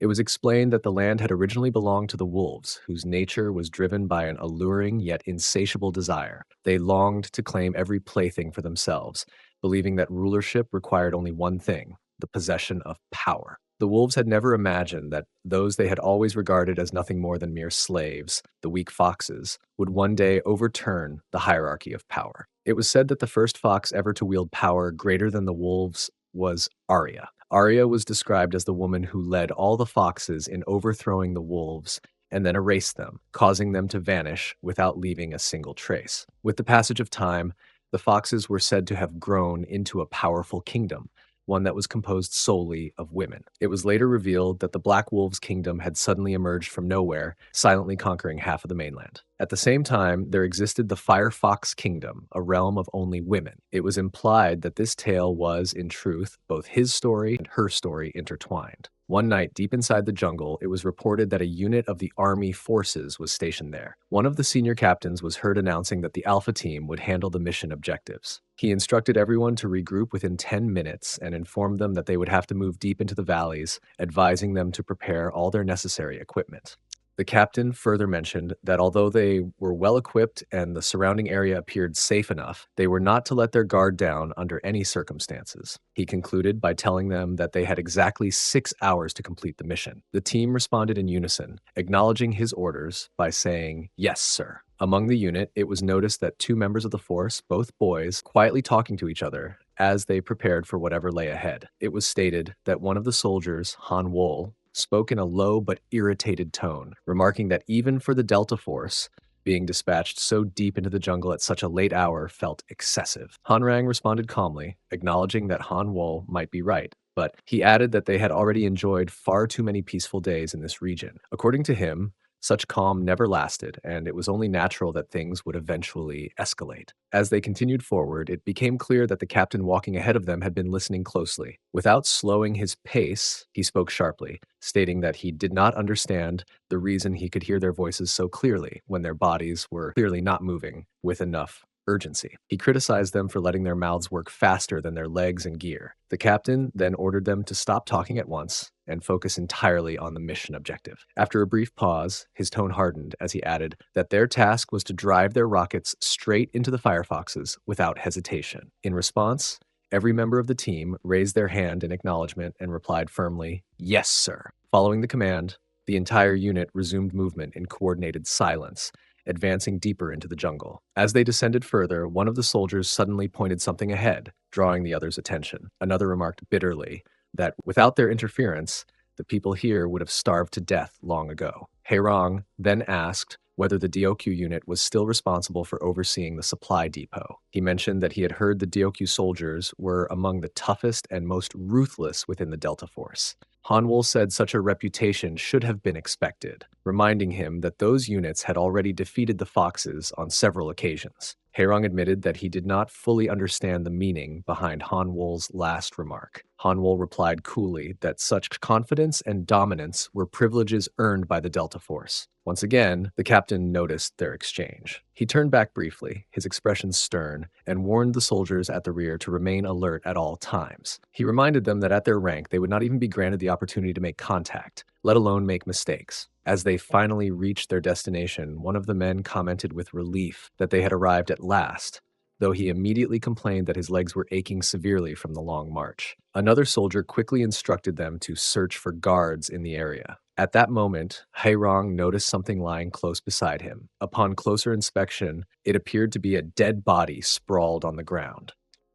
It was explained that the land had originally belonged to the wolves, whose nature was driven by an alluring yet insatiable desire. They longed to claim every plaything for themselves, believing that rulership required only one thing: the possession of power. The wolves had never imagined that those they had always regarded as nothing more than mere slaves, the weak foxes, would one day overturn the hierarchy of power. It was said that the first fox ever to wield power greater than the wolves was Arya. Arya was described as the woman who led all the foxes in overthrowing the wolves and then erased them, causing them to vanish without leaving a single trace. With the passage of time, the foxes were said to have grown into a powerful kingdom, one that was composed solely of women. It was later revealed that the Black Wolves' kingdom had suddenly emerged from nowhere, silently conquering half of the mainland. At the same time, there existed the Fire Fox Kingdom, a realm of only women. It was implied that this tale was, in truth, both his story and her story intertwined. One night, deep inside the jungle, it was reported that a unit of the army forces was stationed there. One of the senior captains was heard announcing that the Alpha team would handle the mission objectives. He instructed everyone to regroup within 10 minutes and informed them that they would have to move deep into the valleys, advising them to prepare all their necessary equipment. The captain further mentioned that although they were well equipped and the surrounding area appeared safe enough, they were not to let their guard down under any circumstances. He concluded by telling them that they had exactly 6 hours to complete the mission. The team responded in unison, acknowledging his orders by saying, "Yes, sir." Among the unit, it was noticed that 2 members of the force, both boys, quietly talking to each other as they prepared for whatever lay ahead. It was stated that one of the soldiers, Han Wol, spoke in a low but irritated tone, remarking that even for the Delta Force, being dispatched so deep into the jungle at such a late hour felt excessive. Han Rang responded calmly, acknowledging that Han Wol might be right, but he added that they had already enjoyed far too many peaceful days in this region. According to him, such calm never lasted, and it was only natural that things would eventually escalate. As they continued forward, it became clear that the captain walking ahead of them had been listening closely. Without slowing his pace, he spoke sharply, stating that he did not understand the reason he could hear their voices so clearly when their bodies were clearly not moving with enough urgency. He criticized them for letting their mouths work faster than their legs and gear. The captain then ordered them to stop talking at once and focus entirely on the mission objective. After a brief pause, his tone hardened as he added that their task was to drive their rockets straight into the Firefoxes without hesitation. In response, every member of the team raised their hand in acknowledgement and replied firmly, "Yes, sir." Following the command, the entire unit resumed movement in coordinated silence, advancing deeper into the jungle. As they descended further, one of the soldiers suddenly pointed something ahead, drawing the other's attention. Another remarked bitterly that without their interference, the people here would have starved to death long ago. Heirong then asked whether the DOQ unit was still responsible for overseeing the supply depot. He mentioned that he had heard the DOQ soldiers were among the toughest and most ruthless within the Delta Force. Hanwol said such a reputation should have been expected, reminding him that those units had already defeated the Foxes on several occasions. Heirong admitted that he did not fully understand the meaning behind Hanwol's last remark. Hanwol replied coolly that such confidence and dominance were privileges earned by the Delta Force. Once again, the captain noticed their exchange. He turned back briefly, his expression stern, and warned the soldiers at the rear to remain alert at all times. He reminded them that at their rank, they would not even be granted the opportunity to make contact, let alone make mistakes. As they finally reached their destination, one of the men commented with relief that they had arrived at last, though he immediately complained that his legs were aching severely from the long march. Another soldier quickly instructed them to search for guards in the area. At that moment, Heirong noticed something lying close beside him. Upon closer inspection, it appeared to be a dead body sprawled on the ground.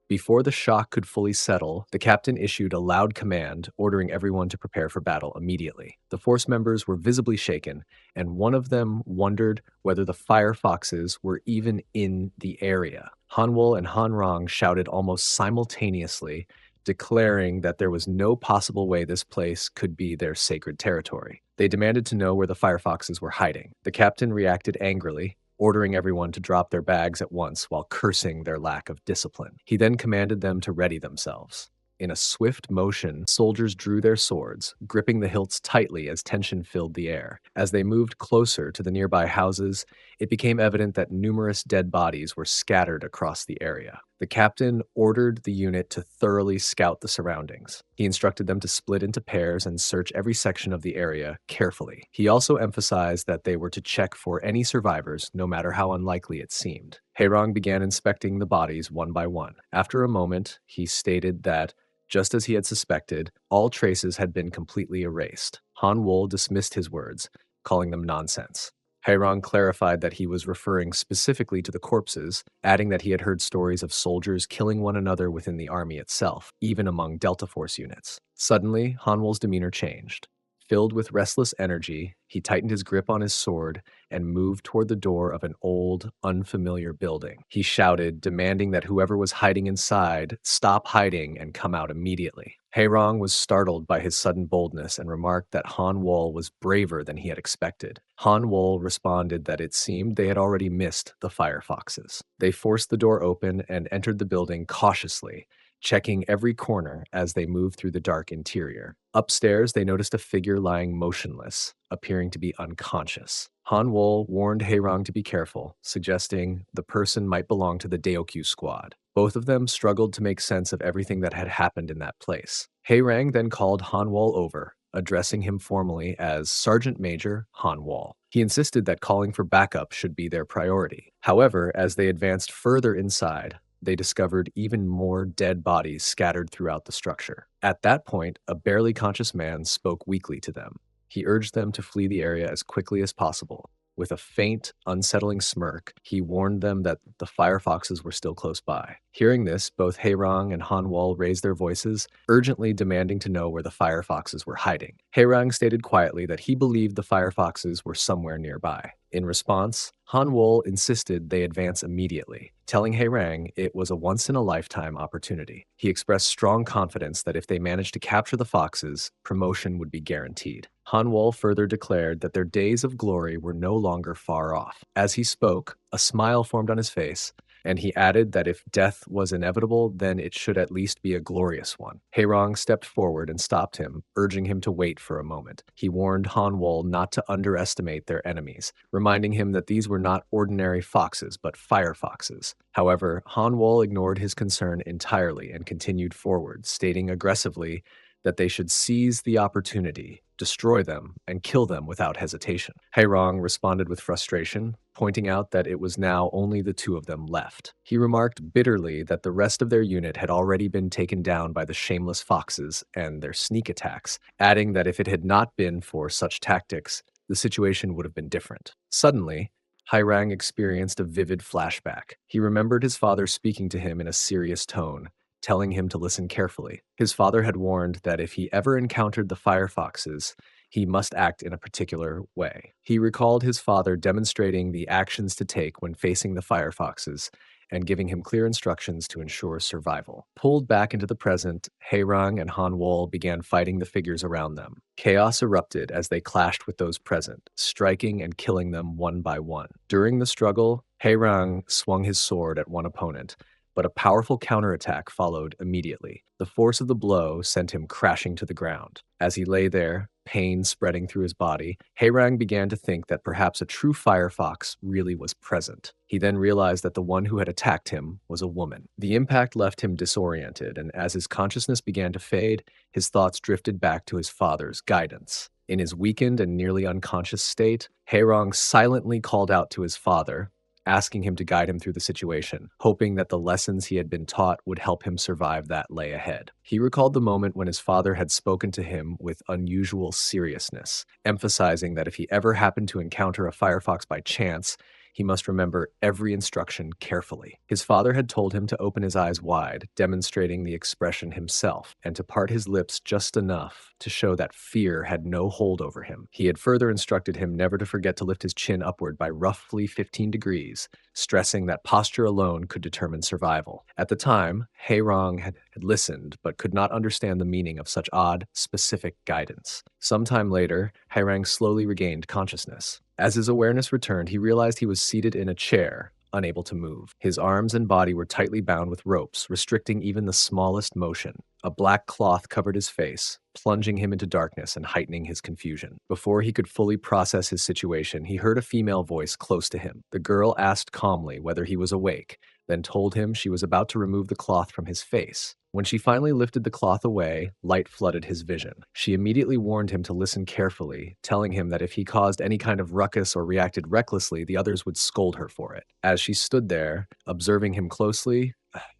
Before the shock could fully settle, the captain issued a loud command, ordering everyone to prepare for battle immediately. The force members were visibly shaken, and one of them wondered whether the fire foxes were even in the area. Hanwol and Hanrong shouted almost simultaneously, declaring that there was no possible way this place could be their sacred territory. They demanded to know where the firefoxes were hiding. The captain reacted angrily, ordering everyone to drop their bags at once while cursing their lack of discipline. He then commanded them to ready themselves. In a swift motion, soldiers drew their swords, gripping the hilts tightly as tension filled the air. As they moved closer to the nearby houses, it became evident that numerous dead bodies were scattered across the area. The captain ordered the unit to thoroughly scout the surroundings. He instructed them to split into pairs and search every section of the area carefully. He also emphasized that they were to check for any survivors, no matter how unlikely it seemed. Haerong began inspecting the bodies one by one. After a moment, he stated that, just as he had suspected, all traces had been completely erased. Han Wol dismissed his words, calling them nonsense. Haerong clarified that he was referring specifically to the corpses, adding that he had heard stories of soldiers killing one another within the army itself, even among Delta Force units. Suddenly, Hanwol's demeanor changed. Filled with restless energy, he tightened his grip on his sword and moved toward the door of an old, unfamiliar building. He shouted, demanding that whoever was hiding inside stop hiding and come out immediately. Haerong was startled by his sudden boldness and remarked that Han Wol was braver than he had expected. Han Wol responded that it seemed they had already missed the firefoxes. They forced the door open and entered the building cautiously, checking every corner as they moved through the dark interior. Upstairs, they noticed a figure lying motionless, appearing to be unconscious. Han Wol warned Haerong to be careful, suggesting the person might belong to the Daokyu squad. Both of them struggled to make sense of everything that had happened in that place. Haerong then called Han Wol over, addressing him formally as Sergeant Major Han Wol. He insisted that calling for backup should be their priority. However, as they advanced further inside, they discovered even more dead bodies scattered throughout the structure. At that point, a barely conscious man spoke weakly to them. He urged them to flee the area as quickly as possible. With a faint, unsettling smirk, he warned them that the firefoxes were still close by. Hearing this, both Haerong and Han Wol raised their voices, urgently demanding to know where the firefoxes were hiding. Haerong stated quietly that he believed the firefoxes were somewhere nearby. In response, Han Wol insisted they advance immediately, telling Haerong it was a once-in-a-lifetime opportunity. He expressed strong confidence that if they managed to capture the foxes, promotion would be guaranteed. Han Wol further declared that their days of glory were no longer far off. As he spoke, a smile formed on his face, and he added that if death was inevitable, then it should at least be a glorious one. Haerong stepped forward and stopped him, urging him to wait for a moment. He warned Han Wol not to underestimate their enemies, reminding him that these were not ordinary foxes, but firefoxes. However, Han Wol ignored his concern entirely and continued forward, stating aggressively that they should seize the opportunity, destroy them, and kill them without hesitation. Haerong responded with frustration, pointing out that it was now only the two of them left. He remarked bitterly that the rest of their unit had already been taken down by the shameless foxes and their sneak attacks, adding that if it had not been for such tactics, the situation would have been different. Suddenly, Haerong experienced a vivid flashback. He remembered his father speaking to him in a serious tone, telling him to listen carefully. His father had warned that if he ever encountered the firefoxes, he must act in a particular way. He recalled his father demonstrating the actions to take when facing the firefoxes and giving him clear instructions to ensure survival. Pulled back into the present, Haerong and Han Wol began fighting the figures around them. Chaos erupted as they clashed with those present, striking and killing them one by one. During the struggle, Haerong swung his sword at one opponent, but a powerful counterattack followed immediately. The force of the blow sent him crashing to the ground. As he lay there, pain spreading through his body, Haerong began to think that perhaps a true firefox really was present. He then realized that the one who had attacked him was a woman. The impact left him disoriented, and as his consciousness began to fade, his thoughts drifted back to his father's guidance. In his weakened and nearly unconscious state, Haerong silently called out to his father, asking him to guide him through the situation, hoping that the lessons he had been taught would help him survive that lay ahead. He recalled the moment when his father had spoken to him with unusual seriousness, emphasizing that if he ever happened to encounter a firefox by chance, he must remember every instruction carefully. His father had told him to open his eyes wide, demonstrating the expression himself, and to part his lips just enough to show that fear had no hold over him. He had further instructed him never to forget to lift his chin upward by roughly 15 degrees, stressing that posture alone could determine survival. At the time, Haerong had listened, but could not understand the meaning of such odd, specific guidance. Sometime later, Haerong slowly regained consciousness. As his awareness returned, he realized he was seated in a chair, unable to move. His arms and body were tightly bound with ropes, restricting even the smallest motion. A black cloth covered his face, plunging him into darkness and heightening his confusion. Before he could fully process his situation, he heard a female voice close to him. The girl asked calmly whether he was awake, then told him she was about to remove the cloth from his face. When she finally lifted the cloth away, light flooded his vision. She immediately warned him to listen carefully, telling him that if he caused any kind of ruckus or reacted recklessly, the others would scold her for it. As she stood there, observing him closely,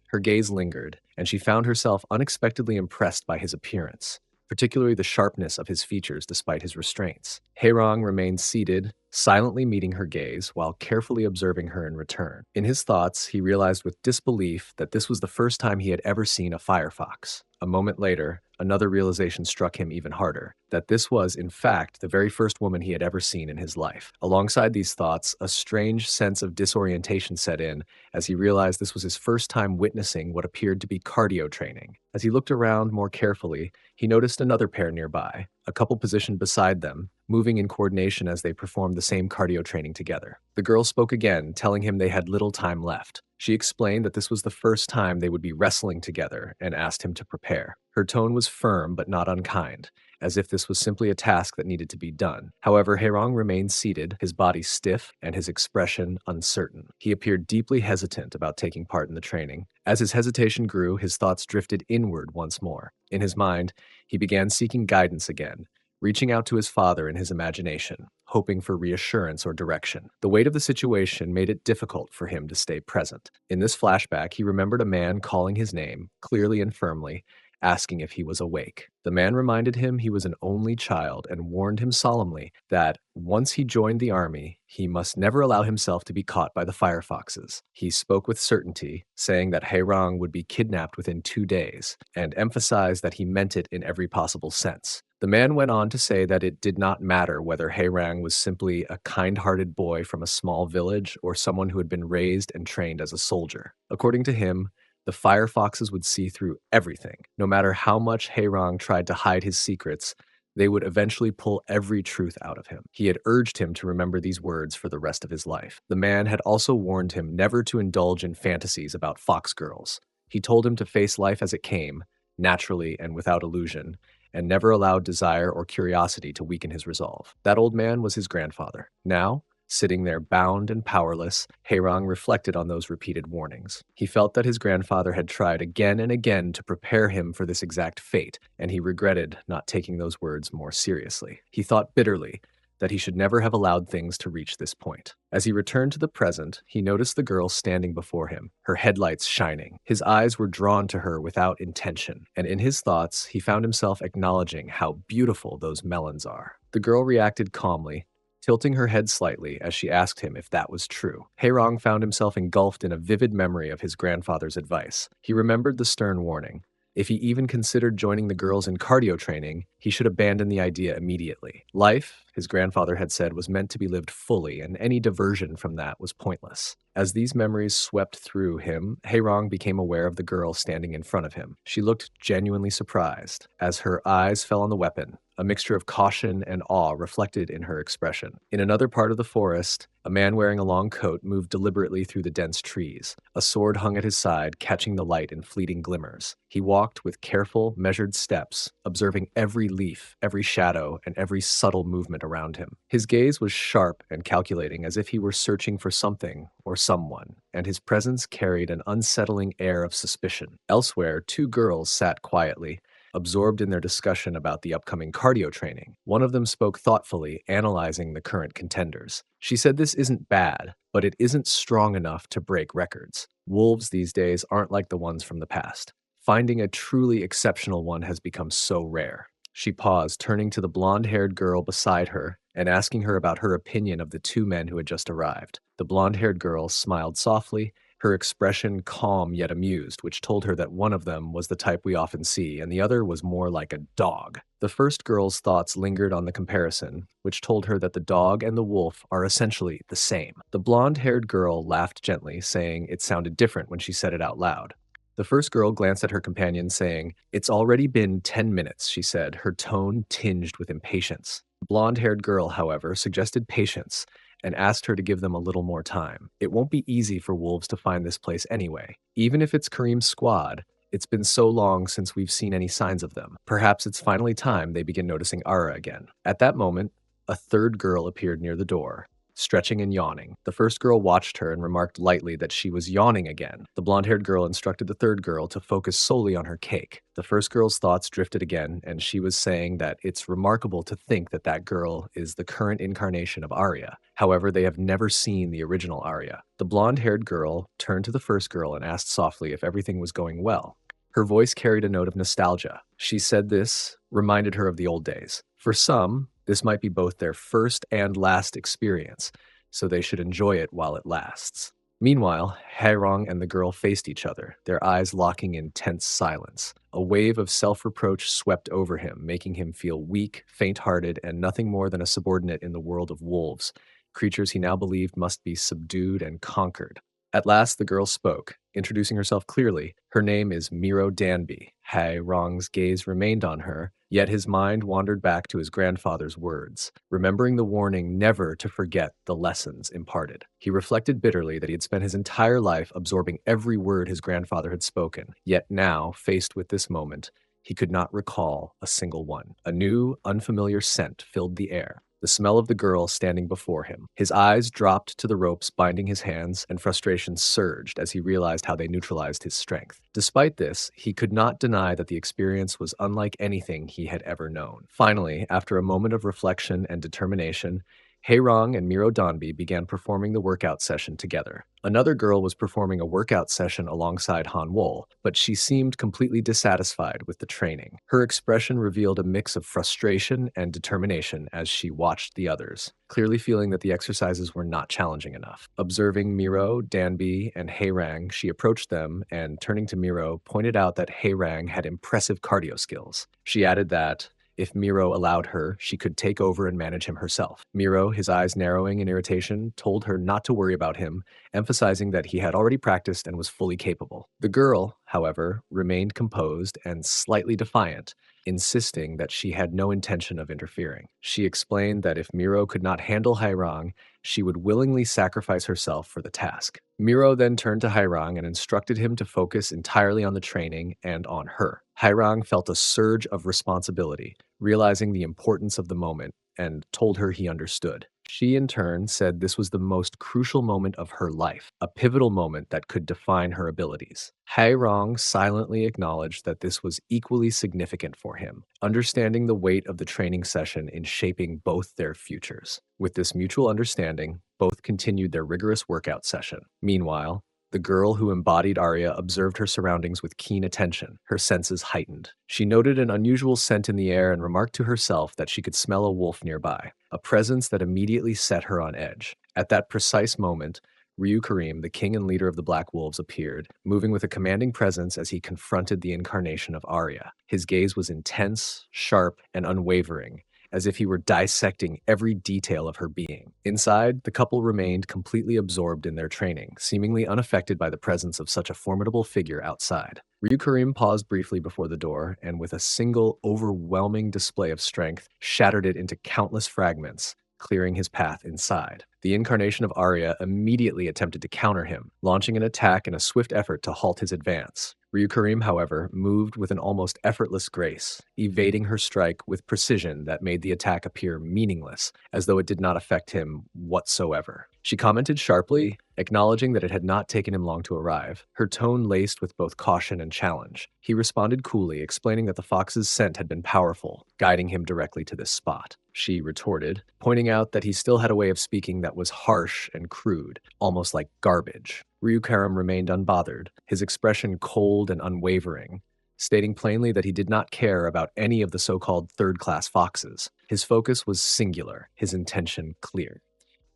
her gaze lingered, and she found herself unexpectedly impressed by his appearance, particularly the sharpness of his features despite his restraints. Haerong remained seated, silently meeting her gaze while carefully observing her in return. In his thoughts, he realized with disbelief that this was the first time he had ever seen a firefox. A moment later, another realization struck him even harder, that this was, in fact, the very first woman he had ever seen in his life. Alongside these thoughts, a strange sense of disorientation set in as he realized this was his first time witnessing what appeared to be cardio training. As he looked around more carefully, he noticed another pair nearby, a couple positioned beside them, moving in coordination as they performed the same cardio training together. The girl spoke again, telling him they had little time left. She explained that this was the first time they would be wrestling together and asked him to prepare. Her tone was firm but not unkind, as if this was simply a task that needed to be done. However, Haerong remained seated, his body stiff and his expression uncertain. He appeared deeply hesitant about taking part in the training. As his hesitation grew, his thoughts drifted inward once more. In his mind, he began seeking guidance again, reaching out to his father in his imagination, hoping for reassurance or direction. The weight of the situation made it difficult for him to stay present. In this flashback, he remembered a man calling his name, clearly and firmly, asking if he was awake. The man reminded him he was an only child and warned him solemnly that once he joined the army, he must never allow himself to be caught by the firefoxes. He spoke with certainty, saying that Haerong would be kidnapped within 2 days, and emphasized that he meant it in every possible sense. The man went on to say that it did not matter whether Haerong was simply a kind-hearted boy from a small village or someone who had been raised and trained as a soldier. According to him, the firefoxes would see through everything. No matter how much Haerong tried to hide his secrets, they would eventually pull every truth out of him. He had urged him to remember these words for the rest of his life. The man had also warned him never to indulge in fantasies about fox girls. He told him to face life as it came, naturally and without illusion, and never allowed desire or curiosity to weaken his resolve. That old man was his grandfather. Now, sitting there bound and powerless, Haerong reflected on those repeated warnings. He felt that his grandfather had tried again and again to prepare him for this exact fate, and he regretted not taking those words more seriously. He thought bitterly that he should never have allowed things to reach this point. As he returned to the present, he noticed the girl standing before him, her headlights shining. His eyes were drawn to her without intention, and in his thoughts, he found himself acknowledging how beautiful those melons are. The girl reacted calmly, tilting her head slightly as she asked him if that was true. Haerong found himself engulfed in a vivid memory of his grandfather's advice. He remembered the stern warning. If he even considered joining the girls in cardio training, he should abandon the idea immediately. Life, his grandfather had said, was meant to be lived fully, and any diversion from that was pointless. As these memories swept through him, Haerong became aware of the girl standing in front of him. She looked genuinely surprised as her eyes fell on the weapon. A mixture of caution and awe reflected in her expression. In another part of the forest, a man wearing a long coat moved deliberately through the dense trees. A sword hung at his side, catching the light in fleeting glimmers. He walked with careful, measured steps, observing every leaf, every shadow, and every subtle movement around him. His gaze was sharp and calculating, as if he were searching for something or someone, and his presence carried an unsettling air of suspicion. Elsewhere, 2 girls sat quietly, absorbed in their discussion about the upcoming cardio training. One of them spoke thoughtfully, analyzing the current contenders. She said this isn't bad, but it isn't strong enough to break records. Wolves these days aren't like the ones from the past. Finding a truly exceptional one has become so rare. She paused, turning to the blonde-haired girl beside her and asking her about her opinion of the 2 men who had just arrived. The blonde-haired girl smiled softly, her expression calm yet amused, which told her that one of them was the type we often see, and the other was more like a dog. The first girl's thoughts lingered on the comparison, which told her that the dog and the wolf are essentially the same. The blonde-haired girl laughed gently, saying it sounded different when she said it out loud. The first girl glanced at her companion, saying, "It's already been 10 minutes," she said, her tone tinged with impatience. The blonde-haired girl, however, suggested patience and asked her to give them a little more time. It won't be easy for wolves to find this place anyway. Even if it's Karim's squad, it's been so long since we've seen any signs of them. Perhaps it's finally time they begin noticing Ara again. At that moment, a third girl appeared near the door, stretching and yawning. The first girl watched her and remarked lightly that she was yawning again. The blonde-haired girl instructed the third girl to focus solely on her cake. The first girl's thoughts drifted again, and she was saying that it's remarkable to think that that girl is the current incarnation of Arya. However, they have never seen the original Arya. The blonde-haired girl turned to the first girl and asked softly if everything was going well. Her voice carried a note of nostalgia. She said this reminded her of the old days. For some, this might be both their first and last experience, so they should enjoy it while it lasts. Meanwhile, Hairong and the girl faced each other, their eyes locking in tense silence. A wave of self-reproach swept over him, making him feel weak, faint-hearted, and nothing more than a subordinate in the world of wolves, creatures he now believed must be subdued and conquered. At last, the girl spoke, introducing herself clearly. Her name is Miro Danby. Hai Rong's gaze remained on her, yet his mind wandered back to his grandfather's words, remembering the warning never to forget the lessons imparted. He reflected bitterly that he had spent his entire life absorbing every word his grandfather had spoken, yet now, faced with this moment, he could not recall a single one. A new, unfamiliar scent filled the air. The smell of the girl standing before him. His eyes dropped to the ropes binding his hands, and frustration surged as he realized how they neutralized his strength. Despite this, he could not deny that the experience was unlike anything he had ever known. Finally, after a moment of reflection and determination, Haerong and Miro Danby began performing the workout session together. Another girl was performing a workout session alongside Han Wol, but she seemed completely dissatisfied with the training. Her expression revealed a mix of frustration and determination as she watched the others, clearly feeling that the exercises were not challenging enough. Observing Miro, Danby, and Haerang, she approached them and, turning to Miro, pointed out that Haerang had impressive cardio skills. She added that, if Miro allowed her, she could take over and manage him herself. Miro, his eyes narrowing in irritation, told her not to worry about him, emphasizing that he had already practiced and was fully capable. The girl, however, remained composed and slightly defiant, insisting that she had no intention of interfering. She explained that if Miro could not handle Hairang, she would willingly sacrifice herself for the task. Miro then turned to Hairang and instructed him to focus entirely on the training and on her. Hairang felt a surge of responsibility, realizing the importance of the moment, and told her he understood. She, in turn, said this was the most crucial moment of her life, a pivotal moment that could define her abilities. Hairong silently acknowledged that this was equally significant for him, understanding the weight of the training session in shaping both their futures. With this mutual understanding, both continued their rigorous workout session. Meanwhile, the girl who embodied Arya observed her surroundings with keen attention, her senses heightened. She noted an unusual scent in the air and remarked to herself that she could smell a wolf nearby, a presence that immediately set her on edge. At that precise moment, Ryu Karim, the king and leader of the Black Wolves, appeared, moving with a commanding presence as he confronted the incarnation of Arya. His gaze was intense, sharp, and unwavering, as if he were dissecting every detail of her being. Inside, the couple remained completely absorbed in their training, seemingly unaffected by the presence of such a formidable figure outside. Ryu Karim paused briefly before the door, and with a single, overwhelming display of strength, shattered it into countless fragments, clearing his path inside. The incarnation of Arya immediately attempted to counter him, launching an attack in a swift effort to halt his advance. Ryu Karim, however, moved with an almost effortless grace, evading her strike with precision that made the attack appear meaningless, as though it did not affect him whatsoever. She commented sharply, acknowledging that it had not taken him long to arrive, her tone laced with both caution and challenge. He responded coolly, explaining that the fox's scent had been powerful, guiding him directly to this spot. She retorted, pointing out that he still had a way of speaking that was harsh and crude, almost like garbage. Ryu Karim remained unbothered, his expression cold and unwavering, stating plainly that he did not care about any of the so-called third-class foxes. His focus was singular, his intention clear.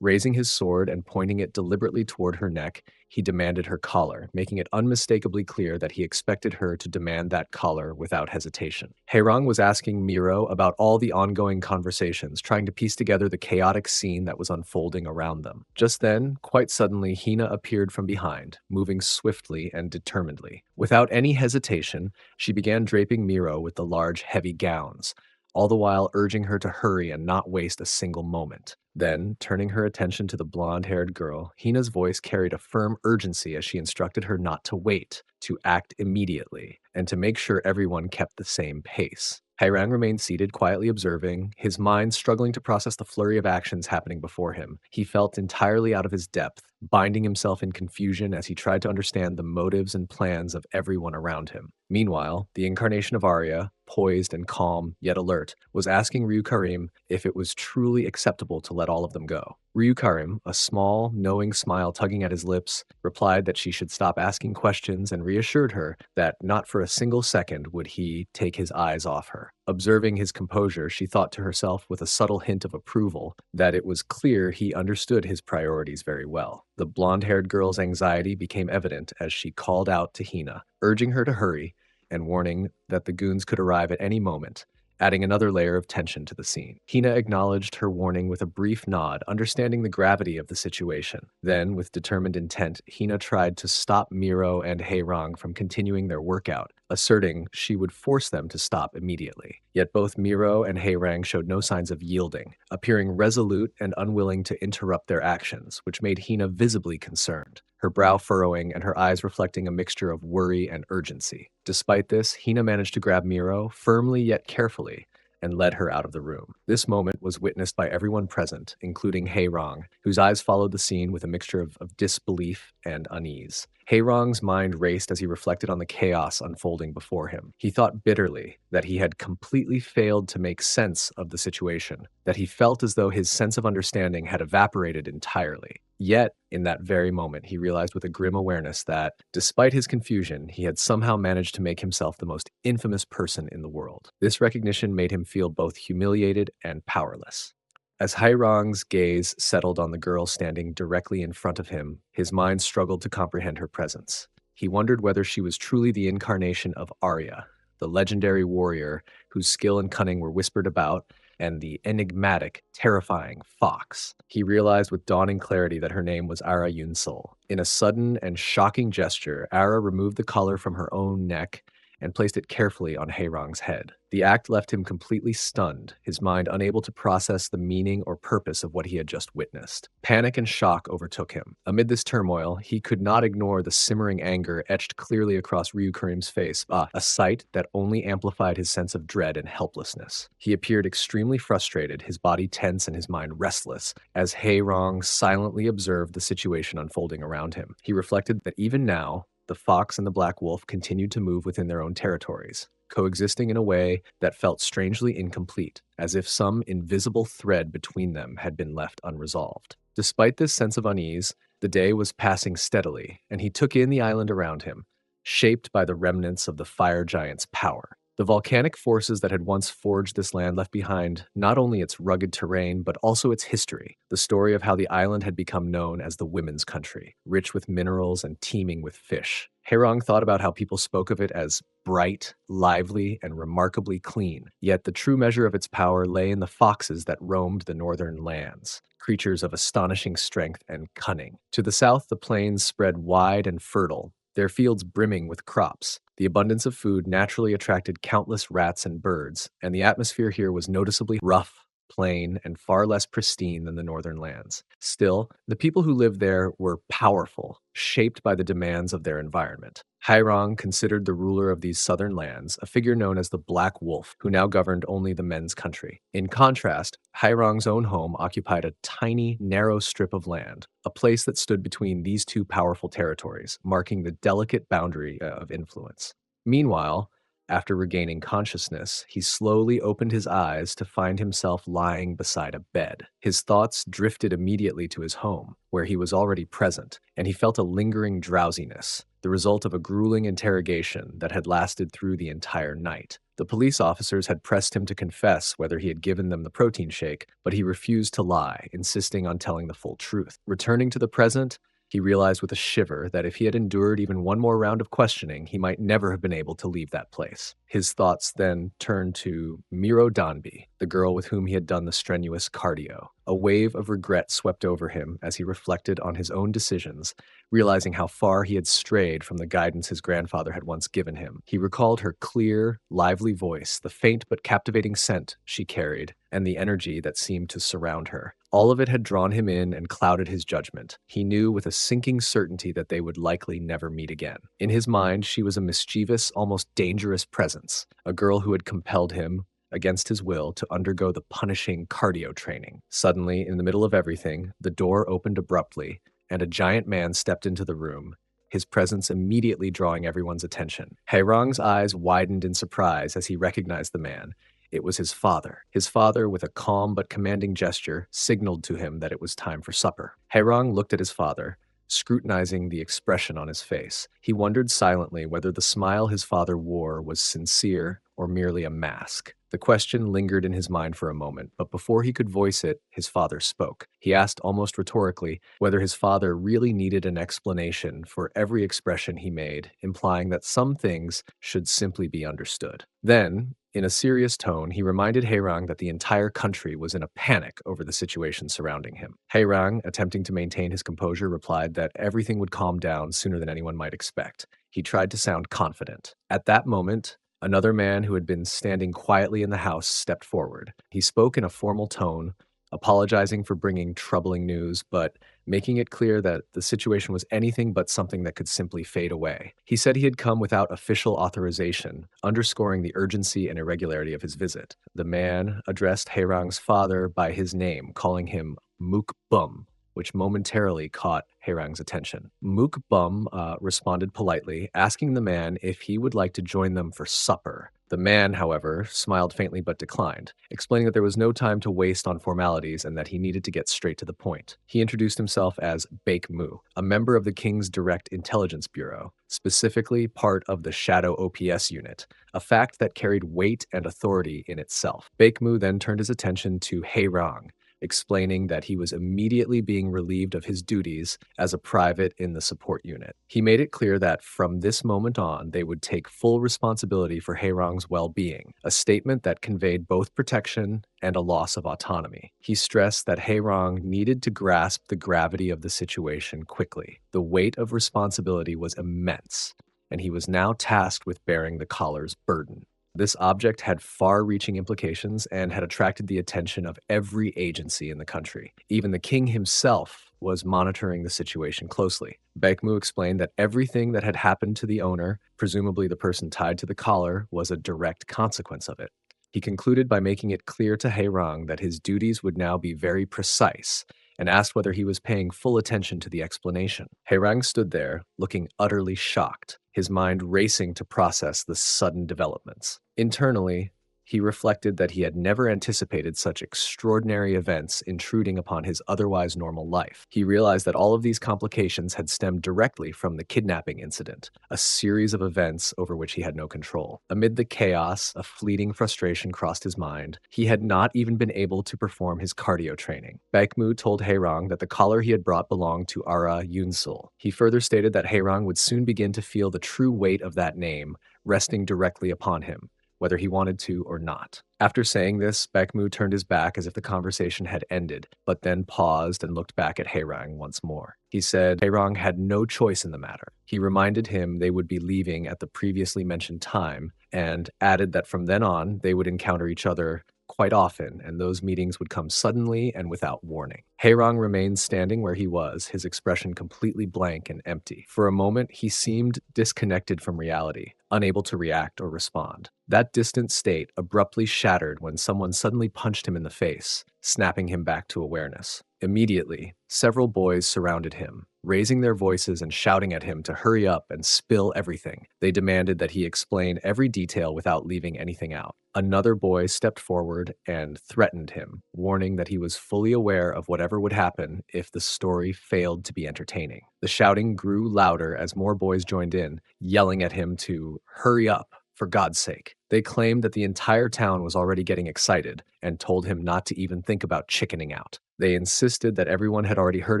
Raising his sword and pointing it deliberately toward her neck, he demanded her collar, making it unmistakably clear that he expected her to demand that collar without hesitation. Haerong was asking Miro about all the ongoing conversations, trying to piece together the chaotic scene that was unfolding around them. Just then, quite suddenly, Hina appeared from behind, moving swiftly and determinedly. Without any hesitation, she began draping Miro with the large, heavy gowns, all the while urging her to hurry and not waste a single moment. Then, turning her attention to the blonde-haired girl, Hina's voice carried a firm urgency as she instructed her not to wait, to act immediately, and to make sure everyone kept the same pace. Hairang remained seated, quietly observing, his mind struggling to process the flurry of actions happening before him. He felt entirely out of his depth, binding himself in confusion as he tried to understand the motives and plans of everyone around him. Meanwhile, the incarnation of Arya, poised and calm, yet alert, was asking Ryu Karim if it was truly acceptable to let all of them go. Ryu Karim, a small, knowing smile tugging at his lips, replied that she should stop asking questions and reassured her that not for a single second would he take his eyes off her. Observing his composure, she thought to herself with a subtle hint of approval that it was clear he understood his priorities very well. The blonde-haired girl's anxiety became evident as she called out to Hina, urging her to hurry and warning that the goons could arrive at any moment, adding another layer of tension to the scene. Hina acknowledged her warning with a brief nod, understanding the gravity of the situation. Then, with determined intent, Hina tried to stop Miro and Haerong from continuing their workout, asserting she would force them to stop immediately. Yet both Miro and Haerang showed no signs of yielding, appearing resolute and unwilling to interrupt their actions, which made Hina visibly concerned, her brow furrowing and her eyes reflecting a mixture of worry and urgency. Despite this, Hina managed to grab Miro, firmly yet carefully, and led her out of the room. This moment was witnessed by everyone present, including Haerong, whose eyes followed the scene with a mixture of disbelief and unease. Haerong's mind raced as he reflected on the chaos unfolding before him. He thought bitterly that he had completely failed to make sense of the situation, that he felt as though his sense of understanding had evaporated entirely. Yet, in that very moment, he realized with a grim awareness that, despite his confusion, he had somehow managed to make himself the most infamous person in the world. This recognition made him feel both humiliated and powerless. As Hairong's gaze settled on the girl standing directly in front of him, his mind struggled to comprehend her presence. He wondered whether she was truly the incarnation of Arya, the legendary warrior whose skill and cunning were whispered about, and the enigmatic, terrifying Fox. He realized with dawning clarity that her name was Ara Yunsul. In a sudden and shocking gesture, Ara removed the collar from her own neck and placed it carefully on Haerong's head. The act left him completely stunned, his mind unable to process the meaning or purpose of what he had just witnessed. Panic and shock overtook him. Amid this turmoil, he could not ignore the simmering anger etched clearly across Ryu Karim's face, a sight that only amplified his sense of dread and helplessness. He appeared extremely frustrated, his body tense and his mind restless, as Haerong silently observed the situation unfolding around him. He reflected that even now, the fox and the black wolf continued to move within their own territories, coexisting in a way that felt strangely incomplete, as if some invisible thread between them had been left unresolved. Despite this sense of unease, the day was passing steadily, and he took in the island around him, shaped by the remnants of the fire giant's power. The volcanic forces that had once forged this land left behind not only its rugged terrain, but also its history, the story of how the island had become known as the Women's Country, rich with minerals and teeming with fish. Haerong thought about how people spoke of it as bright, lively, and remarkably clean, yet the true measure of its power lay in the foxes that roamed the northern lands, creatures of astonishing strength and cunning. To the south, the plains spread wide and fertile, their fields brimming with crops. The abundance of food naturally attracted countless rats and birds, and the atmosphere here was noticeably rough, plain, and far less pristine than the northern lands. Still, the people who lived there were powerful, shaped by the demands of their environment. Hairong considered the ruler of these southern lands a figure known as the Black Wolf, who now governed only the men's country. In contrast, Hairong's own home occupied a tiny, narrow strip of land, a place that stood between these two powerful territories, marking the delicate boundary of influence. Meanwhile, after regaining consciousness, he slowly opened his eyes to find himself lying beside a bed. His thoughts drifted immediately to his home, where he was already present, and he felt a lingering drowsiness, the result of a grueling interrogation that had lasted through the entire night. The police officers had pressed him to confess whether he had given them the protein shake, but he refused to lie, insisting on telling the full truth. Returning to the present, he realized with a shiver that if he had endured even one more round of questioning, he might never have been able to leave that place. His thoughts then turned to Miro Danby, the the girl with whom he had done the strenuous cardio. A wave of regret swept over him as he reflected on his own decisions, realizing how far he had strayed from the guidance his grandfather had once given him. He recalled her clear, lively voice, the faint but captivating scent she carried, and the energy that seemed to surround her. All of it had drawn him in and clouded his judgment. He knew with a sinking certainty that they would likely never meet again. In his mind, she was a mischievous, almost dangerous presence, a girl who had compelled him, against his will, to undergo the punishing cardio training. Suddenly, in the middle of everything, the door opened abruptly, and a giant man stepped into the room, his presence immediately drawing everyone's attention. Haerong's eyes widened in surprise as he recognized the man. It was his father. His father, with a calm but commanding gesture, signaled to him that it was time for supper. Haerong looked at his father, scrutinizing the expression on his face. He wondered silently whether the smile his father wore was sincere or merely a mask. The question lingered in his mind for a moment, but before he could voice it, his father spoke. He asked almost rhetorically whether his father really needed an explanation for every expression he made, implying that some things should simply be understood. Then, in a serious tone, he reminded Haerong that the entire country was in a panic over the situation surrounding him. Haerong, attempting to maintain his composure, replied that everything would calm down sooner than anyone might expect. He tried to sound confident. At that moment, another man who had been standing quietly in the house stepped forward. He spoke in a formal tone, apologizing for bringing troubling news, but making it clear that the situation was anything but something that could simply fade away. He said he had come without official authorization, underscoring the urgency and irregularity of his visit. The man addressed Haerong's father by his name, calling him Mook Bum, which momentarily caught Haerong's attention. Mook Bum responded politely, asking the man if he would like to join them for supper. The man, however, smiled faintly but declined, explaining that there was no time to waste on formalities and that he needed to get straight to the point. He introduced himself as Baek Mu, a member of the King's Direct Intelligence Bureau, specifically part of the Shadow OPS unit, a fact that carried weight and authority in itself. Baek Mu then turned his attention to Haerong, explaining that he was immediately being relieved of his duties as a private in the support unit. He made it clear that from this moment on, they would take full responsibility for Haerong's well-being, a statement that conveyed both protection and a loss of autonomy. He stressed that Haerong needed to grasp the gravity of the situation quickly. The weight of responsibility was immense, and he was now tasked with bearing the collar's burden. This object had far-reaching implications and had attracted the attention of every agency in the country. Even the king himself was monitoring the situation closely. Baek Mu explained that everything that had happened to the owner, presumably the person tied to the collar, was a direct consequence of it. He concluded by making it clear to Haerong that his duties would now be very precise, and asked whether he was paying full attention to the explanation. Haerong stood there, looking utterly shocked, his mind racing to process the sudden developments. Internally, he reflected that he had never anticipated such extraordinary events intruding upon his otherwise normal life. He realized that all of these complications had stemmed directly from the kidnapping incident, a series of events over which he had no control. Amid the chaos, a fleeting frustration crossed his mind. He had not even been able to perform his cardio training. Baek Mu told Haerong that the collar he had brought belonged to Ara Yunsul. He further stated that Haerong would soon begin to feel the true weight of that name resting directly upon him, whether he wanted to or not. After saying this, Baek Mu turned his back as if the conversation had ended, but then paused and looked back at Haerong once more. He said Haerong had no choice in the matter. He reminded him they would be leaving at the previously mentioned time, and added that from then on, they would encounter each other quite often, and those meetings would come suddenly and without warning. Haerong remained standing where he was, his expression completely blank and empty. For a moment, he seemed disconnected from reality, unable to react or respond. That distant state abruptly shattered when someone suddenly punched him in the face, snapping him back to awareness. Immediately, several boys surrounded him, raising their voices and shouting at him to hurry up and spill everything. They demanded that he explain every detail without leaving anything out. Another boy stepped forward and threatened him, warning that he was fully aware of whatever would happen if the story failed to be entertaining. The shouting grew louder as more boys joined in, yelling at him to hurry up, for God's sake. They claimed that the entire town was already getting excited and told him not to even think about chickening out. They insisted that everyone had already heard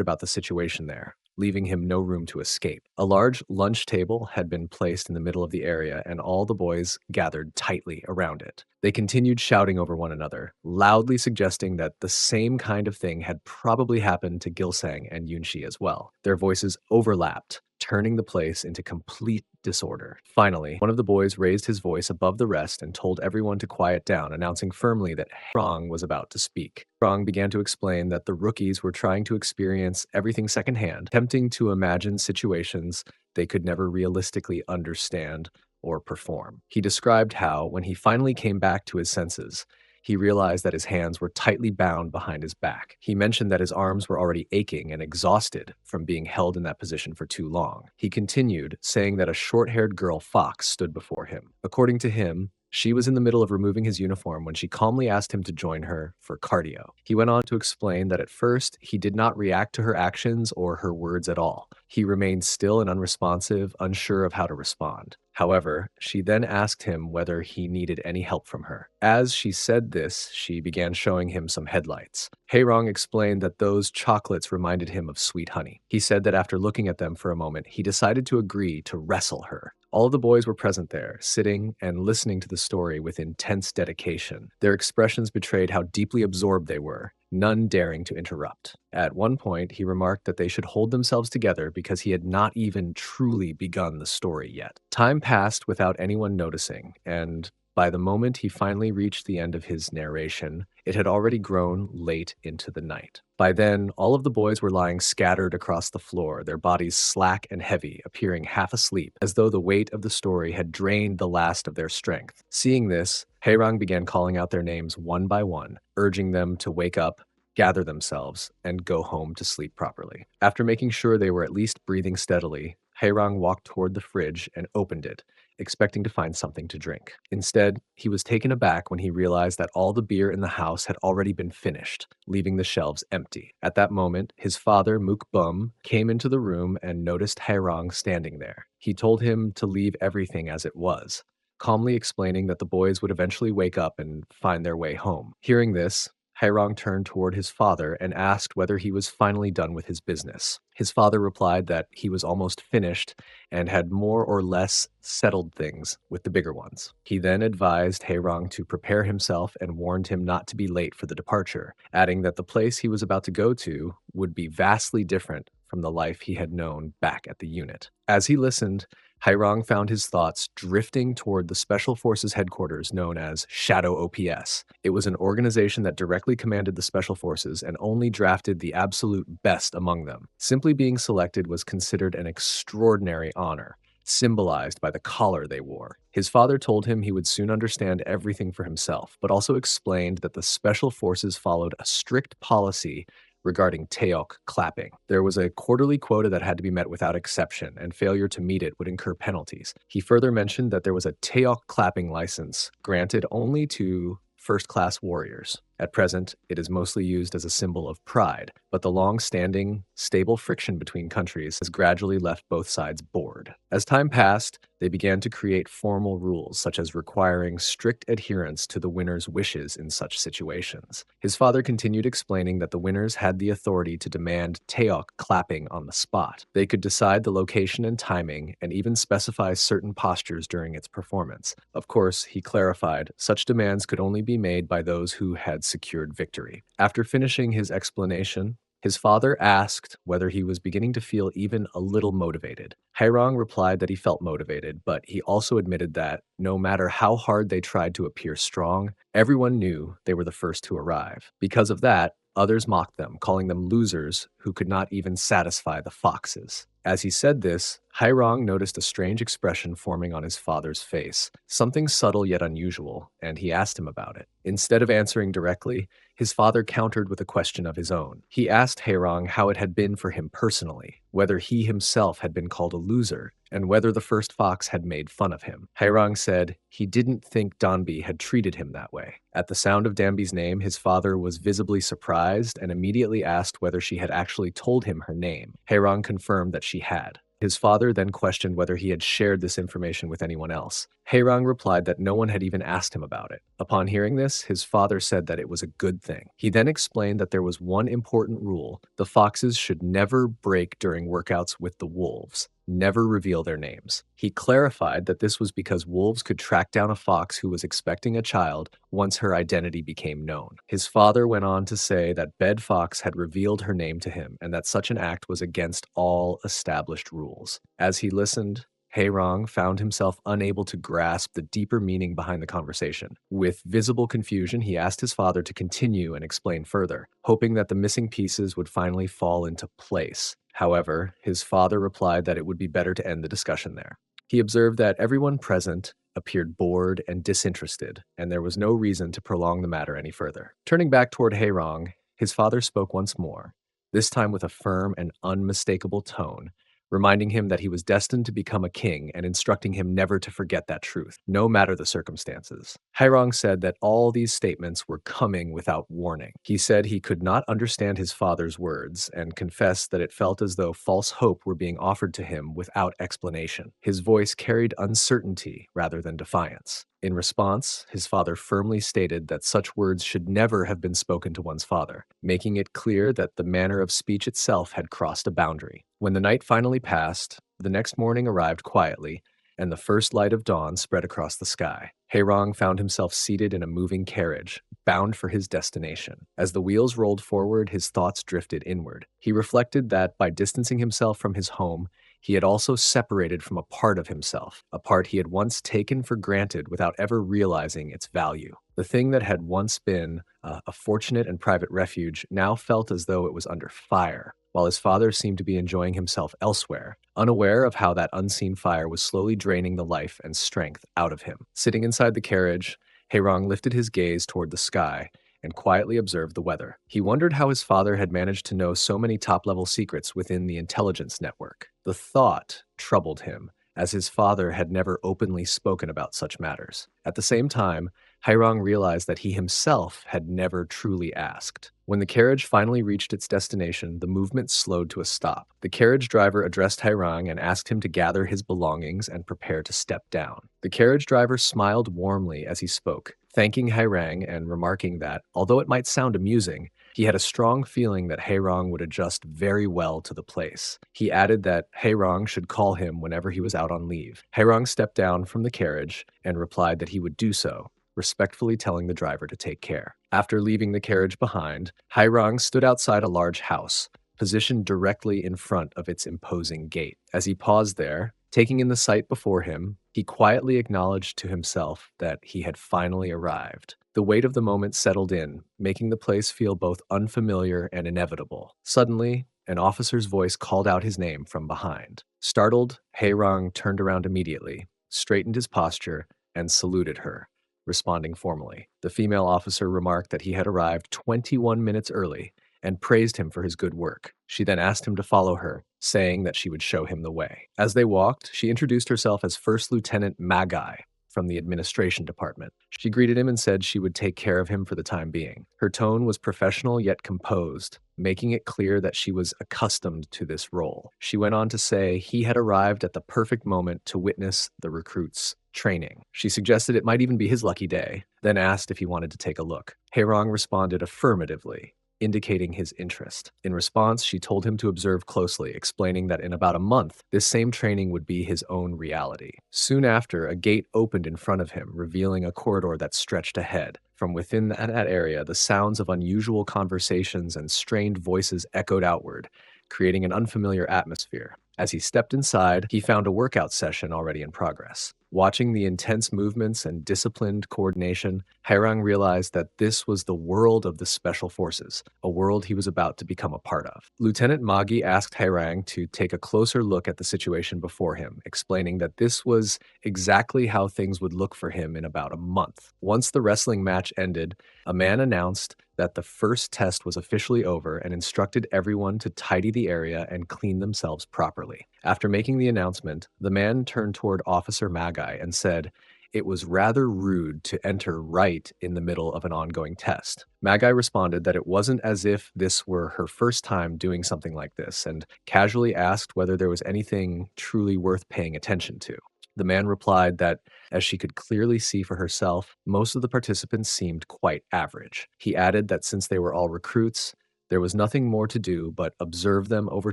about the situation there. leaving him no room to escape. A large lunch table had been placed in the middle of the area, and all the boys gathered tightly around it. They continued shouting over one another, loudly suggesting that the same kind of thing had probably happened to Gilsang and Yunshi as well. Their voices overlapped, turning the place into complete disorder. Finally, one of the boys raised his voice above the rest and told everyone to quiet down, announcing firmly that Rong was about to speak. Rong began to explain that the rookies were trying to experience everything secondhand, attempting to imagine situations they could never realistically understand or perform. He described how, when he finally came back to his senses, he realized that his hands were tightly bound behind his back. He mentioned that his arms were already aching and exhausted from being held in that position for too long. He continued, saying that a short-haired girl fox stood before him. According to him, she was in the middle of removing his uniform when she calmly asked him to join her for cardio. He went on to explain that at first, he did not react to her actions or her words at all. He remained still and unresponsive, unsure of how to respond. However, she then asked him whether he needed any help from her. As she said this, she began showing him some headlights. Haerong explained that those chocolates reminded him of sweet honey. He said that after looking at them for a moment, he decided to agree to wrestle her. All of the boys were present there, sitting and listening to the story with intense dedication. Their expressions betrayed how deeply absorbed they were, none daring to interrupt. At one point, he remarked that they should hold themselves together because he had not even truly begun the story yet. Time passed without anyone noticing, and by the moment he finally reached the end of his narration, it had already grown late into the night. By then, all of the boys were lying scattered across the floor, their bodies slack and heavy, appearing half asleep, as though the weight of the story had drained the last of their strength. Seeing this, Haerong began calling out their names one by one, urging them to wake up, gather themselves, and go home to sleep properly. After making sure they were at least breathing steadily, Haerong walked toward the fridge and opened it, expecting to find something to drink. Instead, he was taken aback when he realized that all the beer in the house had already been finished, leaving the shelves empty. At that moment, his father, Mook Bum, came into the room and noticed Haerong standing there. He told him to leave everything as it was, calmly explaining that the boys would eventually wake up and find their way home. Hearing this, Haerong turned toward his father and asked whether he was finally done with his business. His father replied that he was almost finished and had more or less settled things with the bigger ones. He then advised Haerong to prepare himself and warned him not to be late for the departure, adding that the place he was about to go to would be vastly different from the life he had known back at the unit. As he listened, Haerong found his thoughts drifting toward the Special Forces headquarters known as Shadow OPS. It was an organization that directly commanded the Special Forces and only drafted the absolute best among them. Simply being selected was considered an extraordinary honor, symbolized by the collar they wore. His father told him he would soon understand everything for himself, but also explained that the Special Forces followed a strict policy regarding Teok clapping. There was a quarterly quota that had to be met without exception, and failure to meet it would incur penalties. He further mentioned that there was a Teok clapping license granted only to first-class warriors. At present, it is mostly used as a symbol of pride, but the long-standing, stable friction between countries has gradually left both sides bored. As time passed, they began to create formal rules, such as requiring strict adherence to the winner's wishes in such situations. His father continued explaining that the winners had the authority to demand Teok clapping on the spot. They could decide the location and timing, and even specify certain postures during its performance. Of course, he clarified, such demands could only be made by those who had secured victory. After finishing his explanation, his father asked whether he was beginning to feel even a little motivated. Haerong replied that he felt motivated, but he also admitted that, no matter how hard they tried to appear strong, everyone knew they were the first to arrive. Because of that, others mocked them, calling them losers who could not even satisfy the foxes. As he said this, Haerong noticed a strange expression forming on his father's face, something subtle yet unusual, and he asked him about it. Instead of answering directly, his father countered with a question of his own. He asked Haerong how it had been for him personally, whether he himself had been called a loser, and whether the first fox had made fun of him. Haerong said he didn't think Danby had treated him that way. At the sound of Danby's name, his father was visibly surprised and immediately asked whether she had actually told him her name. Haerong confirmed that she had. His father then questioned whether he had shared this information with anyone else. Haerong replied that no one had even asked him about it. Upon hearing this, his father said that it was a good thing. He then explained that there was one important rule: the foxes should never break during workouts with the wolves, never reveal their names. He clarified that this was because wolves could track down a fox who was expecting a child once her identity became known. His father went on to say that Bed Fox had revealed her name to him and that such an act was against all established rules. As he listened, Haerong found himself unable to grasp the deeper meaning behind the conversation. With visible confusion, he asked his father to continue and explain further, hoping that the missing pieces would finally fall into place. However, his father replied that it would be better to end the discussion there. He observed that everyone present appeared bored and disinterested, and there was no reason to prolong the matter any further. Turning back toward Haerong, his father spoke once more, this time with a firm and unmistakable tone, reminding him that he was destined to become a king and instructing him never to forget that truth, no matter the circumstances. Haerong said that all these statements were coming without warning. He said he could not understand his father's words and confessed that it felt as though false hope were being offered to him without explanation. His voice carried uncertainty rather than defiance. In response, his father firmly stated that such words should never have been spoken to one's father, making it clear that the manner of speech itself had crossed a boundary. When the night finally passed, the next morning arrived quietly, and the first light of dawn spread across the sky. Haerong found himself seated in a moving carriage, bound for his destination. As the wheels rolled forward, his thoughts drifted inward. He reflected that by distancing himself from his home, he had also separated from a part of himself, a part he had once taken for granted without ever realizing its value. The thing that had once been a fortunate and private refuge now felt as though it was under fire, while his father seemed to be enjoying himself elsewhere, unaware of how that unseen fire was slowly draining the life and strength out of him. Sitting inside the carriage, Haerong lifted his gaze toward the sky and quietly observed the weather. He wondered how his father had managed to know so many top-level secrets within the intelligence network. The thought troubled him, as his father had never openly spoken about such matters. At the same time, Haerong realized that he himself had never truly asked. When the carriage finally reached its destination, the movement slowed to a stop. The carriage driver addressed Haerong and asked him to gather his belongings and prepare to step down. The carriage driver smiled warmly as he spoke, thanking Haerong and remarking that, although it might sound amusing, he had a strong feeling that Haerong would adjust very well to the place. He added that Haerong should call him whenever he was out on leave. Haerong stepped down from the carriage and replied that he would do so, respectfully telling the driver to take care. After leaving the carriage behind, Haerong stood outside a large house, positioned directly in front of its imposing gate. As he paused there, taking in the sight before him, he quietly acknowledged to himself that he had finally arrived. The weight of the moment settled in, making the place feel both unfamiliar and inevitable. Suddenly, an officer's voice called out his name from behind. Startled, Haerong turned around immediately, straightened his posture, and saluted her, responding formally. The female officer remarked that he had arrived 21 minutes early and praised him for his good work. She then asked him to follow her, saying that she would show him the way. As they walked, she introduced herself as First Lieutenant Magai from the administration department. She greeted him and said she would take care of him for the time being. Her tone was professional yet composed, making it clear that she was accustomed to this role. She went on to say he had arrived at the perfect moment to witness the recruits' training. She suggested it might even be his lucky day, then asked if he wanted to take a look. Haerong responded affirmatively, indicating his interest. In response, she told him to observe closely, explaining that in about a month, this same training would be his own reality. Soon after, a gate opened in front of him, revealing a corridor that stretched ahead. From within that area, the sounds of unusual conversations and strained voices echoed outward, creating an unfamiliar atmosphere. As he stepped inside, he found a workout session already in progress. Watching the intense movements and disciplined coordination, Haerong realized that this was the world of the Special Forces, a world he was about to become a part of. Lieutenant Magi asked Haerong to take a closer look at the situation before him, explaining that this was exactly how things would look for him in about a month. Once the wrestling match ended, a man announced that the first test was officially over and instructed everyone to tidy the area and clean themselves properly. After making the announcement, the man turned toward Officer Magi and said, it was rather rude to enter right in the middle of an ongoing test. Magi responded that it wasn't as if this were her first time doing something like this, and casually asked whether there was anything truly worth paying attention to. The man replied that, as she could clearly see for herself, most of the participants seemed quite average. He added that since they were all recruits, there was nothing more to do but observe them over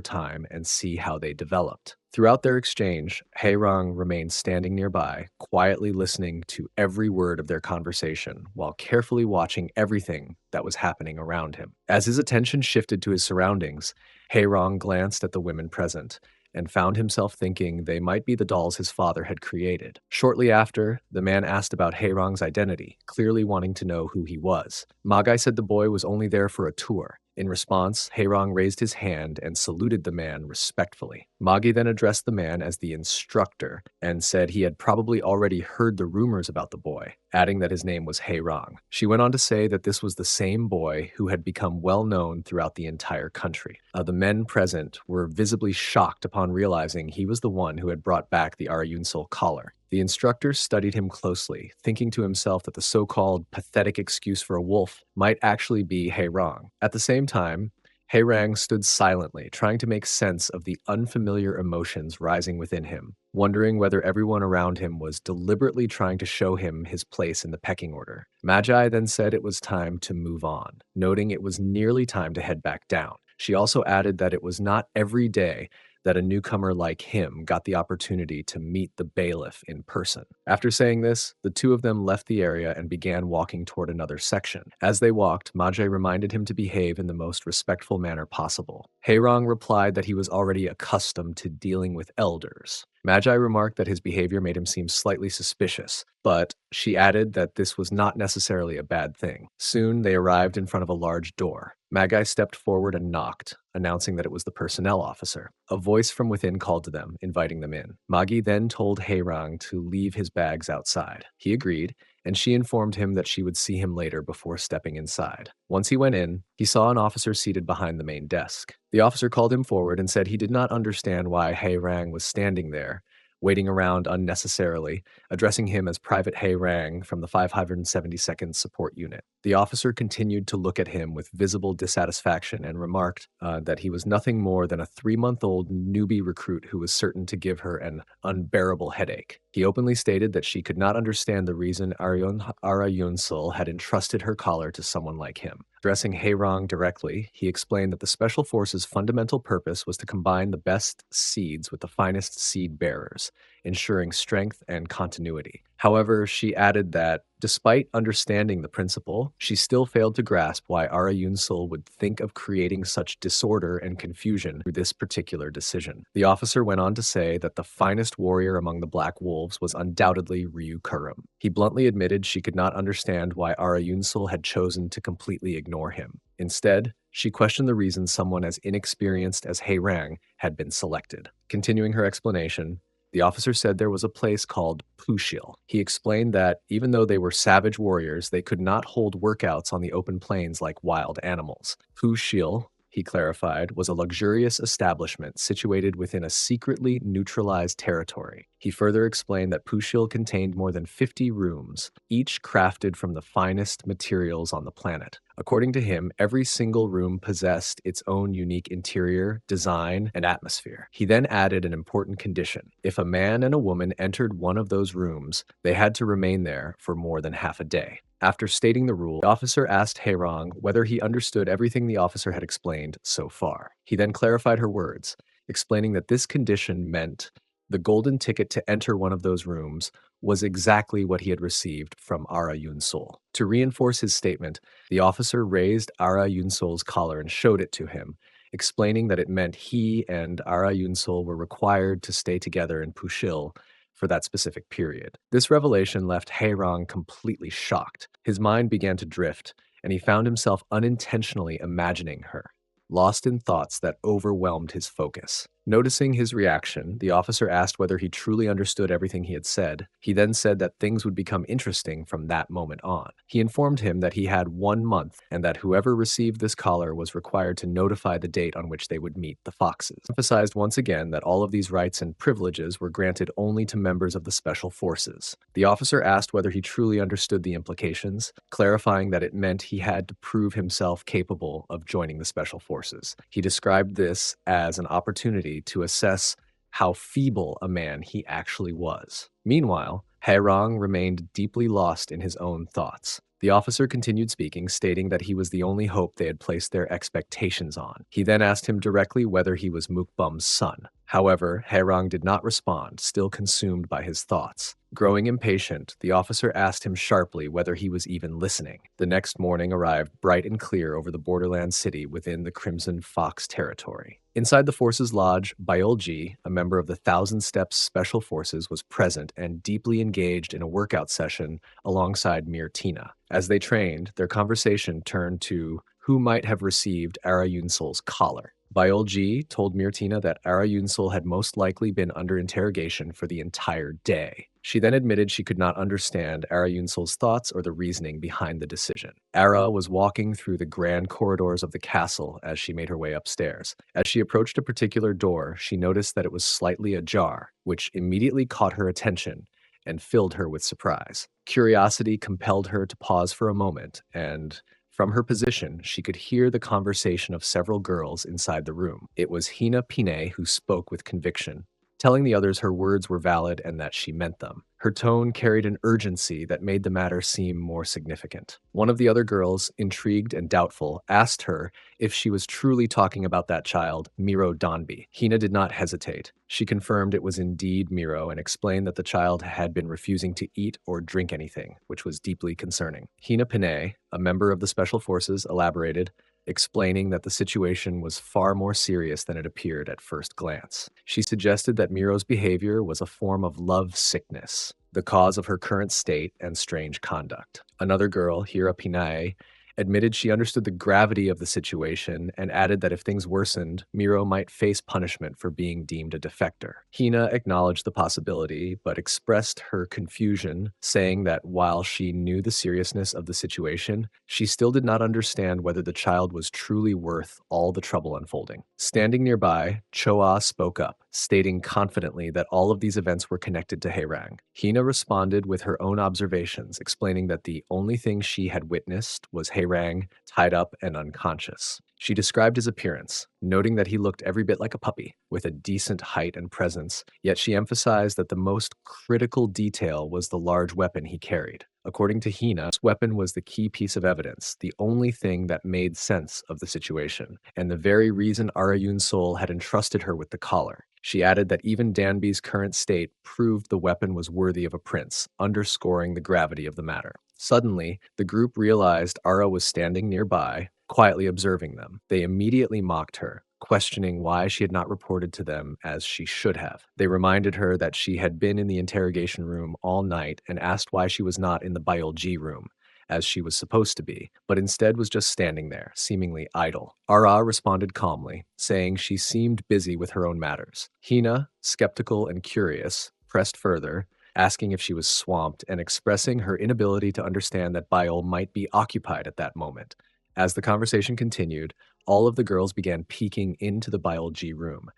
time and see how they developed. Throughout their exchange, Haerong remained standing nearby, quietly listening to every word of their conversation while carefully watching everything that was happening around him. As his attention shifted to his surroundings, Haerong glanced at the women present and found himself thinking they might be the dolls his father had created. Shortly after, the man asked about Haerong's identity, clearly wanting to know who he was. Magai said the boy was only there for a tour. In response, Haerong raised his hand and saluted the man respectfully. Magi then addressed the man as the instructor and said he had probably already heard the rumors about the boy, adding that his name was Haerong. She went on to say that this was the same boy who had become well known throughout the entire country. The men present were visibly shocked upon realizing he was the one who had brought back the Arayunsol collar. The instructor studied him closely, thinking to himself that the so-called pathetic excuse for a wolf might actually be Haerong. At the same time, Haerang stood silently, trying to make sense of the unfamiliar emotions rising within him, wondering whether everyone around him was deliberately trying to show him his place in the pecking order. Magi then said it was time to move on, noting it was nearly time to head back down. She also added that it was not every day that a newcomer like him got the opportunity to meet the bailiff in person. After saying this, the two of them left the area and began walking toward another section. As they walked, Magi reminded him to behave in the most respectful manner possible. Haerong replied that he was already accustomed to dealing with elders. Magi remarked that his behavior made him seem slightly suspicious, but she added that this was not necessarily a bad thing. Soon they arrived in front of a large door. Magi stepped forward and knocked, announcing that it was the personnel officer. A voice from within called to them, inviting them in. Magi then told Haerong to leave his bags outside. He agreed, and she informed him that she would see him later before stepping inside. Once he went in, he saw an officer seated behind the main desk. The officer called him forward and said he did not understand why Haerang was standing there, waiting around unnecessarily, addressing him as Private Haerang from the 572nd Support Unit. The officer continued to look at him with visible dissatisfaction and remarked that he was nothing more than a 3-month-old newbie recruit who was certain to give her an unbearable headache. He openly stated that she could not understand the reason Arayunsul had entrusted her collar to someone like him. Addressing Haerong directly, he explained that the Special Forces' fundamental purpose was to combine the best seeds with the finest seed bearers, ensuring strength and continuity. However, she added that, despite understanding the principle, she still failed to grasp why Arayunsul would think of creating such disorder and confusion through this particular decision. The officer went on to say that the finest warrior among the Black Wolves was undoubtedly Ryu Karim. He bluntly admitted she could not understand why Arayunsul had chosen to completely ignore him. Instead, she questioned the reason someone as inexperienced as Haerang had been selected. Continuing her explanation, the officer said there was a place called Pusil. He explained that even though they were savage warriors, they could not hold workouts on the open plains like wild animals. Pusil, he clarified, was a luxurious establishment situated within a secretly neutralized territory. He further explained that Pusil contained more than 50 rooms, each crafted from the finest materials on the planet. According to him, every single room possessed its own unique interior, design, and atmosphere. He then added an important condition. If a man and a woman entered one of those rooms, they had to remain there for more than half a day. After stating the rule, the officer asked Haerong whether he understood everything the officer had explained so far. He then clarified her words, explaining that this condition meant the golden ticket to enter one of those rooms was exactly what he had received from Ara Yun-sol. To reinforce his statement, the officer raised Ara Yun-sol's collar and showed it to him, explaining that it meant he and Ara Yun-sol were required to stay together in Pusil for that specific period. This revelation left Haerong completely shocked. His mind began to drift, and he found himself unintentionally imagining her, lost in thoughts that overwhelmed his focus. Noticing his reaction, the officer asked whether he truly understood everything he had said. He then said that things would become interesting from that moment on. He informed him that he had 1 month and that whoever received this collar was required to notify the date on which they would meet the foxes. He emphasized once again that all of these rights and privileges were granted only to members of the special forces. The officer asked whether he truly understood the implications, clarifying that it meant he had to prove himself capable of joining the special forces. He described this as an opportunity to assess how feeble a man he actually was. Meanwhile, Haerong remained deeply lost in his own thoughts. The officer continued speaking, stating that he was the only hope they had placed their expectations on. He then asked him directly whether he was Mukbum's son. However, Haerong did not respond, still consumed by his thoughts. Growing impatient, the officer asked him sharply whether he was even listening. The next morning arrived bright and clear over the borderland city within the Crimson Fox territory. Inside the force's lodge, Byolji, a member of the Thousand Steps Special Forces, was present and deeply engaged in a workout session alongside Mirtina. As they trained, their conversation turned to who might have received Ara Yunsul's collar. Byolji told Mirtina that Ara Yunsul had most likely been under interrogation for the entire day. She then admitted she could not understand Ara Yunsul's thoughts or the reasoning behind the decision. Ara was walking through the grand corridors of the castle as she made her way upstairs. As she approached a particular door, she noticed that it was slightly ajar, which immediately caught her attention and filled her with surprise. Curiosity compelled her to pause for a moment, and from her position, she could hear the conversation of several girls inside the room. It was Hina Pine who spoke with conviction, telling the others her words were valid and that she meant them. Her tone carried an urgency that made the matter seem more significant. One of the other girls, intrigued and doubtful, asked her if she was truly talking about that child, Miro Danby. Hina did not hesitate. She confirmed it was indeed Miro and explained that the child had been refusing to eat or drink anything, which was deeply concerning. Hina Pine, a member of the Special Forces, elaborated, explaining that the situation was far more serious than it appeared at first glance. She suggested that Miro's behavior was a form of love sickness, the cause of her current state and strange conduct. Another girl, Hira Pinae, admitted she understood the gravity of the situation and added that if things worsened, Miro might face punishment for being deemed a defector. Hina acknowledged the possibility, but expressed her confusion, saying that while she knew the seriousness of the situation, she still did not understand whether the child was truly worth all the trouble unfolding. Standing nearby, Choa spoke up, stating confidently that all of these events were connected to Haerang. Hina responded with her own observations, explaining that the only thing she had witnessed was Haerang tied up and unconscious. She described his appearance, noting that he looked every bit like a puppy, with a decent height and presence, yet she emphasized that the most critical detail was the large weapon he carried. According to Hina, this weapon was the key piece of evidence, the only thing that made sense of the situation, and the very reason Ara Yun-Sol had entrusted her with the collar. She added that even Danby's current state proved the weapon was worthy of a prince, underscoring the gravity of the matter. Suddenly, the group realized Ara was standing nearby, quietly observing them. They immediately mocked her, questioning why she had not reported to them as she should have. They reminded her that she had been in the interrogation room all night and asked why she was not in the biology room, as she was supposed to be, but instead was just standing there, seemingly idle. Ara responded calmly, saying she seemed busy with her own matters. Hina, skeptical and curious, pressed further, asking if she was swamped and expressing her inability to understand that Biol might be occupied at that moment. As the conversation continued, all of the girls began peeking into the biology room.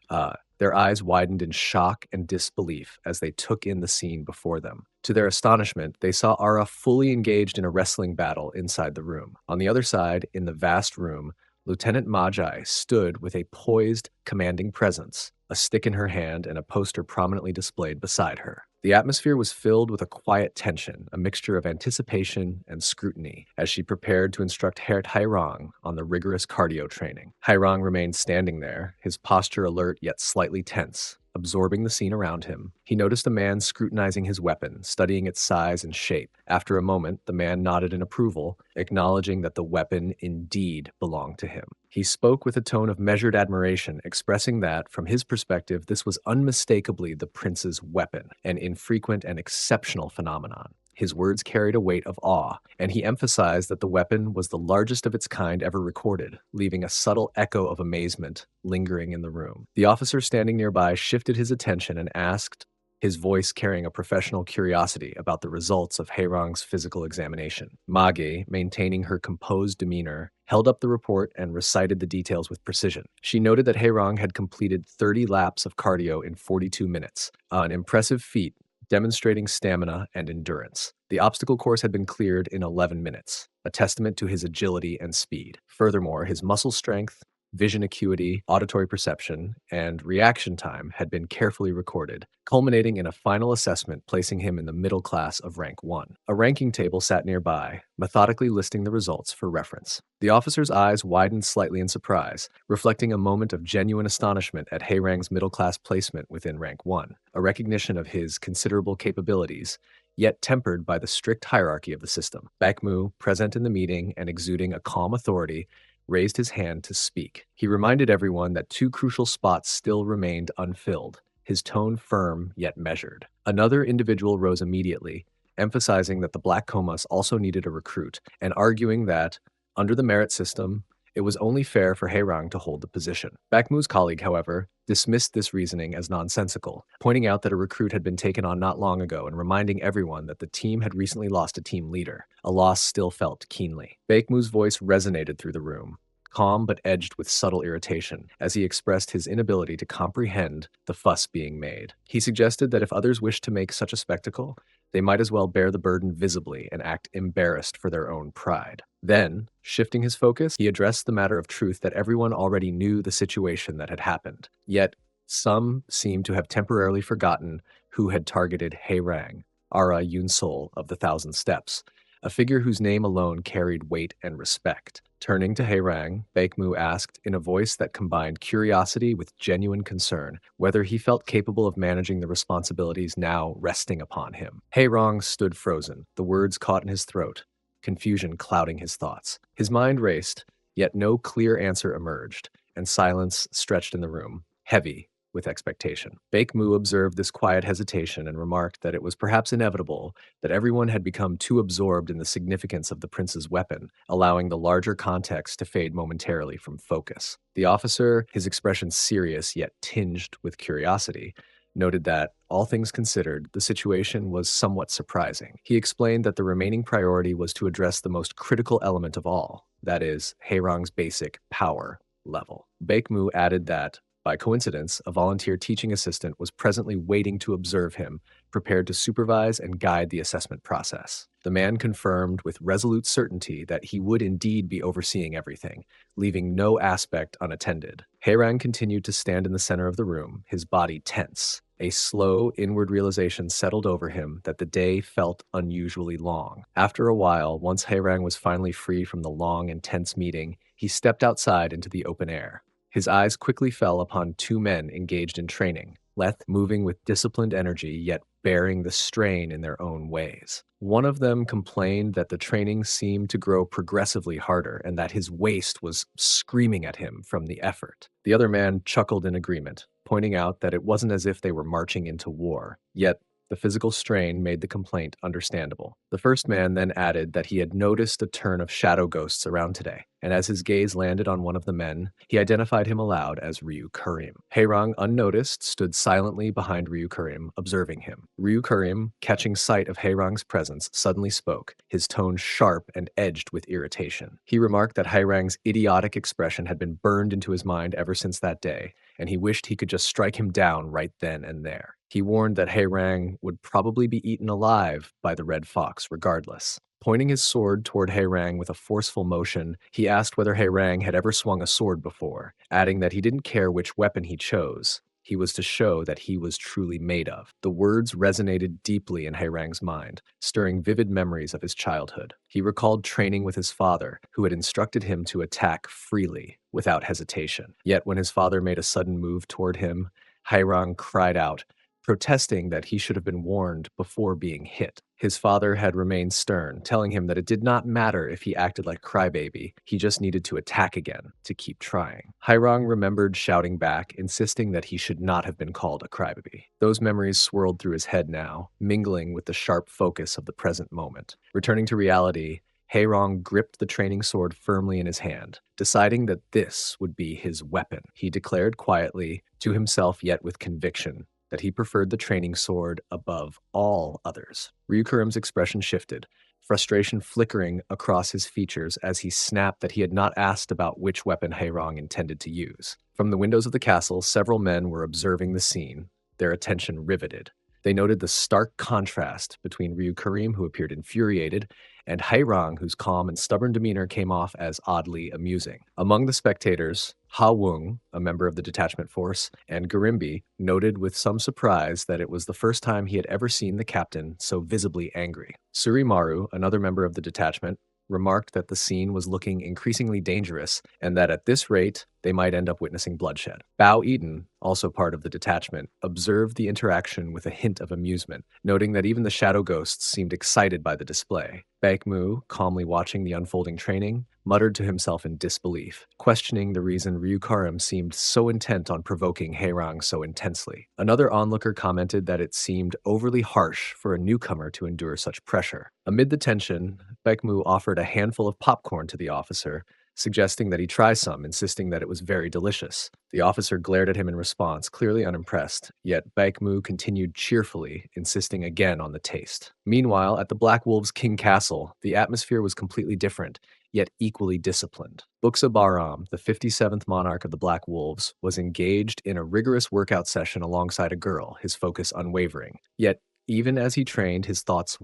Their eyes widened in shock and disbelief as they took in the scene before them. To their astonishment, they saw Ara fully engaged in a wrestling battle inside the room. On the other side, in the vast room, Lieutenant Magi stood with a poised, commanding presence, a stick in her hand and a poster prominently displayed beside her. The atmosphere was filled with a quiet tension, a mixture of anticipation and scrutiny, as she prepared to instruct Herr Hairong on the rigorous cardio training. Hairong remained standing there, his posture alert yet slightly tense, absorbing the scene around him. He noticed a man scrutinizing his weapon, studying its size and shape. After a moment, the man nodded in approval, acknowledging that the weapon indeed belonged to him. He spoke with a tone of measured admiration, expressing that, from his perspective, this was unmistakably the prince's weapon, an infrequent and exceptional phenomenon. His words carried a weight of awe, and he emphasized that the weapon was the largest of its kind ever recorded, leaving a subtle echo of amazement lingering in the room. The officer standing nearby shifted his attention and asked, his voice carrying a professional curiosity about the results of Haerong's physical examination. Mage, maintaining her composed demeanor, held up the report and recited the details with precision. She noted that Haerong had completed 30 laps of cardio in 42 minutes, an impressive feat demonstrating stamina and endurance. The obstacle course had been cleared in 11 minutes, a testament to his agility and speed. Furthermore, his muscle strength, vision acuity, auditory perception, and reaction time had been carefully recorded, culminating in a final assessment placing him in the middle class of rank 1. A ranking table sat nearby, methodically listing the results for reference. The officer's eyes widened slightly in surprise, reflecting a moment of genuine astonishment at Haerang's middle-class placement within rank 1, a recognition of his considerable capabilities, yet tempered by the strict hierarchy of the system. Baekmu, present in the meeting and exuding a calm authority, raised his hand to speak. He reminded everyone that 2 crucial spots still remained unfilled, his tone firm yet measured. Another individual rose immediately, emphasizing that the Black Comas also needed a recruit, and arguing that, under the merit system, it was only fair for Haerong to hold the position. Baekmu's colleague, however, dismissed this reasoning as nonsensical, pointing out that a recruit had been taken on not long ago and reminding everyone that the team had recently lost a team leader, a loss still felt keenly. Baekmu's voice resonated through the room, calm but edged with subtle irritation, as he expressed his inability to comprehend the fuss being made. He suggested that if others wished to make such a spectacle, they might as well bear the burden visibly and act embarrassed for their own pride. Then, shifting his focus, he addressed the matter of truth that everyone already knew the situation that had happened. Yet, some seemed to have temporarily forgotten who had targeted Haerang, Ara Yunsol of the Thousand Steps, a figure whose name alone carried weight and respect. Turning to Haerang, Baekmu asked in a voice that combined curiosity with genuine concern whether he felt capable of managing the responsibilities now resting upon him. Haerong stood frozen, the words caught in his throat, confusion clouding his thoughts. His mind raced, yet no clear answer emerged, and silence stretched in the room, heavy with expectation. Baekmu observed this quiet hesitation and remarked that it was perhaps inevitable that everyone had become too absorbed in the significance of the prince's weapon, allowing the larger context to fade momentarily from focus. The officer, his expression serious yet tinged with curiosity, noted that, all things considered, the situation was somewhat surprising. He explained that the remaining priority was to address the most critical element of all, that is, Haerong's basic power level. Baekmu added that, by coincidence, a volunteer teaching assistant was presently waiting to observe him, prepared to supervise and guide the assessment process. The man confirmed with resolute certainty that he would indeed be overseeing everything, leaving no aspect unattended. Haerang continued to stand in the center of the room, his body tense. A slow, inward realization settled over him that the day felt unusually long. After a while, once Haerang was finally free from the long, intense meeting, he stepped outside into the open air. His eyes quickly fell upon 2 men engaged in training, Leth moving with disciplined energy yet bearing the strain in their own ways. One of them complained that the training seemed to grow progressively harder and that his waist was screaming at him from the effort. The other man chuckled in agreement, pointing out that it wasn't as if they were marching into war, yet the physical strain made the complaint understandable. The first man then added that he had noticed a turn of shadow ghosts around today, and as his gaze landed on one of the men, he identified him aloud as Ryu Karim. Haerong, unnoticed, stood silently behind Ryu Karim, observing him. Ryu Karim, catching sight of Haerong's presence, suddenly spoke, his tone sharp and edged with irritation. He remarked that Haerang's idiotic expression had been burned into his mind ever since that day, and he wished he could just strike him down right then and there. He warned that Haerang would probably be eaten alive by the Red Fox regardless. Pointing his sword toward Haerang with a forceful motion, he asked whether Haerang had ever swung a sword before, adding that he didn't care which weapon he chose. He was to show that he was truly made of. The words resonated deeply in Haerang's mind, stirring vivid memories of his childhood. He recalled training with his father, who had instructed him to attack freely, without hesitation. Yet when his father made a sudden move toward him, Haerang cried out, protesting that he should have been warned before being hit. His father had remained stern, telling him that it did not matter if he acted like a crybaby, he just needed to attack again, to keep trying. Hairong remembered shouting back, insisting that he should not have been called a crybaby. Those memories swirled through his head now, mingling with the sharp focus of the present moment. Returning to reality, Hairong gripped the training sword firmly in his hand, deciding that this would be his weapon. He declared quietly, to himself yet with conviction, that he preferred the training sword above all others. Ryu Karim's expression shifted, frustration flickering across his features as he snapped that he had not asked about which weapon Hairong intended to use. From the windows of the castle, several men were observing the scene, their attention riveted. They noted the stark contrast between Ryu Karim, who appeared infuriated, and Hairong, whose calm and stubborn demeanor came off as oddly amusing. Among the spectators, Ha Wung, a member of the detachment force, and Gimbe noted with some surprise that it was the first time he had ever seen the captain so visibly angry. Surimaru, another member of the detachment, remarked that the scene was looking increasingly dangerous and that at this rate, they might end up witnessing bloodshed. Bao Eden, also part of the detachment, observed the interaction with a hint of amusement, noting that even the shadow ghosts seemed excited by the display. Baekmu, calmly watching the unfolding training, muttered to himself in disbelief, questioning the reason Ryu Karim seemed so intent on provoking Hairong so intensely. Another onlooker commented that it seemed overly harsh for a newcomer to endure such pressure. Amid the tension, Baekmu offered a handful of popcorn to the officer, suggesting that he try some, insisting that it was very delicious. The officer glared at him in response, clearly unimpressed, yet Baekmu continued cheerfully, insisting again on the taste. Meanwhile, at the Black Wolves' King Castle, the atmosphere was completely different, yet equally disciplined. Buksa Baram, the 57th monarch of the Black Wolves, was engaged in a rigorous workout session alongside a girl, his focus unwavering. Yet, even as he trained, his thoughts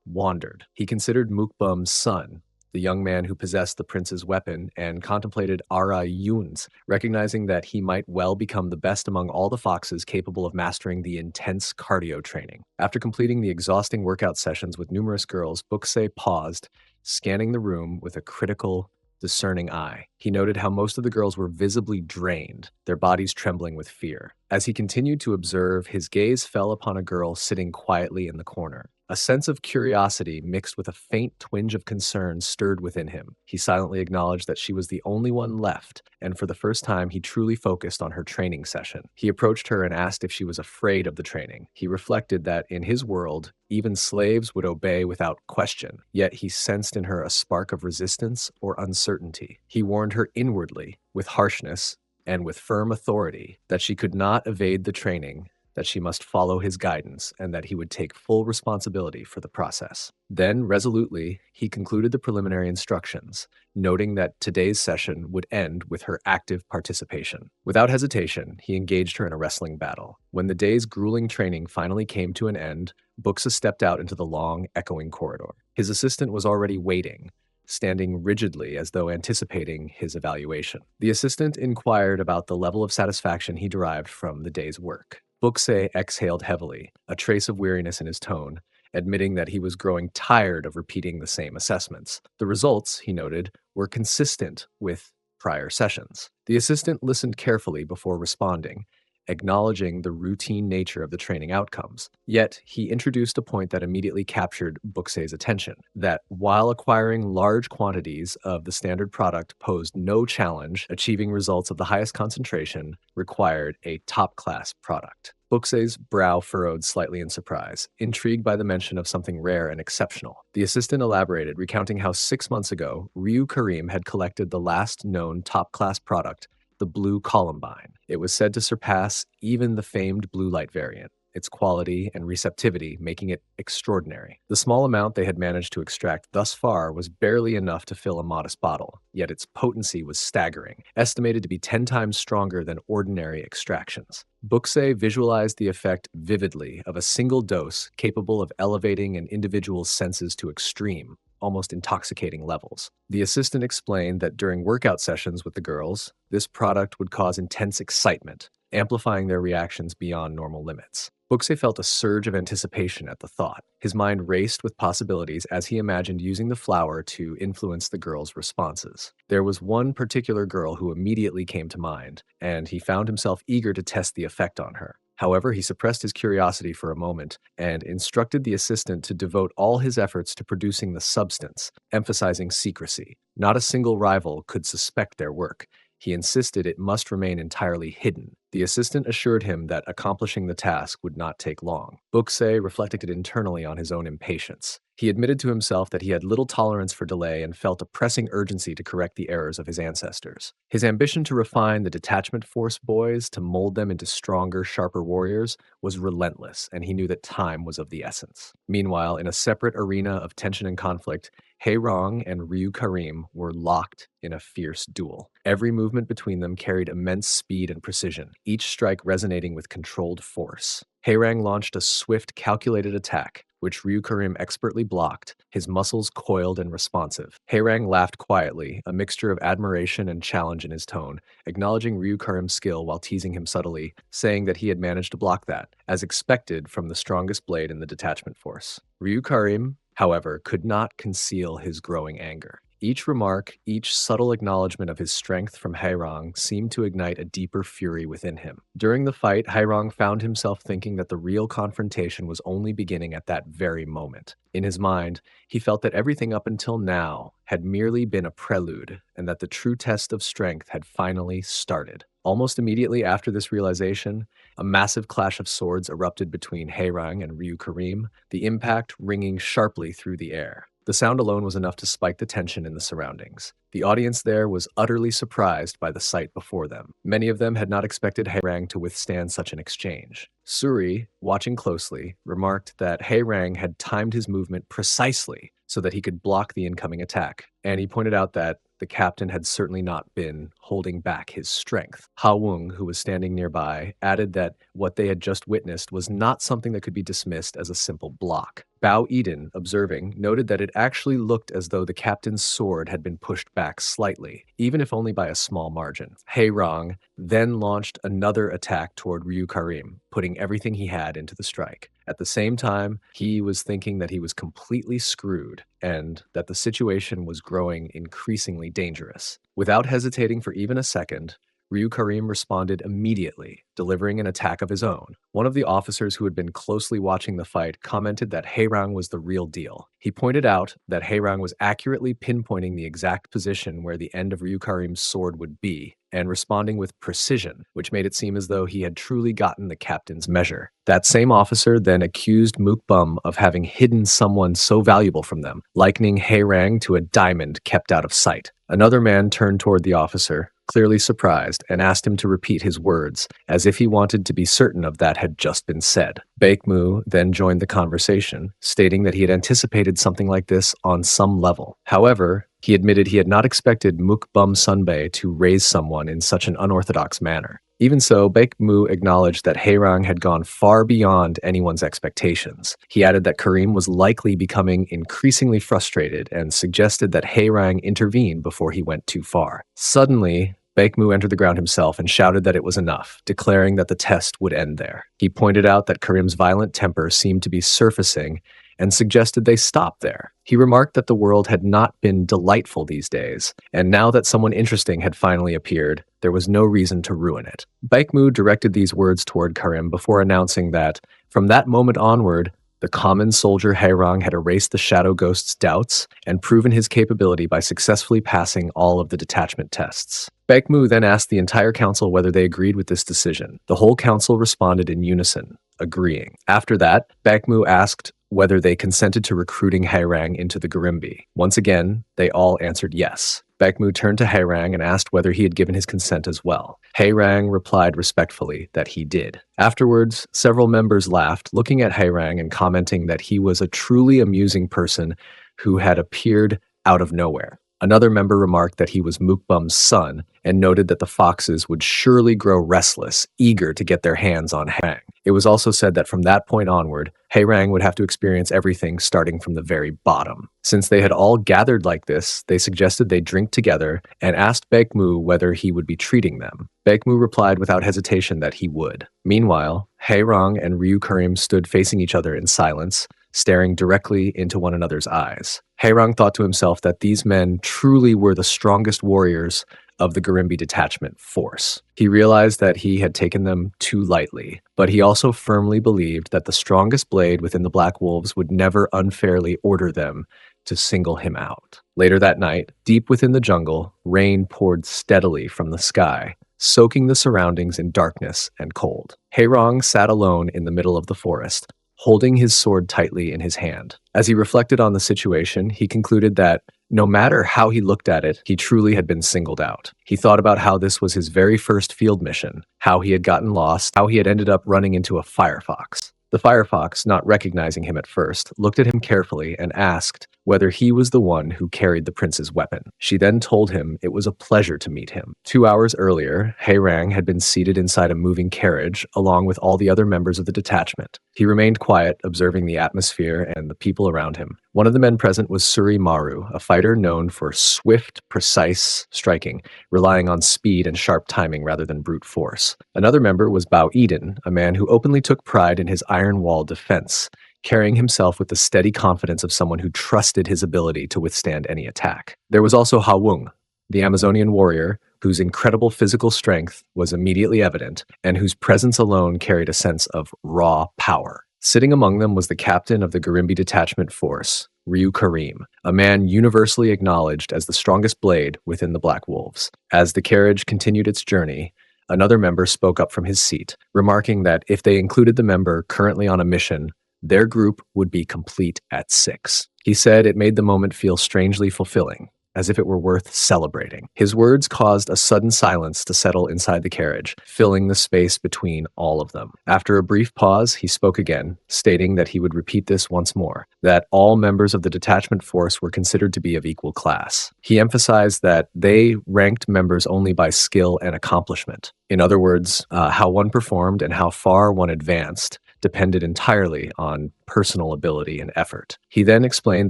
wandered. He considered Mukbum's son, the young man who possessed the prince's weapon, and contemplated Ara Yun's, recognizing that he might well become the best among all the foxes capable of mastering the intense cardio training. After completing the exhausting workout sessions with numerous girls, Bukse paused, scanning the room with a critical, discerning eye. He noted how most of the girls were visibly drained, their bodies trembling with fear. As he continued to observe, his gaze fell upon a girl sitting quietly in the corner. A sense of curiosity mixed with a faint twinge of concern stirred within him. He silently acknowledged that she was the only one left, and for the first time he truly focused on her training session. He approached her and asked if she was afraid of the training. He reflected that in his world, even slaves would obey without question, yet he sensed in her a spark of resistance or uncertainty. He warned her inwardly, with harshness and with firm authority, that she could not evade the training, that she must follow his guidance, and that he would take full responsibility for the process. Then, resolutely, he concluded the preliminary instructions, noting that today's session would end with her active participation. Without hesitation, he engaged her in a wrestling battle. When the day's grueling training finally came to an end, Buxa stepped out into the long, echoing corridor. His assistant was already waiting, standing rigidly as though anticipating his evaluation. The assistant inquired about the level of satisfaction he derived from the day's work. Buxe exhaled heavily, a trace of weariness in his tone, admitting that he was growing tired of repeating the same assessments. The results, he noted, were consistent with prior sessions. The assistant listened carefully before responding, acknowledging the routine nature of the training outcomes. Yet, he introduced a point that immediately captured Buxe's attention, that while acquiring large quantities of the standard product posed no challenge, achieving results of the highest concentration required a top-class product. Buxe's brow furrowed slightly in surprise, intrigued by the mention of something rare and exceptional. The assistant elaborated, recounting how 6 months ago, Ryu Karim had collected the last known top-class product, the blue columbine. It was said to surpass even the famed blue light variant, its quality and receptivity making it extraordinary. The small amount they had managed to extract thus far was barely enough to fill a modest bottle, yet its potency was staggering, estimated to be 10 times stronger than ordinary extractions. Buxe visualized the effect vividly of a single dose capable of elevating an individual's senses to extreme, almost intoxicating levels. The assistant explained that during workout sessions with the girls, this product would cause intense excitement, amplifying their reactions beyond normal limits. Buxe felt a surge of anticipation at the thought. His mind raced with possibilities as he imagined using the flower to influence the girls' responses. There was one particular girl who immediately came to mind, and he found himself eager to test the effect on her. However, he suppressed his curiosity for a moment and instructed the assistant to devote all his efforts to producing the substance, emphasizing secrecy. Not a single rival could suspect their work. He insisted it must remain entirely hidden. The assistant assured him that accomplishing the task would not take long. Pusil reflected internally on his own impatience. He admitted to himself that he had little tolerance for delay and felt a pressing urgency to correct the errors of his ancestors. His ambition to refine the detachment force boys to mold them into stronger, sharper warriors was relentless, and he knew that time was of the essence. Meanwhile, in a separate arena of tension and conflict, Rong and Ryu Karim were locked in a fierce duel. Every movement between them carried immense speed and precision, each strike resonating with controlled force. Rang launched a swift, calculated attack, which Ryu Karim expertly blocked, his muscles coiled and responsive. Rang laughed quietly, a mixture of admiration and challenge in his tone, acknowledging Ryu Karim's skill while teasing him subtly, saying that he had managed to block that, as expected from the strongest blade in the detachment force. Ryu Karim, however, could not conceal his growing anger. Each remark, each subtle acknowledgement of his strength from Rong seemed to ignite a deeper fury within him. During the fight, Rong found himself thinking that the real confrontation was only beginning at that very moment. In his mind, he felt that everything up until now had merely been a prelude, and that the true test of strength had finally started. Almost immediately after this realization, a massive clash of swords erupted between Rong and Ryu Karim, the impact ringing sharply through the air. The sound alone was enough to spike the tension in the surroundings. The audience there was utterly surprised by the sight before them. Many of them had not expected Rang to withstand such an exchange. Suri, watching closely, remarked that Rang had timed his movement precisely so that he could block the incoming attack, and he pointed out that the captain had certainly not been holding back his strength. Ha Wung, who was standing nearby, added that what they had just witnessed was not something that could be dismissed as a simple block. Bao Eden, observing, noted that it actually looked as though the captain's sword had been pushed back slightly, even if only by a small margin. Rong then launched another attack toward Ryu Karim, putting everything he had into the strike. At the same time, he was thinking that he was completely screwed and that the situation was growing increasingly dangerous. Without hesitating for even a second, Ryu Karim responded immediately, delivering an attack of his own. One of the officers who had been closely watching the fight commented that Rong was the real deal. He pointed out that Rong was accurately pinpointing the exact position where the end of Ryu Karim's sword would be, and responding with precision, which made it seem as though he had truly gotten the captain's measure. That same officer then accused Mukbum of having hidden someone so valuable from them, likening Rang to a diamond kept out of sight. Another man turned toward the officer, clearly surprised, and asked him to repeat his words, as if he wanted to be certain of that had just been said. Baekmu then joined the conversation, stating that he had anticipated something like this on some level. However, he admitted he had not expected Mukbum Sunbae to raise someone in such an unorthodox manner. Even so, Baekmu acknowledged that Rong had gone far beyond anyone's expectations. He added that Karim was likely becoming increasingly frustrated and suggested that Rong intervene before he went too far. Suddenly, Baekmu entered the ground himself and shouted that it was enough, declaring that the test would end there. He pointed out that Karim's violent temper seemed to be surfacing and suggested they stop there. He remarked that the world had not been delightful these days, and now that someone interesting had finally appeared, there was no reason to ruin it. Baekmu directed these words toward Karim before announcing that, from that moment onward, the common soldier Rong had erased the Shadow Ghost's doubts and proven his capability by successfully passing all of the detachment tests. Baekmu then asked the entire council whether they agreed with this decision. The whole council responded in unison, agreeing. After that, Baekmu asked whether they consented to recruiting Rang into the Gimbe. Once again, they all answered yes. Baekmu turned to Rang and asked whether he had given his consent as well. Rang replied respectfully that he did. Afterwards, several members laughed, looking at Rang and commenting that he was a truly amusing person who had appeared out of nowhere. Another member remarked that he was Mukbum's son and noted that the foxes would surely grow restless, eager to get their hands on Rang. It was also said that from that point onward, Rang would have to experience everything starting from the very bottom. Since they had all gathered like this, they suggested they drink together and asked Baekmu whether he would be treating them. Baekmu replied without hesitation that he would. Meanwhile, Rong and Ryu Karim stood facing each other in silence, staring directly into one another's eyes. Rong thought to himself that these men truly were the strongest warriors of the Gimbe detachment force. He realized that he had taken them too lightly, but he also firmly believed that the strongest blade within the Black Wolves would never unfairly order them to single him out. Later that night, deep within the jungle, rain poured steadily from the sky, soaking the surroundings in darkness and cold. Haerong sat alone in the middle of the forest, holding his sword tightly in his hand. As he reflected on the situation, he concluded that no matter how he looked at it, he truly had been singled out. He thought about how this was his very first field mission, how he had gotten lost, how he had ended up running into a firefox. The firefox, not recognizing him at first, looked at him carefully and asked whether he was the one who carried the prince's weapon. She then told him it was a pleasure to meet him. 2 hours earlier, Haerong had been seated inside a moving carriage along with all the other members of the detachment. He remained quiet, observing the atmosphere and the people around him. One of the men present was Maru, a fighter known for swift, precise striking, relying on speed and sharp timing rather than brute force. Another member was Bao Eden, a man who openly took pride in his iron wall defense, carrying himself with the steady confidence of someone who trusted his ability to withstand any attack. There was also Ha Wung, the Amazonian warrior, whose incredible physical strength was immediately evident, and whose presence alone carried a sense of raw power. Sitting among them was the captain of the Gimbe detachment force, Ryu Karim, a man universally acknowledged as the strongest blade within the Black Wolves. As the carriage continued its journey, another member spoke up from his seat, remarking that if they included the member currently on a mission, their group would be complete at 6. He said it made the moment feel strangely fulfilling, as if it were worth celebrating. His words caused a sudden silence to settle inside the carriage, filling the space between all of them. After a brief pause, he spoke again, stating that he would repeat this once more, that all members of the detachment force were considered to be of equal class. He emphasized that they ranked members only by skill and accomplishment. In other words, how one performed and how far one advanced depended entirely on personal ability and effort. He then explained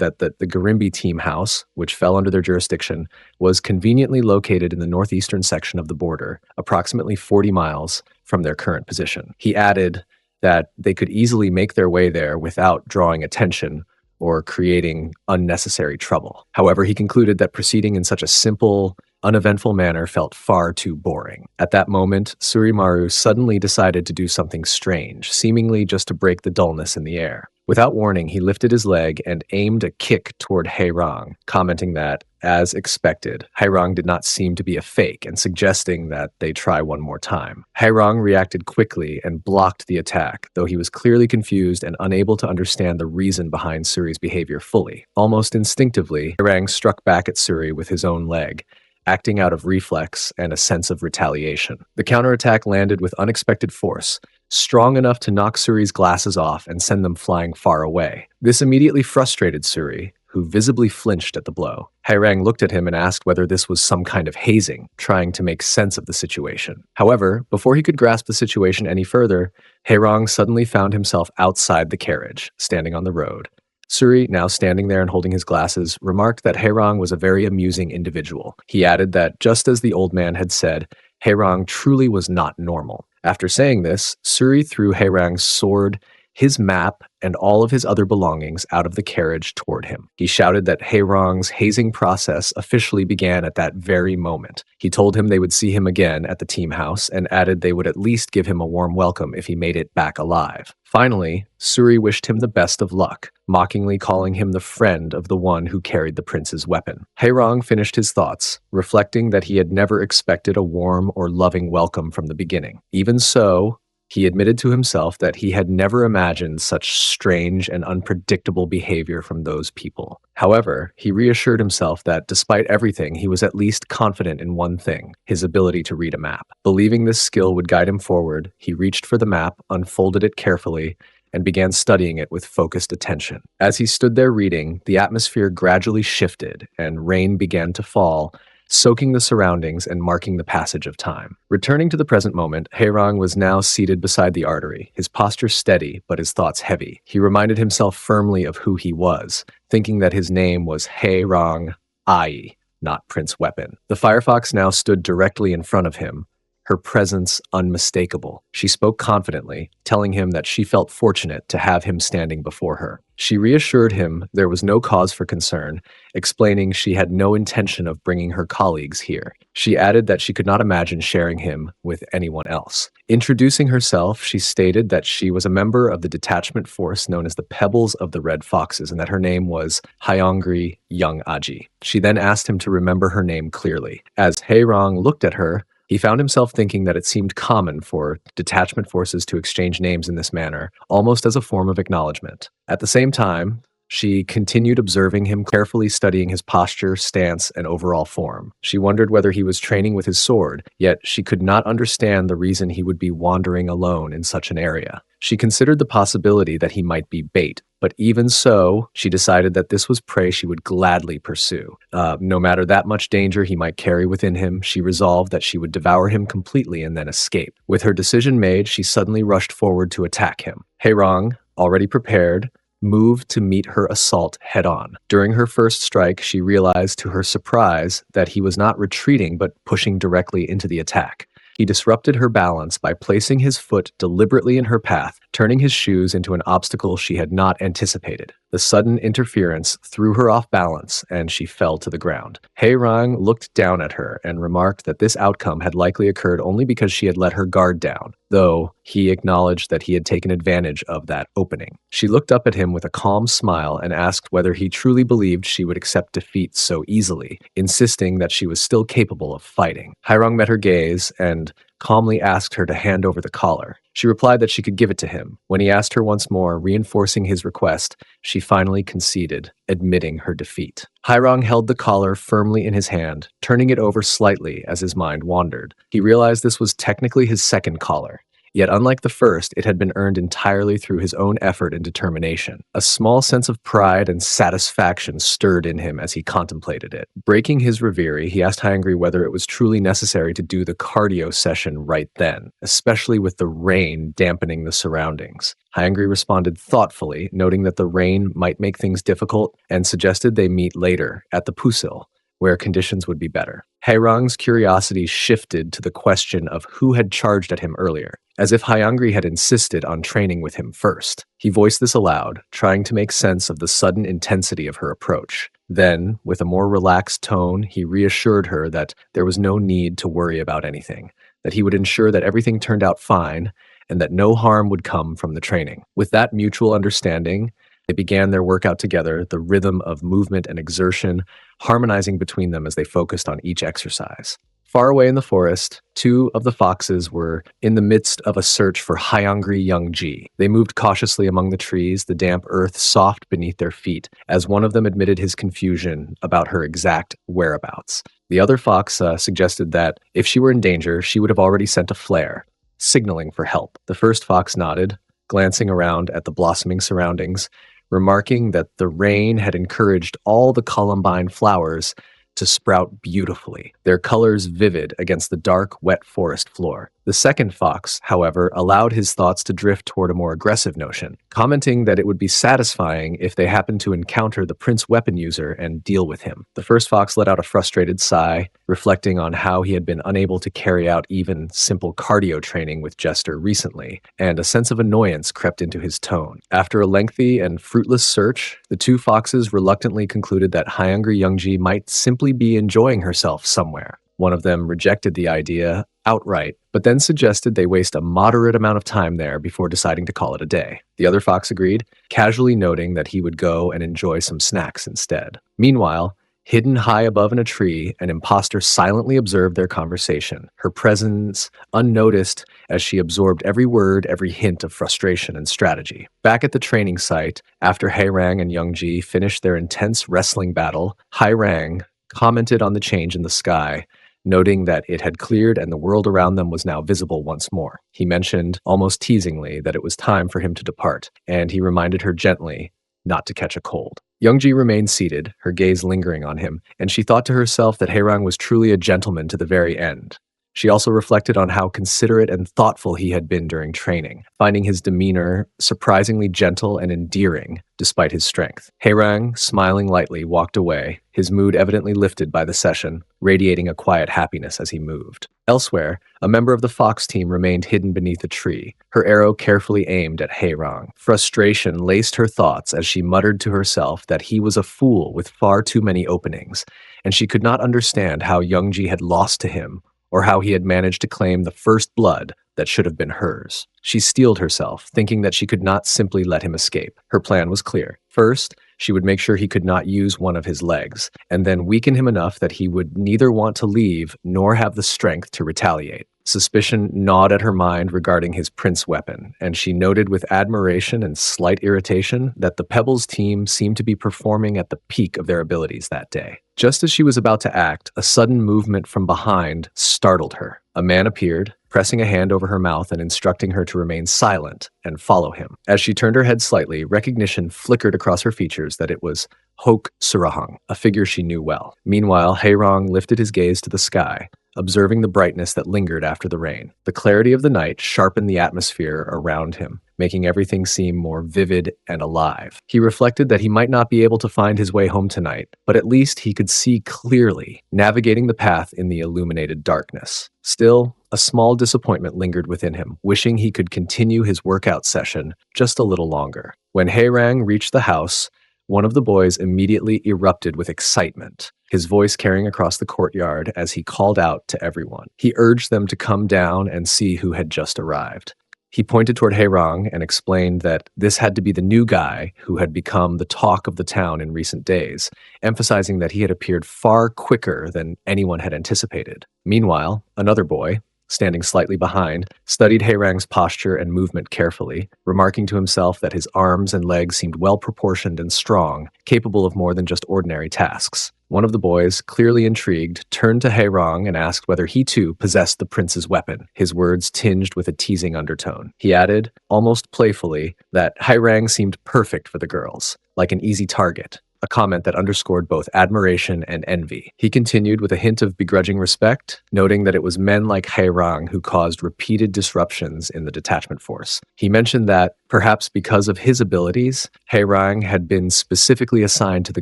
that the Gimbe team house, which fell under their jurisdiction, was conveniently located in the northeastern section of the border, approximately 40 miles from their current position. He added that they could easily make their way there without drawing attention or creating unnecessary trouble. However, he concluded that proceeding in such a simple, uneventful manner felt far too boring. At that moment, Maru suddenly decided to do something strange, seemingly just to break the dullness in the air. Without warning, he lifted his leg and aimed a kick toward Haerong, commenting that, as expected, Haerong did not seem to be a fake and suggesting that they try one more time. Haerong reacted quickly and blocked the attack, though he was clearly confused and unable to understand the reason behind Suri's behavior fully. Almost instinctively, Haerong struck back at Suri with his own leg, acting out of reflex and a sense of retaliation. The counterattack landed with unexpected force, strong enough to knock Suri's glasses off and send them flying far away. This immediately frustrated Suri, who visibly flinched at the blow. Haerong looked at him and asked whether this was some kind of hazing, trying to make sense of the situation. However, before he could grasp the situation any further, Haerong suddenly found himself outside the carriage, standing on the road. Suri, now standing there and holding his glasses, remarked that Haerong was a very amusing individual. He added that, just as the old man had said, Haerong truly was not normal. After saying this, Suri threw Haerong's sword, his map, and all of his other belongings out of the carriage toward him. He shouted that Haerong's hazing process officially began at that very moment. He told him they would see him again at the team house and added they would at least give him a warm welcome if he made it back alive. Finally, Suri wished him the best of luck, mockingly calling him the friend of the one who carried the prince's weapon. Haerong finished his thoughts, reflecting that he had never expected a warm or loving welcome from the beginning. Even so, he admitted to himself that he had never imagined such strange and unpredictable behavior from those people. However, he reassured himself that despite everything, he was at least confident in one thing, his ability to read a map. Believing this skill would guide him forward, he reached for the map, unfolded it carefully, and began studying it with focused attention. As he stood there reading, the atmosphere gradually shifted and rain began to fall, soaking the surroundings and marking the passage of time. Returning to the present moment, Haerong was now seated beside the artery, his posture steady but his thoughts heavy. He reminded himself firmly of who he was, thinking that his name was Haerong Ai, not Prince Weapon. The firefox now stood directly in front of him, her presence unmistakable. She spoke confidently, telling him that she felt fortunate to have him standing before her. She reassured him there was no cause for concern, explaining she had no intention of bringing her colleagues here. She added that she could not imagine sharing him with anyone else. Introducing herself, she stated that she was a member of the detachment force known as the Pebbles of the Red Foxes and that her name was Hyangri Young Aji. She then asked him to remember her name clearly. As Haerong looked at her, he found himself thinking that it seemed common for detachment forces to exchange names in this manner, almost as a form of acknowledgement. At the same time, she continued observing him, carefully studying his posture, stance, and overall form. She wondered whether he was training with his sword, yet she could not understand the reason he would be wandering alone in such an area. She considered the possibility that he might be bait, but even so, she decided that this was prey she would gladly pursue. No matter that much danger he might carry within him, she resolved that she would devour him completely and then escape. With her decision made, she suddenly rushed forward to attack him. Haerong, already prepared, moved to meet her assault head-on. During her first strike, she realized to her surprise that he was not retreating but pushing directly into the attack. He disrupted her balance by placing his foot deliberately in her path, turning his shoes into an obstacle she had not anticipated. The sudden interference threw her off balance, and she fell to the ground. Haerong looked down at her and remarked that this outcome had likely occurred only because she had let her guard down, though he acknowledged that he had taken advantage of that opening. She looked up at him with a calm smile and asked whether he truly believed she would accept defeat so easily, insisting that she was still capable of fighting. Haerong met her gaze and calmly asked her to hand over the collar. She replied that she could give it to him. When he asked her once more, reinforcing his request, she finally conceded, admitting her defeat. Haerong held the collar firmly in his hand, turning it over slightly as his mind wandered. He realized this was technically his second collar. Yet unlike the first, it had been earned entirely through his own effort and determination. A small sense of pride and satisfaction stirred in him as he contemplated it. Breaking his reverie, he asked Hyangri whether it was truly necessary to do the cardio session right then, especially with the rain dampening the surroundings. Hyangri responded thoughtfully, noting that the rain might make things difficult, and suggested they meet later at the Pusil, where conditions would be better. Haerong's curiosity shifted to the question of who had charged at him earlier, as if Hyangri had insisted on training with him first. He voiced this aloud, trying to make sense of the sudden intensity of her approach. Then, with a more relaxed tone, he reassured her that there was no need to worry about anything, that he would ensure that everything turned out fine, and that no harm would come from the training. With that mutual understanding, they began their workout together, the rhythm of movement and exertion harmonizing between them as they focused on each exercise. Far away in the forest, two of the foxes were in the midst of a search for Hyangri Youngji. They moved cautiously among the trees, the damp earth soft beneath their feet, as one of them admitted his confusion about her exact whereabouts. The other fox suggested that if she were in danger, she would have already sent a flare, signaling for help. The first fox nodded, glancing around at the blossoming surroundings, remarking that the rain had encouraged all the columbine flowers to sprout beautifully, their colors vivid against the dark, wet forest floor. The second fox, however, allowed his thoughts to drift toward a more aggressive notion, commenting that it would be satisfying if they happened to encounter the prince weapon user and deal with him. The first fox let out a frustrated sigh, reflecting on how he had been unable to carry out even simple cardio training with Jester recently, and a sense of annoyance crept into his tone. After a lengthy and fruitless search, the two foxes reluctantly concluded that Hyangri Youngji might simply be enjoying herself somewhere. One of them rejected the idea outright, but then suggested they waste a moderate amount of time there before deciding to call it a day. The other fox agreed, casually noting that he would go and enjoy some snacks instead. Meanwhile, hidden high above in a tree, an imposter silently observed their conversation, her presence unnoticed as she absorbed every word, every hint of frustration and strategy. Back at the training site, after Haerang and Youngji finished their intense wrestling battle, Haerang commented on the change in the sky, noting that it had cleared and the world around them was now visible once more. He mentioned, almost teasingly, that it was time for him to depart, and he reminded her gently not to catch a cold. Youngji remained seated, her gaze lingering on him, and she thought to herself that Haerang was truly a gentleman to the very end. She also reflected on how considerate and thoughtful he had been during training, finding his demeanor surprisingly gentle and endearing despite his strength. Haerang, smiling lightly, walked away, his mood evidently lifted by the session, radiating a quiet happiness as he moved. Elsewhere, a member of the Fox team remained hidden beneath a tree, her arrow carefully aimed at Haerang. Frustration laced her thoughts as she muttered to herself that he was a fool with far too many openings, and she could not understand how Youngji had lost to him or how he had managed to claim the first blood that should have been hers. She steeled herself, thinking that she could not simply let him escape. Her plan was clear. First, she would make sure he could not use one of his legs, and then weaken him enough that he would neither want to leave nor have the strength to retaliate. Suspicion gnawed at her mind regarding his prince weapon, and she noted with admiration and slight irritation that the Pebbles team seemed to be performing at the peak of their abilities that day. Just as she was about to act, a sudden movement from behind startled her. A man appeared, pressing a hand over her mouth and instructing her to remain silent and follow him. As she turned her head slightly, recognition flickered across her features that it was Hok Surahang, a figure she knew well. Meanwhile, Haerang lifted his gaze to the sky, observing the brightness that lingered after the rain. The clarity of the night sharpened the atmosphere around him, making everything seem more vivid and alive. He reflected that he might not be able to find his way home tonight, but at least he could see clearly, navigating the path in the illuminated darkness. Still, a small disappointment lingered within him, wishing he could continue his workout session just a little longer. When Haerang reached the house, one of the boys immediately erupted with excitement, his voice carrying across the courtyard as he called out to everyone. He urged them to come down and see who had just arrived. He pointed toward Haerang and explained that this had to be the new guy who had become the talk of the town in recent days, emphasizing that he had appeared far quicker than anyone had anticipated. Meanwhile, another boy, standing slightly behind, studied Haerang's posture and movement carefully, remarking to himself that his arms and legs seemed well-proportioned and strong, capable of more than just ordinary tasks. One of the boys, clearly intrigued, turned to Haerang and asked whether he too possessed the prince's weapon, his words tinged with a teasing undertone. He added, almost playfully, that Haerang seemed perfect for the girls, like an easy target, a comment that underscored both admiration and envy. He continued with a hint of begrudging respect, noting that it was men like Haerang who caused repeated disruptions in the detachment force. He mentioned that, perhaps because of his abilities, Haerang had been specifically assigned to the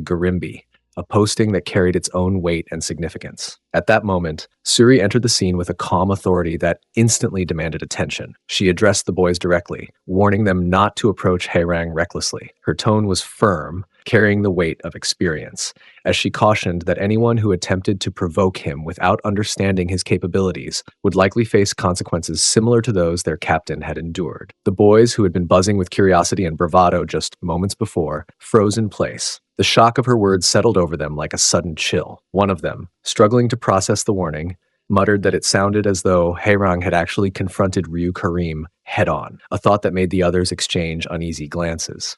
Gimbe, a posting that carried its own weight and significance. At that moment, Suri entered the scene with a calm authority that instantly demanded attention. She addressed the boys directly, warning them not to approach Haerang recklessly. Her tone was firm, carrying the weight of experience, as she cautioned that anyone who attempted to provoke him without understanding his capabilities would likely face consequences similar to those their captain had endured. The boys, who had been buzzing with curiosity and bravado just moments before, froze in place. The shock of her words settled over them like a sudden chill. One of them, struggling to process the warning, muttered that it sounded as though Haerang had actually confronted Ryu Karim head-on, a thought that made the others exchange uneasy glances.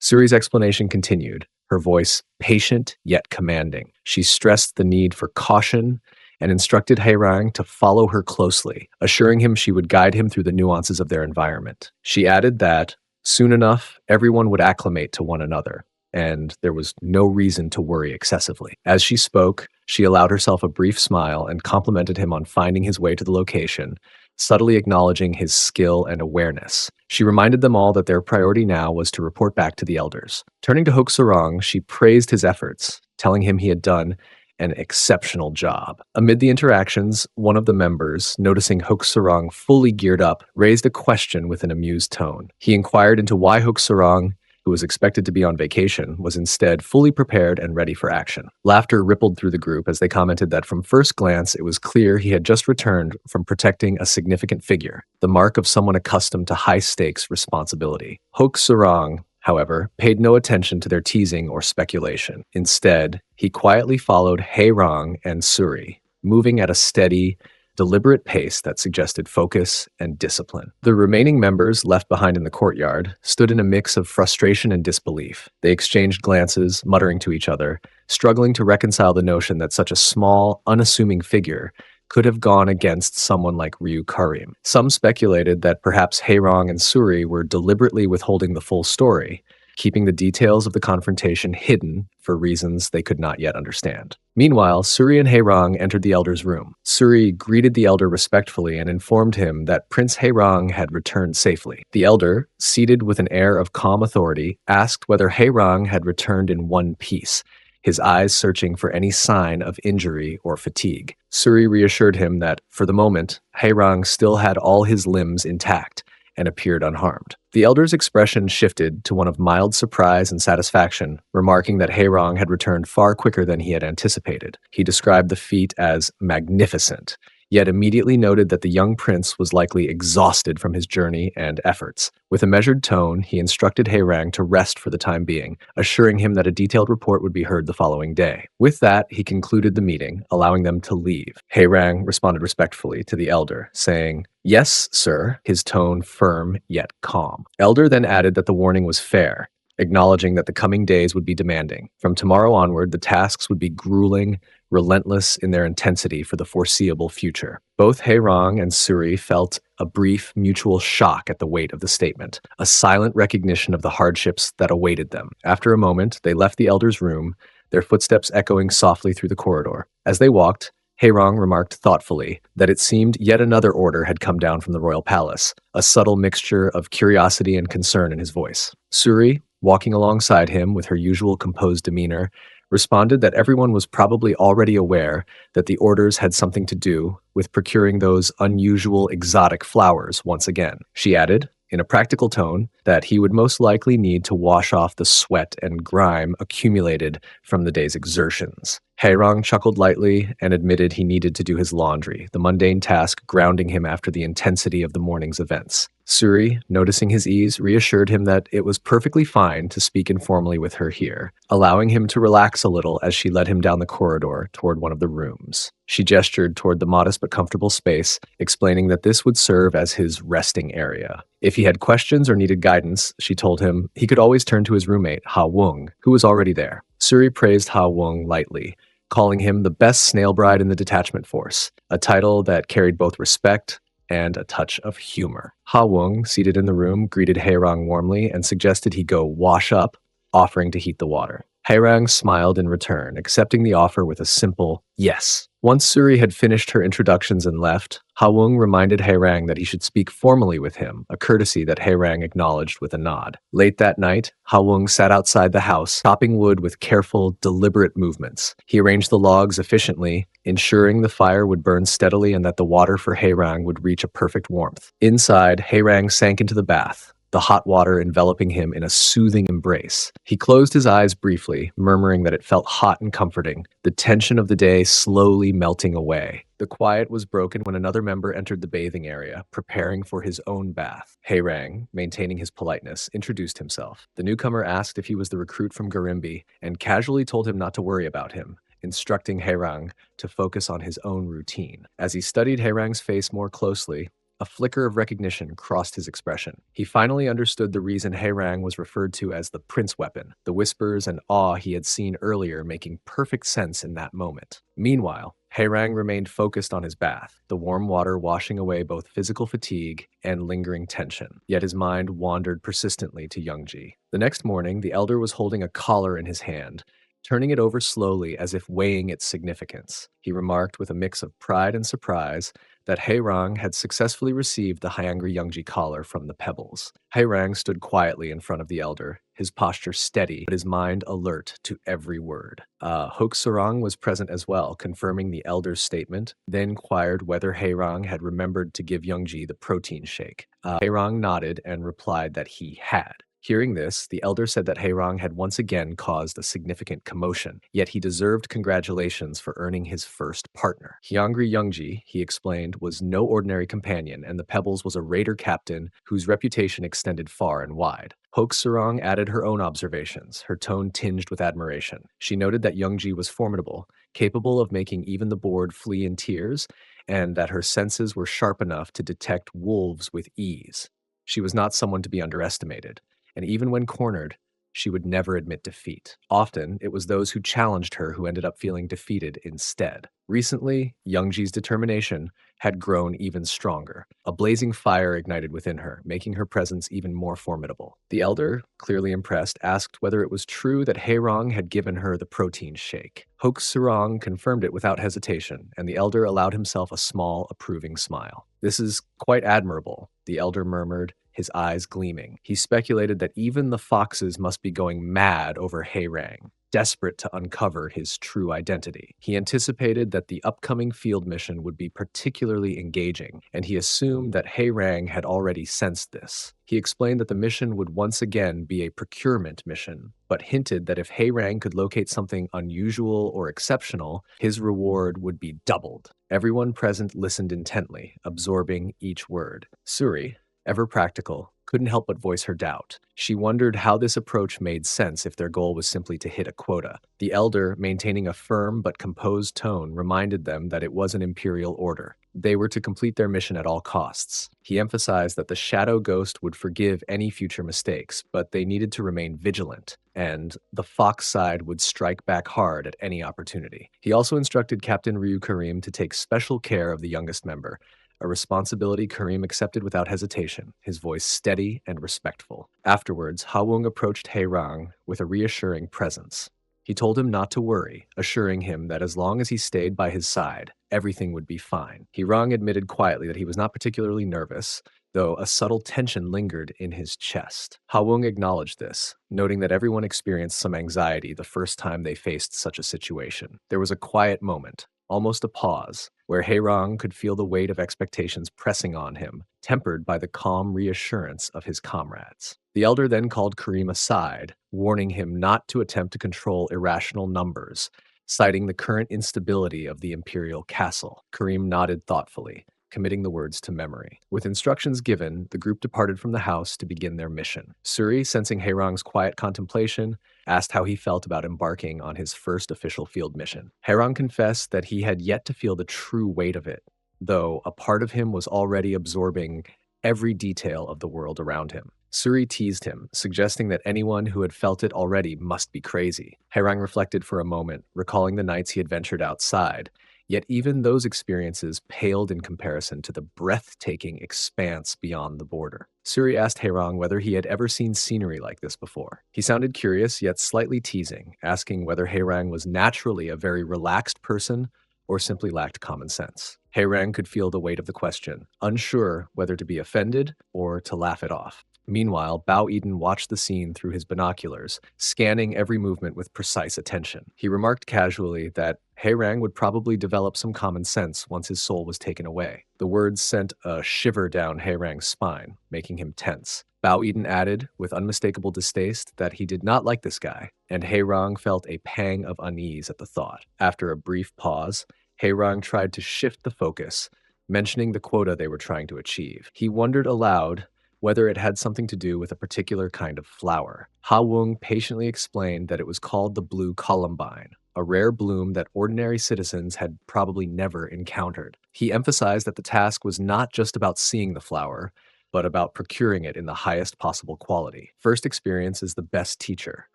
Suri's explanation continued, her voice patient yet commanding. She stressed the need for caution and instructed Haerang to follow her closely, assuring him she would guide him through the nuances of their environment. She added that, soon enough, everyone would acclimate to one another, and there was no reason to worry excessively. As she spoke, she allowed herself a brief smile and complimented him on finding his way to the location, subtly acknowledging his skill and awareness. She reminded them all that their priority now was to report back to the elders. Turning to Hok Surahang, she praised his efforts, telling him he had done an exceptional job. Amid the interactions, one of the members, noticing Hok Surahang fully geared up, raised a question with an amused tone. He inquired into why Hok Surahang, who was expected to be on vacation, was instead fully prepared and ready for action. Laughter rippled through the group as they commented that from first glance it was clear he had just returned from protecting a significant figure, the mark of someone accustomed to high-stakes responsibility. Hok Surahang, however, paid no attention to their teasing or speculation. Instead, he quietly followed Haerang and Suri, moving at a steady, deliberate pace that suggested focus and discipline. The remaining members left behind in the courtyard stood in a mix of frustration and disbelief. They exchanged glances, muttering to each other, struggling to reconcile the notion that such a small, unassuming figure could have gone against someone like Ryu Karim. Some speculated that perhaps Haerang and Suri were deliberately withholding the full story, keeping the details of the confrontation hidden for reasons they could not yet understand. Meanwhile, Suri and Haerong entered the elder's room. Suri greeted the elder respectfully and informed him that Prince Haerong had returned safely. The elder, seated with an air of calm authority, asked whether Haerong had returned in one piece, his eyes searching for any sign of injury or fatigue. Suri reassured him that, for the moment, Haerong still had all his limbs intact and appeared unharmed. The elder's expression shifted to one of mild surprise and satisfaction, remarking that Haerong had returned far quicker than he had anticipated. He described the feat as magnificent, yet immediately noted that the young prince was likely exhausted from his journey and efforts. With a measured tone, he instructed Haerong to rest for the time being, assuring him that a detailed report would be heard the following day. With that, he concluded the meeting, allowing them to leave. Haerong responded respectfully to the elder, saying, "Yes, sir," his tone firm yet calm. Elder then added that the warning was fair, acknowledging that the coming days would be demanding. From tomorrow onward, the tasks would be grueling, relentless in their intensity for the foreseeable future. Both Haerong and Suri felt a brief mutual shock at the weight of the statement, a silent recognition of the hardships that awaited them. After a moment, they left the elder's room, their footsteps echoing softly through the corridor. As they walked, Haerong remarked thoughtfully that it seemed yet another order had come down from the royal palace, a subtle mixture of curiosity and concern in his voice. Suri, walking alongside him with her usual composed demeanor, responded that everyone was probably already aware that the orders had something to do with procuring those unusual exotic flowers once again. She added, in a practical tone, that he would most likely need to wash off the sweat and grime accumulated from the day's exertions. Haerong chuckled lightly and admitted he needed to do his laundry, the mundane task grounding him after the intensity of the morning's events. Suri, noticing his ease, reassured him that it was perfectly fine to speak informally with her here, allowing him to relax a little as she led him down the corridor toward one of the rooms. She gestured toward the modest but comfortable space, explaining that this would serve as his resting area. If he had questions or needed guidance, she told him he could always turn to his roommate, Ha Wung, who was already there. Suri praised Ha Wung lightly, calling him the best snail bride in the detachment force, a title that carried both respect and a touch of humor. Ha Wung, seated in the room, greeted Haerong warmly and suggested he go wash up, offering to heat the water. Haerong smiled in return, accepting the offer with a simple yes. Once Suri had finished her introductions and left, Ha Wung reminded Haerong that he should speak formally with him, a courtesy that Haerong acknowledged with a nod. Late that night, Ha Wung sat outside the house, chopping wood with careful, deliberate movements. He arranged the logs efficiently, ensuring the fire would burn steadily and that the water for Haerong would reach a perfect warmth. Inside, Haerong sank into the bath, the hot water enveloping him in a soothing embrace. He closed his eyes briefly, murmuring that it felt hot and comforting, the tension of the day slowly melting away. The quiet was broken when another member entered the bathing area, preparing for his own bath. Haerong, maintaining his politeness, introduced himself. The newcomer asked if he was the recruit from Gimbe and casually told him not to worry about him, instructing Haerong to focus on his own routine. As he studied Haerong's face more closely, a flicker of recognition crossed his expression. He finally understood the reason Haerong was referred to as the prince weapon, the whispers and awe he had seen earlier making perfect sense in that moment. Meanwhile, Haerong remained focused on his bath, the warm water washing away both physical fatigue and lingering tension, yet his mind wandered persistently to Youngji. The next morning, the elder was holding a collar in his hand, turning it over slowly as if weighing its significance. He remarked with a mix of pride and surprise that Haerong had successfully received the Hyangri Youngji collar from the pebbles. Haerong stood quietly in front of the elder, his posture steady, but his mind alert to every word. Hokusarong was present as well, confirming the elder's statement, then inquired whether Haerong had remembered to give Youngji the protein shake. Haerong nodded and replied that he had. Hearing this, the elder said that Haerong had once again caused a significant commotion, yet he deserved congratulations for earning his first partner. Hyangri Youngji, he explained, was no ordinary companion, and the Pebbles was a raider captain whose reputation extended far and wide. Hokusarong added her own observations, her tone tinged with admiration. She noted that Youngji was formidable, capable of making even the board flee in tears, and that her senses were sharp enough to detect wolves with ease. She was not someone to be underestimated, and even when cornered, she would never admit defeat. Often, it was those who challenged her who ended up feeling defeated instead. Recently, Youngji's determination had grown even stronger. A blazing fire ignited within her, making her presence even more formidable. The elder, clearly impressed, asked whether it was true that Haerong had given her the protein shake. Hoke Surong confirmed it without hesitation, and the elder allowed himself a small, approving smile. "This is quite admirable," the elder murmured, his eyes gleaming. He speculated that even the foxes must be going mad over Haerang, desperate to uncover his true identity. He anticipated that the upcoming field mission would be particularly engaging, and he assumed that Haerang had already sensed this. He explained that the mission would once again be a procurement mission, but hinted that if Haerang could locate something unusual or exceptional, his reward would be doubled. Everyone present listened intently, absorbing each word. Suri, ever practical, couldn't help but voice her doubt. She wondered how this approach made sense if their goal was simply to hit a quota. The elder, maintaining a firm but composed tone, reminded them that it was an Imperial order. They were to complete their mission at all costs. He emphasized that the Shadow Ghost would forgive any future mistakes, but they needed to remain vigilant, and the Fox side would strike back hard at any opportunity. He also instructed Captain Ryu Karim to take special care of the youngest member, a responsibility Karim accepted without hesitation, his voice steady and respectful. Afterwards, Hawung approached Haerang with a reassuring presence. He told him not to worry, assuring him that as long as he stayed by his side, everything would be fine. Haerang admitted quietly that he was not particularly nervous, though a subtle tension lingered in his chest. Hawung acknowledged this, noting that everyone experienced some anxiety the first time they faced such a situation. There was a quiet moment, almost a pause, where Haerang could feel the weight of expectations pressing on him, tempered by the calm reassurance of his comrades. The elder then called Karim aside, warning him not to attempt to control irrational numbers, citing the current instability of the Imperial castle. Karim nodded thoughtfully, committing the words to memory. With instructions given, the group departed from the house to begin their mission. Suri, sensing Haerang's quiet contemplation, asked how he felt about embarking on his first official field mission. Haerang confessed that he had yet to feel the true weight of it, though a part of him was already absorbing every detail of the world around him. Suri teased him, suggesting that anyone who had felt it already must be crazy. Haerang reflected for a moment, recalling the nights he had ventured outside. Yet even those experiences paled in comparison to the breathtaking expanse beyond the border. Suri asked Haerang whether he had ever seen scenery like this before. He sounded curious, yet slightly teasing, asking whether Haerang was naturally a very relaxed person or simply lacked common sense. Haerang could feel the weight of the question, unsure whether to be offended or to laugh it off. Meanwhile, Bao Eden watched the scene through his binoculars, scanning every movement with precise attention. He remarked casually that Haerang would probably develop some common sense once his soul was taken away. The words sent a shiver down Haerang's spine, making him tense. Bao Eden added, with unmistakable distaste, that he did not like this guy, and Haerang felt a pang of unease at the thought. After a brief pause, Haerang tried to shift the focus, mentioning the quota they were trying to achieve. He wondered aloud whether it had something to do with a particular kind of flower. Hawung patiently explained that it was called the blue columbine, a rare bloom that ordinary citizens had probably never encountered. He emphasized that the task was not just about seeing the flower, but about procuring it in the highest possible quality. First experience is the best teacher,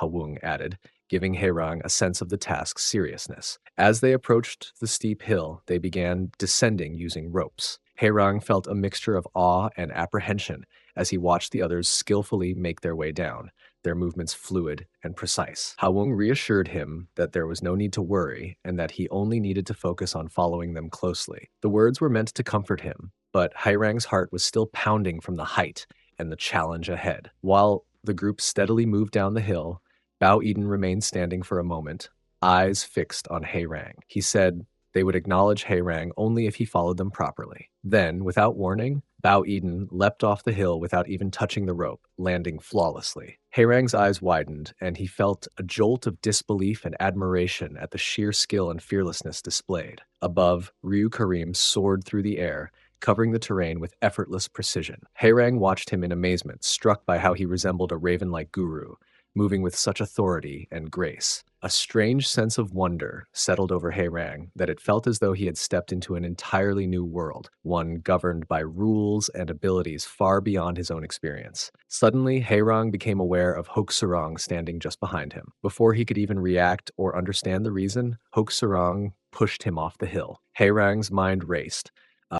Hawung added, giving Haerang a sense of the task's seriousness. As they approached the steep hill, they began descending using ropes. Haerang felt a mixture of awe and apprehension as he watched the others skillfully make their way down, their movements fluid and precise. Hawung reassured him that there was no need to worry and that he only needed to focus on following them closely. The words were meant to comfort him, but Haerang's heart was still pounding from the height and the challenge ahead. While the group steadily moved down the hill, Bao Eden remained standing for a moment, eyes fixed on Haerang. He said they would acknowledge Haerang only if he followed them properly. Then, without warning, Bao Eden leapt off the hill without even touching the rope, landing flawlessly. Haerang's eyes widened, and he felt a jolt of disbelief and admiration at the sheer skill and fearlessness displayed. Above, Ryu Karim soared through the air, covering the terrain with effortless precision. Haerang watched him in amazement, struck by how he resembled a raven-like guru, moving with such authority and grace. A strange sense of wonder settled over Hayrang that it felt as though he had stepped into an entirely new world, one governed by rules and abilities far beyond his own experience. Suddenly, Hayrang became aware of Hokusarang standing just behind him. Before he could even react or understand the reason, Hokusarang pushed him off the hill. Hayrang's mind raced,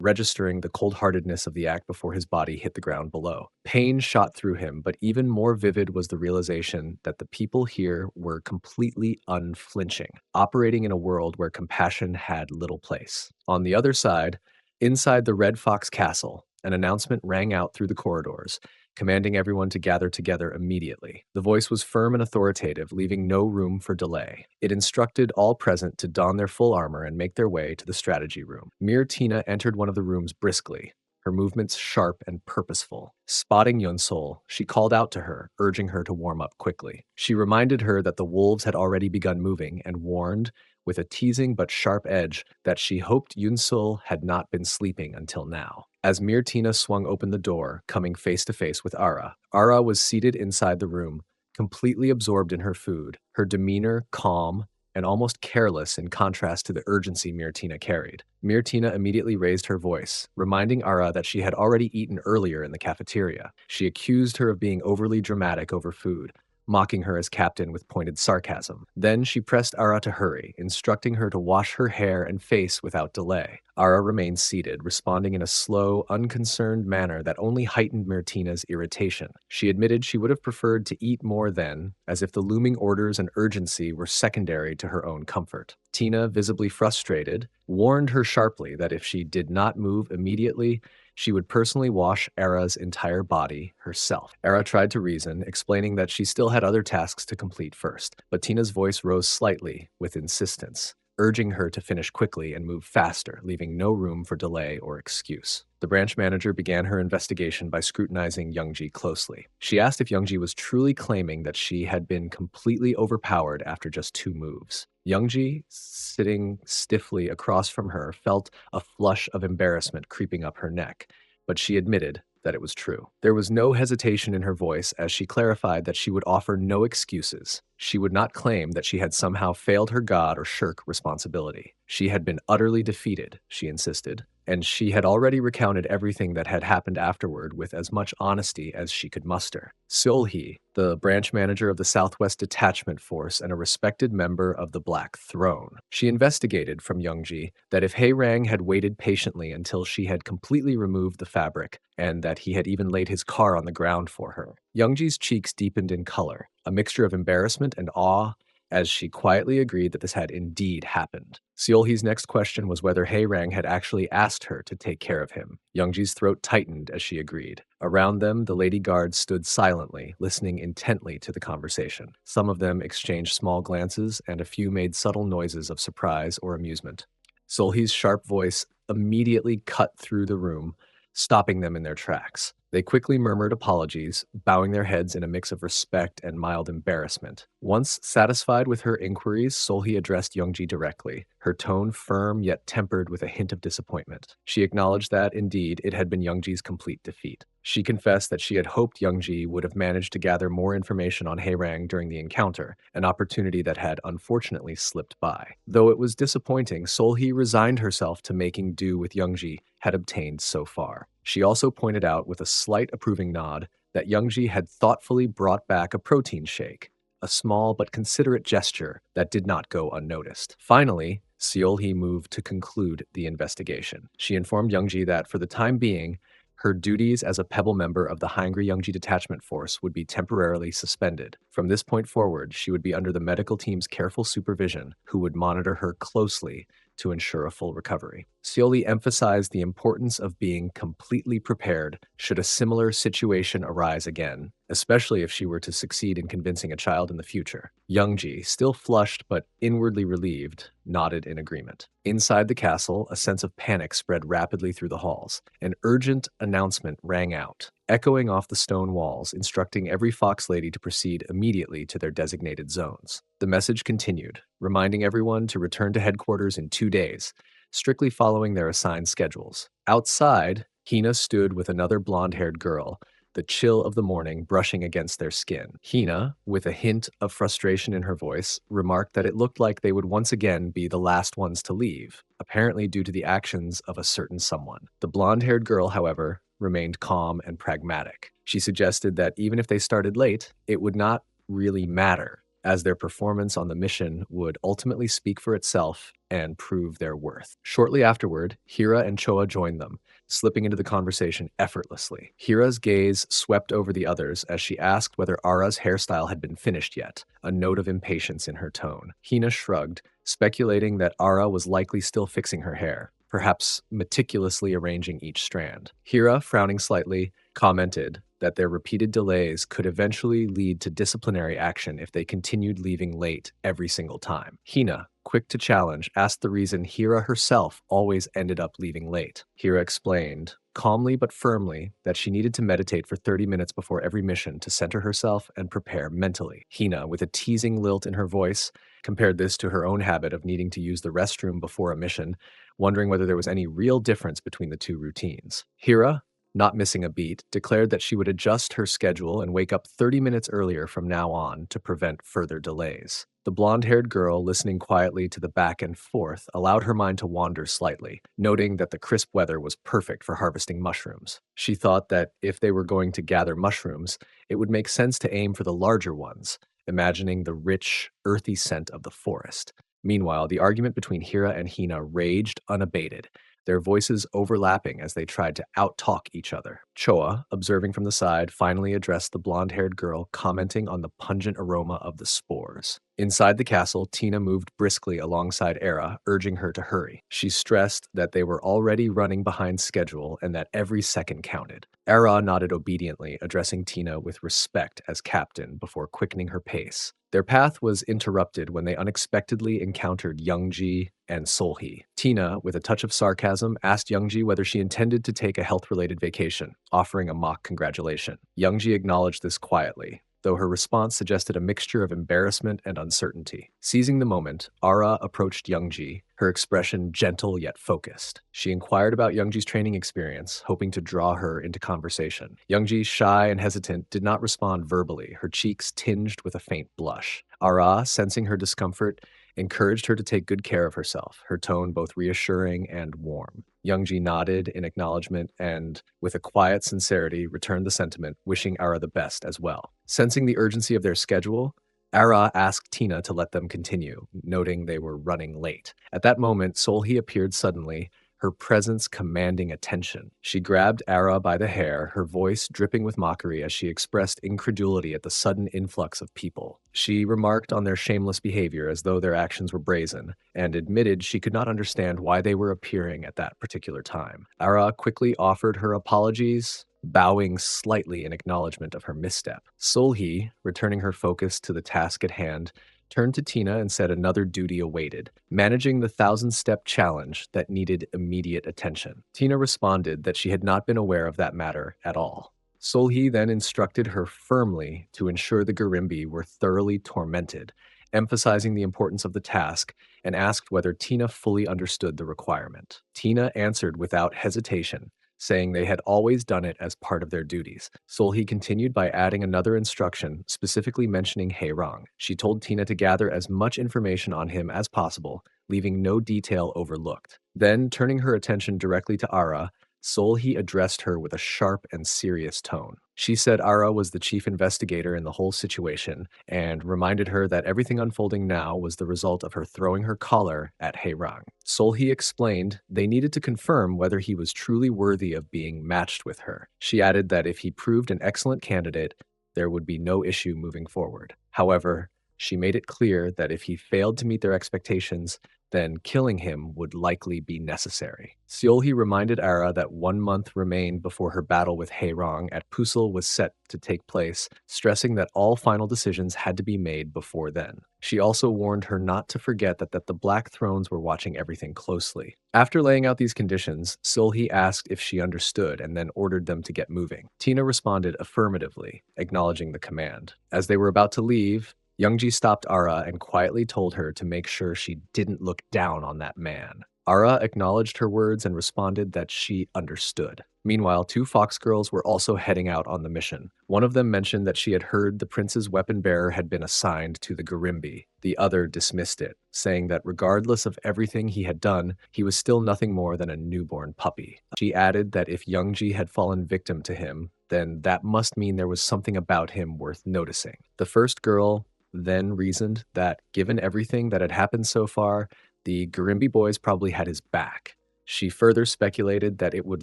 registering the cold-heartedness of the act before his body hit the ground below. Pain shot through him, but even more vivid was the realization that the people here were completely unflinching, operating in a world where compassion had little place. On the other side, inside the Red Fox Castle, an announcement rang out through the corridors, commanding everyone to gather together immediately. The voice was firm and authoritative, leaving no room for delay. It instructed all present to don their full armor and make their way to the strategy room. Mere Tina entered one of the rooms briskly, her movements sharp and purposeful. Spotting Yunsol, she called out to her, urging her to warm up quickly. She reminded her that the wolves had already begun moving and warned, with a teasing but sharp edge, that she hoped Yunsol had not been sleeping until now. As Mirtina swung open the door, coming face to face with Ara, Ara was seated inside the room, completely absorbed in her food, her demeanor calm and almost careless in contrast to the urgency Mirtina carried. Mirtina immediately raised her voice, reminding Ara that she had already eaten earlier in the cafeteria. She accused her of being overly dramatic over food, mocking her as captain with pointed sarcasm. Then she pressed Ara to hurry, instructing her to wash her hair and face without delay. Ara remained seated, responding in a slow, unconcerned manner that only heightened Mirtina's irritation. She admitted she would have preferred to eat more then, as if the looming orders and urgency were secondary to her own comfort. Tina, visibly frustrated, warned her sharply that if she did not move immediately, she would personally wash Ara's entire body herself. Ara tried to reason, explaining that she still had other tasks to complete first, but Tina's voice rose slightly with insistence, urging her to finish quickly and move faster, leaving no room for delay or excuse. The branch manager began her investigation by scrutinizing Youngji closely. She asked if Youngji was truly claiming that she had been completely overpowered after just 2 moves. Youngji, sitting stiffly across from her, felt a flush of embarrassment creeping up her neck, but she admitted that it was true. There was no hesitation in her voice as she clarified that she would offer no excuses. She would not claim that she had somehow failed her god or shirk responsibility. She had been utterly defeated, she insisted, and she had already recounted everything that had happened afterward with as much honesty as she could muster. Seol-hee, the branch manager of the Southwest Detachment Force and a respected member of the Black Throne. She investigated from Youngji that if Hae-rang had waited patiently until she had completely removed the fabric, and that he had even laid his car on the ground for her. Youngji's cheeks deepened in color, a mixture of embarrassment and awe, as she quietly agreed that this had indeed happened. Seol-hee's next question was whether Hae-rang had actually asked her to take care of him. Youngji's throat tightened as she agreed. Around them, the lady guards stood silently, listening intently to the conversation. Some of them exchanged small glances, and a few made subtle noises of surprise or amusement. Seol-hee's sharp voice immediately cut through the room, stopping them in their tracks. They quickly murmured apologies, bowing their heads in a mix of respect and mild embarrassment. Once satisfied with her inquiries, Seol-hee addressed Youngji directly, her tone firm yet tempered with a hint of disappointment. She acknowledged that, indeed, it had been Youngji's complete defeat. She confessed that she had hoped Youngji would have managed to gather more information on Hae-rang during the encounter, an opportunity that had unfortunately slipped by. Though it was disappointing, Seol-hee resigned herself to making do with Youngji had obtained so far. She also pointed out with a slight approving nod that Youngji had thoughtfully brought back a protein shake, a small but considerate gesture that did not go unnoticed. Finally, Seol-hee moved to conclude the investigation. She informed Youngji that for the time being, her duties as a Pebble member of the Haengri Youngji Detachment Force would be temporarily suspended. From this point forward, she would be under the medical team's careful supervision, who would monitor her closely to ensure a full recovery. Seol-hee emphasized the importance of being completely prepared should a similar situation arise again, especially if she were to succeed in convincing a child in the future. Youngji, still flushed but inwardly relieved, nodded in agreement. Inside the castle, a sense of panic spread rapidly through the halls. An urgent announcement rang out, echoing off the stone walls, instructing every fox lady to proceed immediately to their designated zones. The message continued, reminding everyone to return to headquarters in 2 days, strictly following their assigned schedules. Outside, Hina stood with another blonde-haired girl, the chill of the morning brushing against their skin. Hina, with a hint of frustration in her voice, remarked that it looked like they would once again be the last ones to leave, apparently due to the actions of a certain someone. The blonde-haired girl, however, remained calm and pragmatic. She suggested that even if they started late, it would not really matter, as their performance on the mission would ultimately speak for itself and prove their worth. Shortly afterward, Hira and Choa joined them, slipping into the conversation effortlessly. Hira's gaze swept over the others as she asked whether Ara's hairstyle had been finished yet, a note of impatience in her tone. Hina shrugged, speculating that Ara was likely still fixing her hair, perhaps meticulously arranging each strand. Hira, frowning slightly, commented that their repeated delays could eventually lead to disciplinary action if they continued leaving late every single time. Hina, quick to challenge, asked the reason Hira herself always ended up leaving late. Hira explained, calmly but firmly, that she needed to meditate for 30 minutes before every mission to center herself and prepare mentally. Hina, with a teasing lilt in her voice, compared this to her own habit of needing to use the restroom before a mission, wondering whether there was any real difference between the two routines. Hira, not missing a beat, declared that she would adjust her schedule and wake up 30 minutes earlier from now on to prevent further delays. The blonde-haired girl, listening quietly to the back and forth, allowed her mind to wander slightly, noting that the crisp weather was perfect for harvesting mushrooms. She thought that if they were going to gather mushrooms, it would make sense to aim for the larger ones, imagining the rich, earthy scent of the forest. Meanwhile, the argument between Hira and Hina raged unabated, their voices overlapping as they tried to out-talk each other. Choa, observing from the side, finally addressed the blonde-haired girl, commenting on the pungent aroma of the spores. Inside the castle, Tina moved briskly alongside Era, urging her to hurry. She stressed that they were already running behind schedule and that every second counted. Era nodded obediently, addressing Tina with respect as captain before quickening her pace. Their path was interrupted when they unexpectedly encountered Youngji and Solhee. Tina, with a touch of sarcasm, asked Youngji whether she intended to take a health-related vacation, offering a mock congratulation. Youngji acknowledged this quietly, though her response suggested a mixture of embarrassment and uncertainty. Seizing the moment, Ara approached Youngji, her expression gentle yet focused. She inquired about Youngji's training experience, hoping to draw her into conversation. Youngji, shy and hesitant, did not respond verbally, her cheeks tinged with a faint blush. Ara, sensing her discomfort, encouraged her to take good care of herself, her tone both reassuring and warm. Youngji nodded in acknowledgement and, with a quiet sincerity, returned the sentiment, wishing Ara the best as well. Sensing the urgency of their schedule, Ara asked Tina to let them continue, noting they were running late. At that moment, Solhee appeared suddenly, her presence commanding attention. She grabbed Ara by the hair, her voice dripping with mockery as she expressed incredulity at the sudden influx of people. She remarked on their shameless behavior as though their actions were brazen, and admitted she could not understand why they were appearing at that particular time. Ara quickly offered her apologies, bowing slightly in acknowledgement of her misstep. Solhee, returning her focus to the task at hand, turned to Tina and said another duty awaited, managing the 1,000-step challenge that needed immediate attention. Tina responded that she had not been aware of that matter at all. Solhee then instructed her firmly to ensure the Gimbe were thoroughly tormented, emphasizing the importance of the task, and asked whether Tina fully understood the requirement. Tina answered without hesitation, saying they had always done it as part of their duties. Solhee continued by adding another instruction, specifically mentioning Haerong. She told Tina to gather as much information on him as possible, leaving no detail overlooked. Then, turning her attention directly to Ara, Solhee addressed her with a sharp and serious tone. She said Ara was the chief investigator in the whole situation and reminded her that everything unfolding now was the result of her throwing her collar at Haerong. Solhee explained they needed to confirm whether he was truly worthy of being matched with her. She added that if he proved an excellent candidate, there would be no issue moving forward. However, she made it clear that if he failed to meet their expectations, then killing him would likely be necessary. Solhee reminded Ara that 1 month remained before her battle with Haerong at Pusil was set to take place, stressing that all final decisions had to be made before then. She also warned her not to forget that the Black Thrones were watching everything closely. After laying out these conditions, Solhee asked if she understood and then ordered them to get moving. Tina responded affirmatively, acknowledging the command. As they were about to leave, Youngji stopped Ara and quietly told her to make sure she didn't look down on that man. Ara acknowledged her words and responded that she understood. Meanwhile, two fox girls were also heading out on the mission. One of them mentioned that she had heard the prince's weapon bearer had been assigned to the Garimbi. The other dismissed it, saying that regardless of everything he had done, he was still nothing more than a newborn puppy. She added that if Youngji had fallen victim to him, then that must mean there was something about him worth noticing. The first girl then reasoned that given everything that had happened so far, the Garimbi boys probably had his back. She further speculated that it would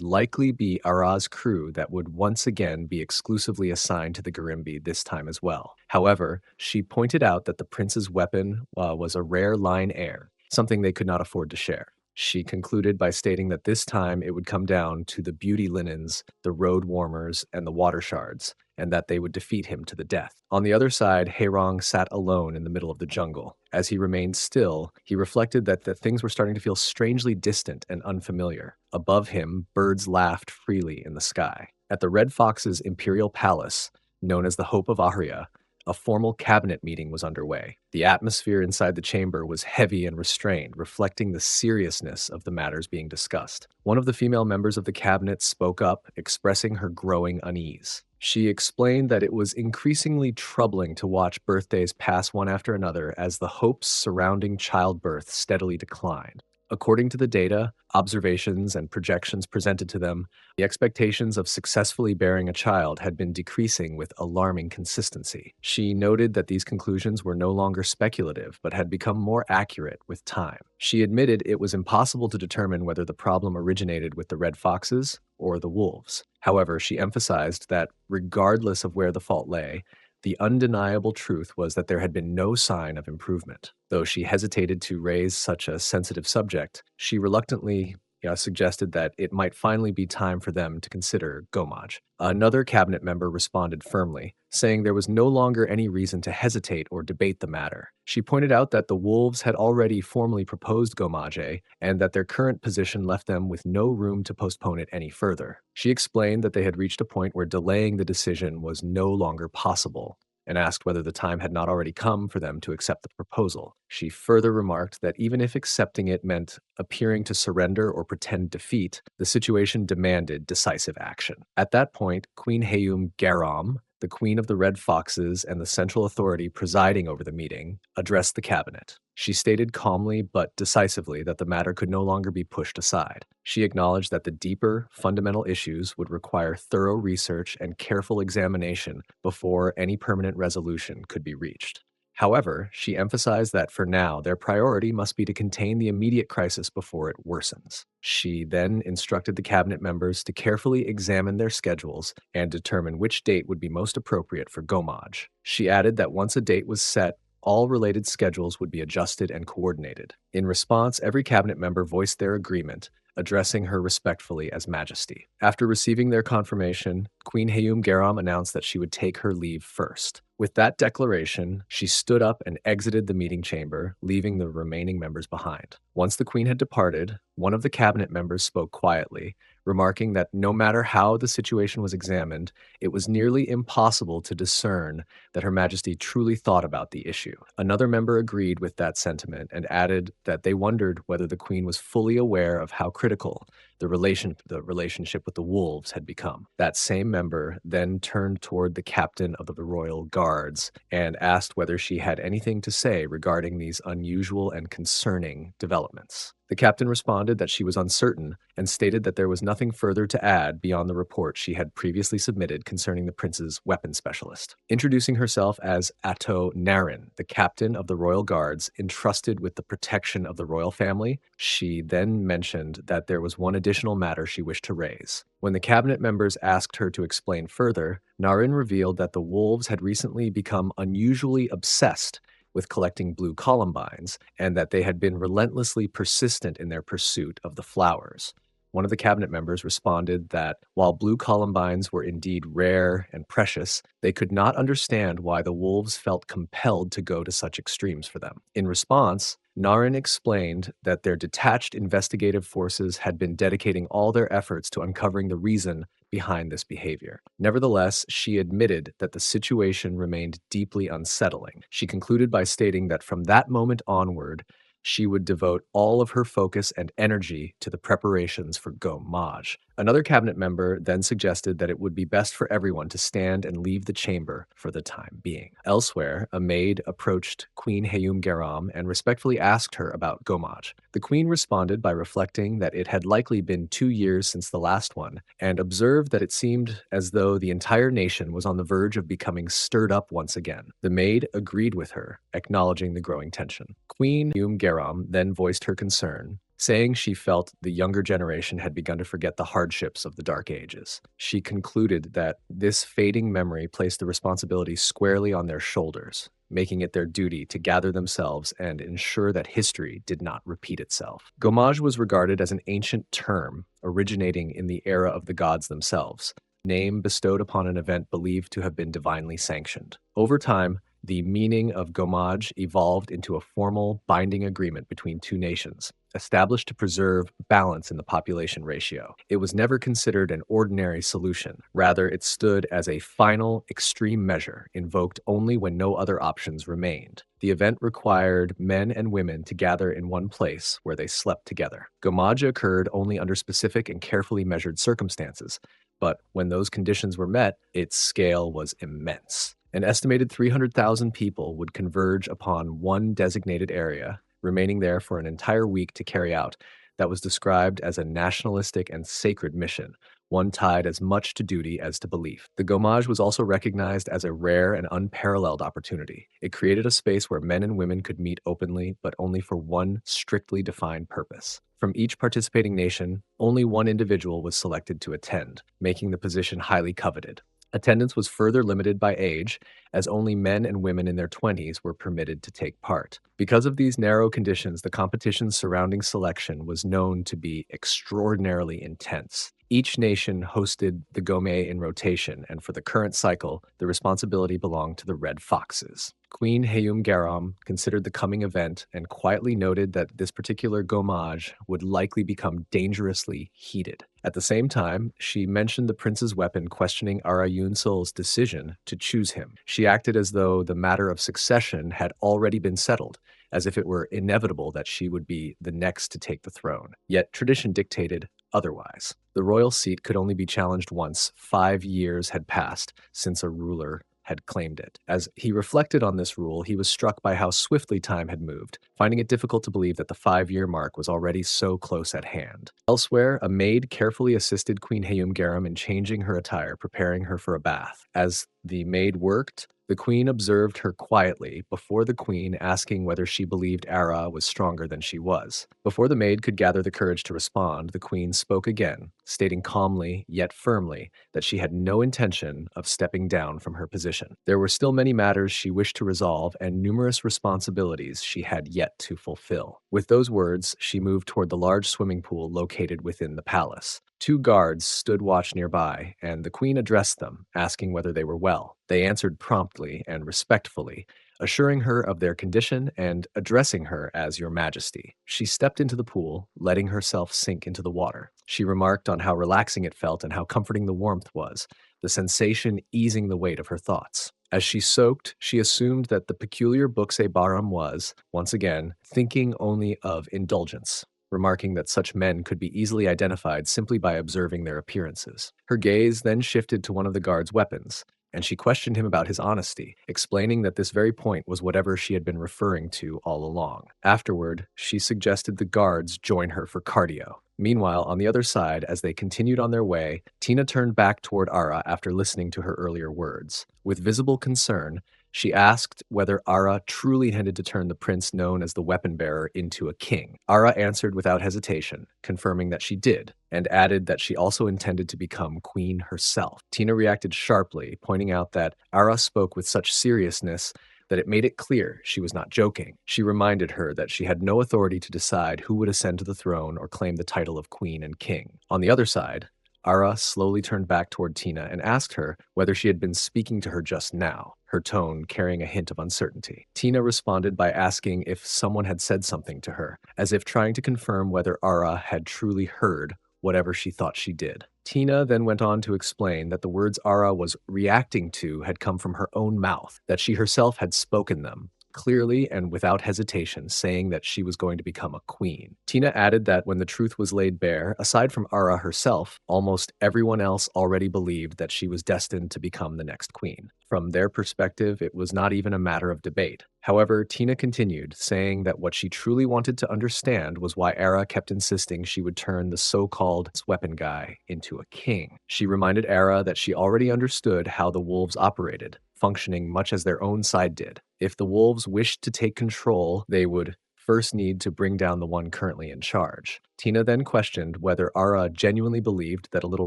likely be Ara's crew that would once again be exclusively assigned to the Garimbi this time as well. However, she pointed out that the prince's weapon was a rare line heir, something they could not afford to share. She concluded by stating that this time it would come down to the beauty linens, the road warmers, and the water shards, and that they would defeat him to the death. On the other side, Haerong sat alone in the middle of the jungle. As he remained still, he reflected that the things were starting to feel strangely distant and unfamiliar. Above him, birds laughed freely in the sky. At the Red Fox's Imperial Palace, known as the Hope of Ahria, a formal cabinet meeting was underway. The atmosphere inside the chamber was heavy and restrained, reflecting the seriousness of the matters being discussed. One of the female members of the cabinet spoke up, expressing her growing unease. She explained that it was increasingly troubling to watch birthdays pass one after another as the hopes surrounding childbirth steadily declined. According to the data, observations, and projections presented to them, the expectations of successfully bearing a child had been decreasing with alarming consistency. She noted that these conclusions were no longer speculative, but had become more accurate with time. She admitted it was impossible to determine whether the problem originated with the red foxes or the wolves. However, she emphasized that regardless of where the fault lay, the undeniable truth was that there had been no sign of improvement. Though she hesitated to raise such a sensitive subject, she reluctantly suggested that it might finally be time for them to consider Gomaj. Another cabinet member responded firmly, saying there was no longer any reason to hesitate or debate the matter. She pointed out that the wolves had already formally proposed Gomaje and that their current position left them with no room to postpone it any further. She explained that they had reached a point where delaying the decision was no longer possible, and asked whether the time had not already come for them to accept the proposal. She further remarked that even if accepting it meant appearing to surrender or pretend defeat, the situation demanded decisive action. At that point, Queen Hayum Garam, the Queen of the Red Foxes and the central authority presiding over the meeting, addressed the cabinet. She stated calmly but decisively that the matter could no longer be pushed aside. She acknowledged that the deeper, fundamental issues would require thorough research and careful examination before any permanent resolution could be reached. However, she emphasized that for now, their priority must be to contain the immediate crisis before it worsens. She then instructed the cabinet members to carefully examine their schedules and determine which date would be most appropriate for Gomaj. She added that once a date was set, all related schedules would be adjusted and coordinated. In response, every cabinet member voiced their agreement, addressing her respectfully as Majesty. After receiving their confirmation, Queen Hayum Garam announced that she would take her leave first. With that declaration, she stood up and exited the meeting chamber, leaving the remaining members behind. Once the queen had departed, one of the cabinet members spoke quietly, remarking that no matter how the situation was examined, it was nearly impossible to discern that Her Majesty truly thought about the issue. Another member agreed with that sentiment and added that they wondered whether the queen was fully aware of how critical the relationship with the wolves had become. That same member then turned toward the captain of the royal guards and asked whether she had anything to say regarding these unusual and concerning developments. The captain responded that she was uncertain and stated that there was nothing further to add beyond the report she had previously submitted concerning the prince's weapon specialist. Introducing herself as Atto Narin, the captain of the royal guards entrusted with the protection of the royal family, she then mentioned that there was one additional matter she wished to raise. When the cabinet members asked her to explain further, Narin revealed that the wolves had recently become unusually obsessed with collecting blue columbines, and that they had been relentlessly persistent in their pursuit of the flowers. One of the cabinet members responded that while blue columbines were indeed rare and precious, they could not understand why the wolves felt compelled to go to such extremes for them. In response, Narin explained that their detached investigative forces had been dedicating all their efforts to uncovering the reason behind this behavior. Nevertheless, she admitted that the situation remained deeply unsettling. She concluded by stating that from that moment onward, she would devote all of her focus and energy to the preparations for Gomaj, Another cabinet member then suggested that it would be best for everyone to stand and leave the chamber for the time being. Elsewhere, a maid approached Queen Hayum Garam and respectfully asked her about Gomaj. The queen responded by reflecting that it had likely been 2 years since the last one, and observed that it seemed as though the entire nation was on the verge of becoming stirred up once again. The maid agreed with her, acknowledging the growing tension. Queen Hayum Garam then voiced her concern, saying she felt the younger generation had begun to forget the hardships of the Dark Ages. She concluded that this fading memory placed the responsibility squarely on their shoulders, making it their duty to gather themselves and ensure that history did not repeat itself. Gomage was regarded as an ancient term originating in the era of the gods themselves, name bestowed upon an event believed to have been divinely sanctioned. Over time, the meaning of Gomaj evolved into a formal, binding agreement between two nations, established to preserve balance in the population ratio. It was never considered an ordinary solution. Rather, it stood as a final, extreme measure, invoked only when no other options remained. The event required men and women to gather in one place where they slept together. Gomaj occurred only under specific and carefully measured circumstances, but when those conditions were met, its scale was immense. An estimated 300,000 people would converge upon one designated area, remaining there for an entire week to carry out that was described as a nationalistic and sacred mission, one tied as much to duty as to belief. The Gomaj was also recognized as a rare and unparalleled opportunity. It created a space where men and women could meet openly, but only for one strictly defined purpose. From each participating nation, only one individual was selected to attend, making the position highly coveted. Attendance was further limited by age, as only men and women in their 20s were permitted to take part. Because of these narrow conditions, the competition surrounding selection was known to be extraordinarily intense. Each nation hosted the Gome in rotation, and for the current cycle, the responsibility belonged to the Red Foxes. Queen Hayum Garam considered the coming event and quietly noted that this particular Gomaj would likely become dangerously heated. At the same time, she mentioned the prince's weapon, questioning Ara Yunsul's decision to choose him. She acted as though the matter of succession had already been settled, as if it were inevitable that she would be the next to take the throne. Yet tradition dictated otherwise. The royal seat could only be challenged once 5 years had passed since a ruler had claimed it. As he reflected on this rule, he was struck by how swiftly time had moved, finding it difficult to believe that the 5-year mark was already so close at hand. Elsewhere, a maid carefully assisted Queen Hayum Garam in changing her attire, preparing her for a bath. As the maid worked, the queen observed her quietly before the queen, asking whether she believed Ara was stronger than she was. Before the maid could gather the courage to respond, the queen spoke again, stating calmly yet firmly that she had no intention of stepping down from her position. There were still many matters she wished to resolve and numerous responsibilities she had yet to fulfill. With those words, she moved toward the large swimming pool located within the palace. 2 guards stood watch nearby, and the queen addressed them, asking whether they were well. They answered promptly and respectfully, assuring her of their condition and addressing her as Your Majesty. She stepped into the pool, letting herself sink into the water. She remarked on how relaxing it felt and how comforting the warmth was, the sensation easing the weight of her thoughts. As she soaked, she assumed that the peculiar Buxe Baram was, once again, thinking only of indulgence, remarking that such men could be easily identified simply by observing their appearances. Her gaze then shifted to one of the guard's weapons, and she questioned him about his honesty, explaining that this very point was whatever she had been referring to all along. Afterward, she suggested the guards join her for cardio. Meanwhile, on the other side, as they continued on their way, Tina turned back toward Ara after listening to her earlier words. With visible concern, she asked whether Ara truly intended to turn the prince known as the weapon bearer into a king. Ara answered without hesitation, confirming that she did, and added that she also intended to become queen herself. Tina reacted sharply, pointing out that Ara spoke with such seriousness that it made it clear she was not joking. She reminded her that she had no authority to decide who would ascend to the throne or claim the title of queen and king. On the other side, Ara slowly turned back toward Tina and asked her whether she had been speaking to her just now, her tone carrying a hint of uncertainty. Tina responded by asking if someone had said something to her, as if trying to confirm whether Ara had truly heard whatever she thought she did. Tina then went on to explain that the words Ara was reacting to had come from her own mouth, that she herself had spoken them, clearly and without hesitation, saying that she was going to become a queen. Tina added that when the truth was laid bare, aside from Ara herself, almost everyone else already believed that she was destined to become the next queen. From their perspective, it was not even a matter of debate. However, Tina continued, saying that what she truly wanted to understand was why Ara kept insisting she would turn the so-called weapon guy into a king. She reminded Ara that she already understood how the wolves operated, functioning much as their own side did. If the wolves wished to take control, they would first need to bring down the one currently in charge. Tina then questioned whether Ara genuinely believed that a little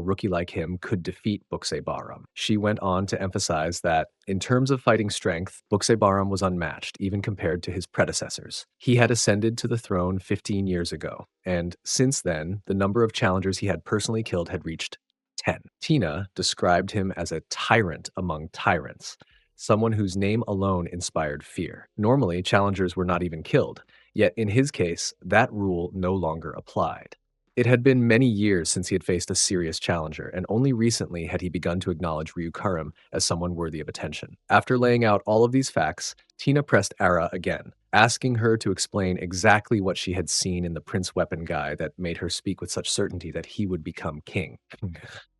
rookie like him could defeat Buksebaram. She went on to emphasize that, in terms of fighting strength, Buksebaram was unmatched, even compared to his predecessors. He had ascended to the throne 15 years ago, and since then, the number of challengers he had personally killed had reached 10. Tina described him as a tyrant among tyrants, someone whose name alone inspired fear. Normally, challengers were not even killed, yet in his case, that rule no longer applied. It had been many years since he had faced a serious challenger, and only recently had he begun to acknowledge Ryu Karim as someone worthy of attention. After laying out all of these facts, Tina pressed Ara again, asking her to explain exactly what she had seen in the Prince Weapon guy that made her speak with such certainty that he would become king.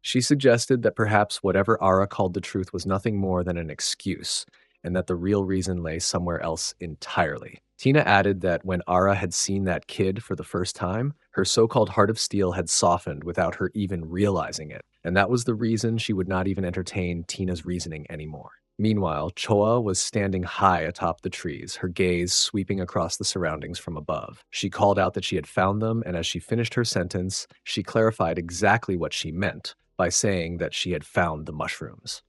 She suggested that perhaps whatever Ara called the truth was nothing more than an excuse, and that the real reason lay somewhere else entirely. Tina added that when Ara had seen that kid for the first time, her so-called heart of steel had softened without her even realizing it, and that was the reason she would not even entertain Tina's reasoning anymore. Meanwhile, Choa was standing high atop the trees, her gaze sweeping across the surroundings from above. She called out that she had found them, and as she finished her sentence, she clarified exactly what she meant by saying that she had found the mushrooms.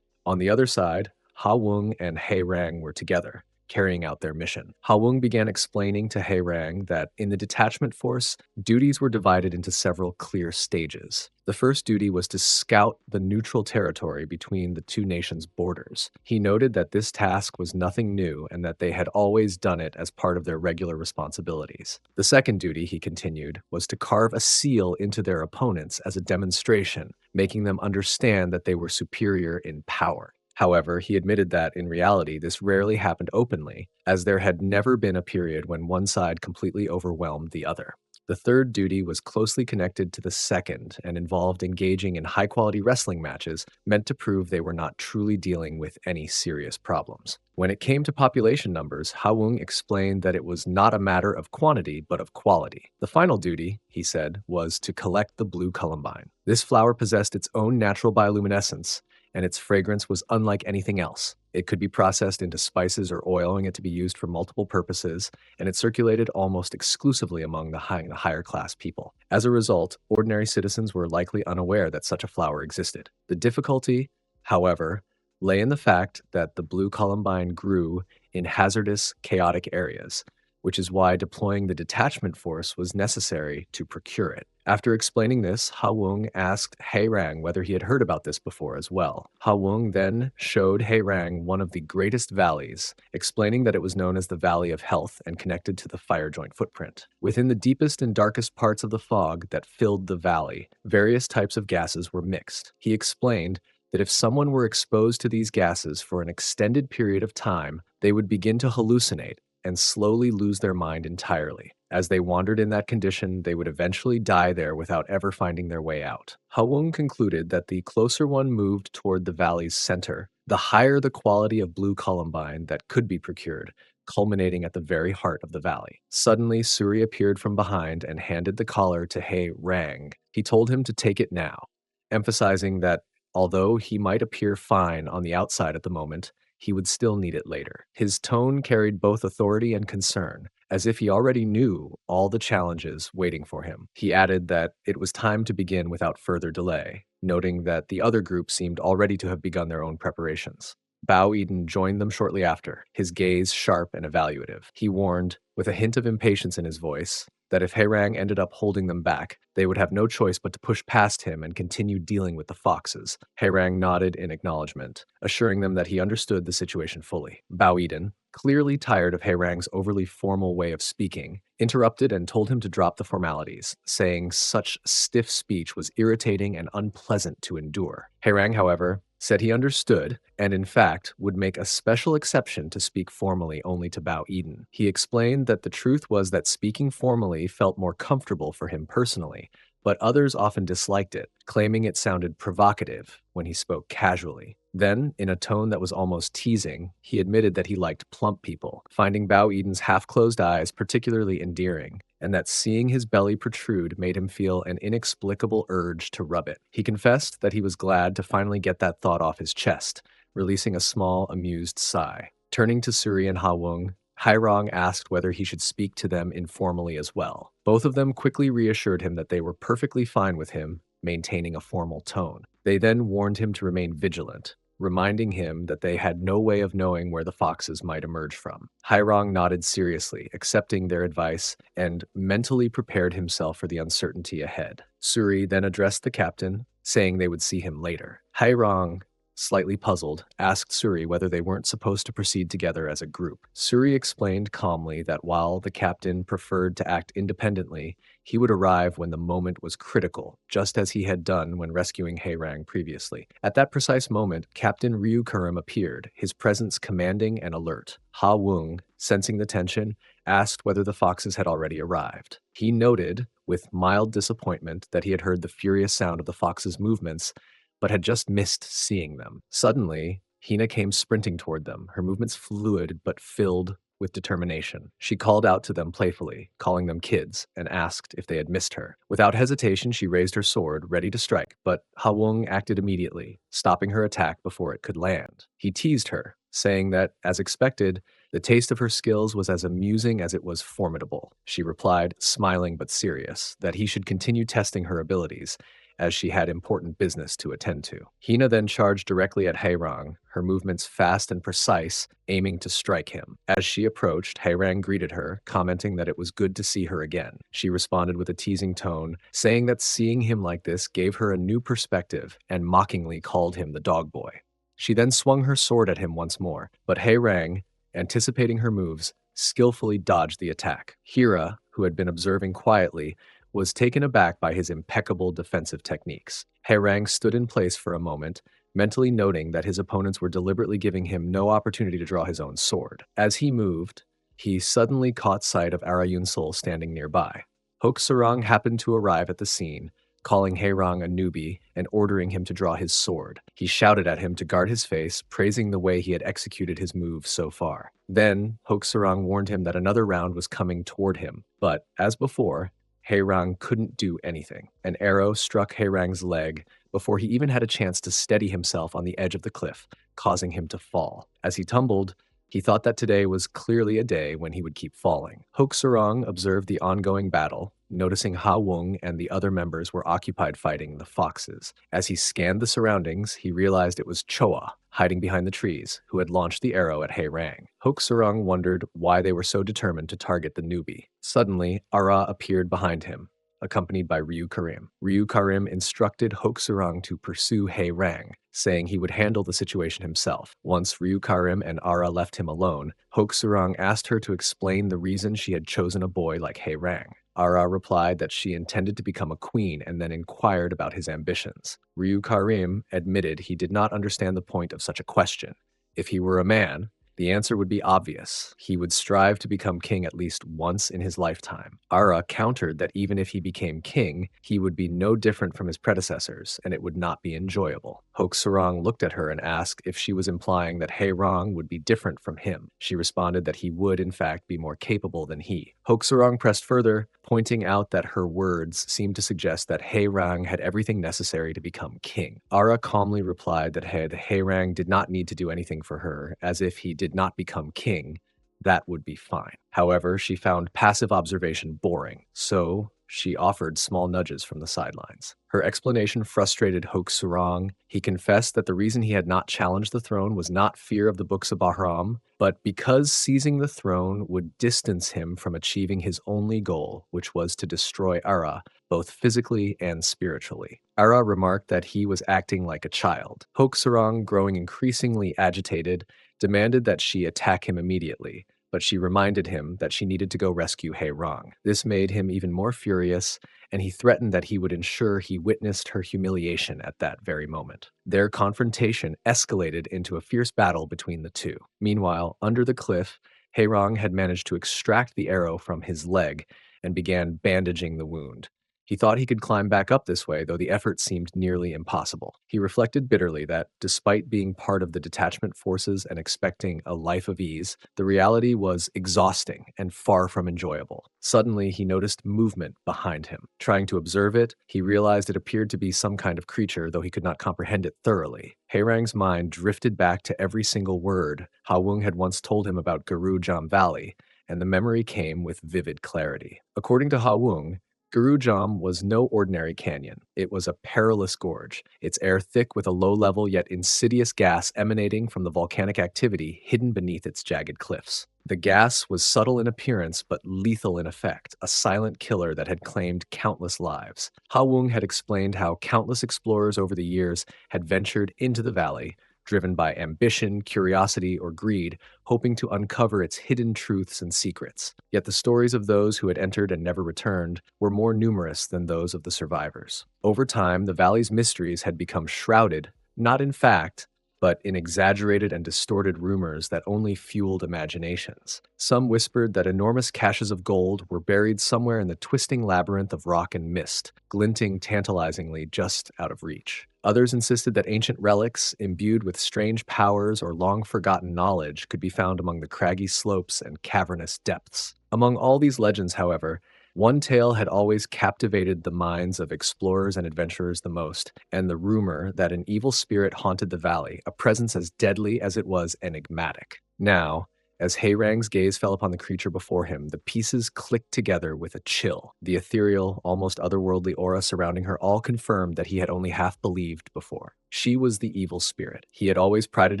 On the other side, Ha Wung and He Rang were together, carrying out their mission. Ha Wung began explaining to He Rang that in the detachment force, duties were divided into several clear stages. The first duty was to scout the neutral territory between the two nations' borders. He noted that this task was nothing new and that they had always done it as part of their regular responsibilities. The second duty, he continued, was to carve a seal into their opponents as a demonstration, making them understand that they were superior in power. However, he admitted that, in reality, this rarely happened openly, as there had never been a period when one side completely overwhelmed the other. The third duty was closely connected to the second and involved engaging in high-quality wrestling matches meant to prove they were not truly dealing with any serious problems. When it came to population numbers, Hawung explained that it was not a matter of quantity but of quality. The final duty, he said, was to collect the blue columbine. This flower possessed its own natural bioluminescence, and its fragrance was unlike anything else. It could be processed into spices or oil, and it to be used for multiple purposes, and it circulated almost exclusively among the higher class people. As a result, ordinary citizens were likely unaware that such a flower existed. The difficulty, however, lay in the fact that the blue columbine grew in hazardous, chaotic areas, which is why deploying the detachment force was necessary to procure it. After explaining this, Ha Wung asked He Rang whether he had heard about this before as well. Ha Wung then showed He Rang one of the greatest valleys, explaining that it was known as the Valley of Health and connected to the fire joint footprint. Within the deepest and darkest parts of the fog that filled the valley, various types of gases were mixed. He explained that if someone were exposed to these gases for an extended period of time, they would begin to hallucinate and slowly lose their mind entirely. As they wandered in that condition, they would eventually die there without ever finding their way out. Hawung concluded that the closer one moved toward the valley's center, the higher the quality of blue columbine that could be procured, culminating at the very heart of the valley. Suddenly, Suri appeared from behind and handed the collar to He Rang. He told him to take it now, emphasizing that although he might appear fine on the outside at the moment, he would still need it later. His tone carried both authority and concern, as if he already knew all the challenges waiting for him. He added that it was time to begin without further delay, noting that the other group seemed already to have begun their own preparations. Bao Eden joined them shortly after, his gaze sharp and evaluative. He warned, with a hint of impatience in his voice, that if Herang ended up holding them back, they would have no choice but to push past him and continue dealing with the foxes. Herang nodded in acknowledgement, assuring them that he understood the situation fully. Bao Eden, clearly tired of Herang's overly formal way of speaking, interrupted and told him to drop the formalities, saying such stiff speech was irritating and unpleasant to endure. Herang, however, said he understood, and in fact would make a special exception to speak formally only to Bao Eden. He explained that the truth was that speaking formally felt more comfortable for him personally, but others often disliked it, claiming it sounded provocative when he spoke casually. Then, in a tone that was almost teasing, he admitted that he liked plump people, finding Bao Eden's half-closed eyes particularly endearing, and that seeing his belly protrude made him feel an inexplicable urge to rub it. He confessed that he was glad to finally get that thought off his chest, releasing a small, amused sigh. Turning to Suri and Hawung, Hairong asked whether he should speak to them informally as well. Both of them quickly reassured him that they were perfectly fine with him maintaining a formal tone. They then warned him to remain vigilant, reminding him that they had no way of knowing where the foxes might emerge from. Hairong nodded seriously, accepting their advice, and mentally prepared himself for the uncertainty ahead. Suri then addressed the captain, saying they would see him later. Hairong, slightly puzzled, asked Suri whether they weren't supposed to proceed together as a group. Suri explained calmly that while the captain preferred to act independently, he would arrive when the moment was critical, just as he had done when rescuing Hairang previously. At that precise moment, Captain Ryu Karim appeared, his presence commanding and alert. Ha Wung, sensing the tension, asked whether the foxes had already arrived. He noted, with mild disappointment, that he had heard the furious sound of the foxes' movements, but had just missed seeing them. Suddenly, Hina came sprinting toward them, her movements fluid but filled with determination. She called out to them playfully, calling them kids, and asked if they had missed her. Without hesitation, she raised her sword, ready to strike, but Hawung acted immediately, stopping her attack before it could land. He teased her, saying that, as expected, the taste of her skills was as amusing as it was formidable. She replied, smiling but serious, that he should continue testing her abilities, as she had important business to attend to. Hina then charged directly at Hairang, her movements fast and precise, aiming to strike him. As she approached, Hairang greeted her, commenting that it was good to see her again. She responded with a teasing tone, saying that seeing him like this gave her a new perspective, and mockingly called him the dog boy. She then swung her sword at him once more, but Hairang, anticipating her moves, skillfully dodged the attack. Hira, who had been observing quietly, was taken aback by his impeccable defensive techniques. Hairang stood in place for a moment, mentally noting that his opponents were deliberately giving him no opportunity to draw his own sword. As he moved, he suddenly caught sight of Arayun Sol standing nearby. Hokusarang happened to arrive at the scene, calling Hairang a newbie and ordering him to draw his sword. He shouted at him to guard his face, praising the way he had executed his move so far. Then, Hokusarang warned him that another round was coming toward him, but, as before, Hairang couldn't do anything. An arrow struck Hairang's leg before he even had a chance to steady himself on the edge of the cliff, causing him to fall. As he tumbled, he thought that today was clearly a day when he would keep falling. Hokusarang observed the ongoing battle, noticing Ha Wung and the other members were occupied fighting the foxes. As he scanned the surroundings, he realized it was Choa, hiding behind the trees, who had launched the arrow at Hairang. Hokusarang wondered why they were so determined to target the newbie. Suddenly, Ara appeared behind him, accompanied by Ryu Karim. Ryu Karim instructed Hokusarang to pursue Hairang, saying he would handle the situation himself. Once Ryu Karim and Ara left him alone, Hokusarang asked her to explain the reason she had chosen a boy like Hairang. Ara replied that she intended to become a queen and then inquired about his ambitions. Ryu Karim admitted he did not understand the point of such a question. If he were a man, the answer would be obvious. He would strive to become king at least once in his lifetime. Ara countered that even if he became king, he would be no different from his predecessors, and it would not be enjoyable. Hokusarang looked at her and asked if she was implying that Hairang would be different from him. She responded that he would, in fact, be more capable than he. Hokusarang pressed further, pointing out that her words seemed to suggest that Hairang had everything necessary to become king. Ara calmly replied that Hairang did not need to do anything for her, as if he did not become king, that would be fine. However, she found passive observation boring, so she offered small nudges from the sidelines. Her explanation frustrated Hokusarang. He confessed that the reason he had not challenged the throne was not fear of the books of Bahram, but because seizing the throne would distance him from achieving his only goal, which was to destroy Ara, both physically and spiritually. Ara remarked that he was acting like a child. Hokusarang, growing increasingly agitated, demanded that she attack him immediately, but she reminded him that she needed to go rescue Hei Rong. This made him even more furious, and he threatened that he would ensure he witnessed her humiliation at that very moment. Their confrontation escalated into a fierce battle between the two. Meanwhile, under the cliff, Hei Rong had managed to extract the arrow from his leg and began bandaging the wound. He thought he could climb back up this way, though the effort seemed nearly impossible. He reflected bitterly that, despite being part of the detachment forces and expecting a life of ease, the reality was exhausting and far from enjoyable. Suddenly, he noticed movement behind him. Trying to observe it, he realized it appeared to be some kind of creature, though he could not comprehend it thoroughly. Hairang's mind drifted back to every single word Ha Wung had once told him about Guru Jam Valley, and the memory came with vivid clarity. According to Ha Wung, Guru Jam was no ordinary canyon. It was a perilous gorge, its air thick with a low-level yet insidious gas emanating from the volcanic activity hidden beneath its jagged cliffs. The gas was subtle in appearance but lethal in effect, a silent killer that had claimed countless lives. Ha Wung had explained how countless explorers over the years had ventured into the valley, driven by ambition, curiosity, or greed, hoping to uncover its hidden truths and secrets. Yet the stories of those who had entered and never returned were more numerous than those of the survivors. Over time, the valley's mysteries had become shrouded, not in fact, but in exaggerated and distorted rumors that only fueled imaginations. Some whispered that enormous caches of gold were buried somewhere in the twisting labyrinth of rock and mist, glinting tantalizingly just out of reach. Others insisted that ancient relics, imbued with strange powers or long-forgotten knowledge, could be found among the craggy slopes and cavernous depths. Among all these legends, however, one tale had always captivated the minds of explorers and adventurers the most, and the rumor that an evil spirit haunted the valley, a presence as deadly as it was enigmatic. Now, as Hayrang's gaze fell upon the creature before him, the pieces clicked together with a chill. The ethereal, almost otherworldly aura surrounding her all confirmed that he had only half believed before. She was the evil spirit. He had always prided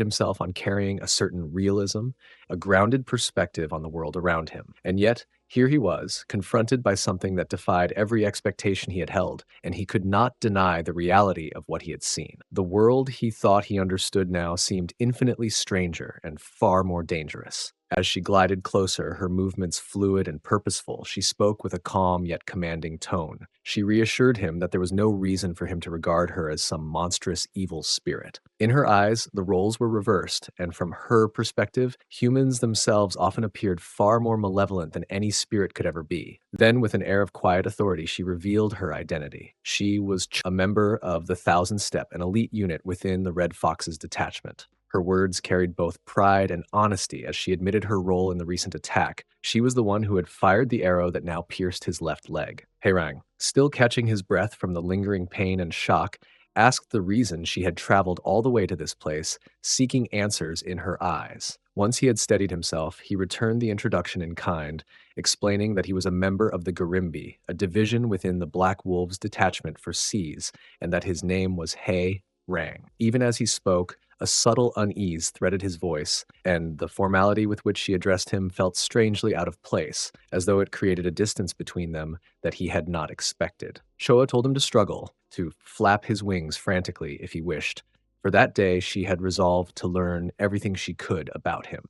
himself on carrying a certain realism, a grounded perspective on the world around him. And yet, here he was, confronted by something that defied every expectation he had held, and he could not deny the reality of what he had seen. The world he thought he understood now seemed infinitely stranger and far more dangerous. As she glided closer, her movements fluid and purposeful, she spoke with a calm yet commanding tone. She reassured him that there was no reason for him to regard her as some monstrous evil spirit. In her eyes, the roles were reversed, and from her perspective, humans themselves often appeared far more malevolent than any spirit could ever be. Then, with an air of quiet authority, she revealed her identity. She was a member of the Thousand Step, an elite unit within the Red Fox's detachment. Her words carried both pride and honesty as she admitted her role in the recent attack. She was the one who had fired the arrow that now pierced his left leg. Hairang, still catching his breath from the lingering pain and shock, asked the reason she had traveled all the way to this place, seeking answers in her eyes. Once he had steadied himself, he returned the introduction in kind, explaining that he was a member of the Gimbe, a division within the Black Wolves detachment for seas, and that his name was Hei Rang. Even as he spoke, a subtle unease threaded his voice, and the formality with which she addressed him felt strangely out of place, as though it created a distance between them that he had not expected. Showa told him to struggle, to flap his wings frantically if he wished. For that day, she had resolved to learn everything she could about him.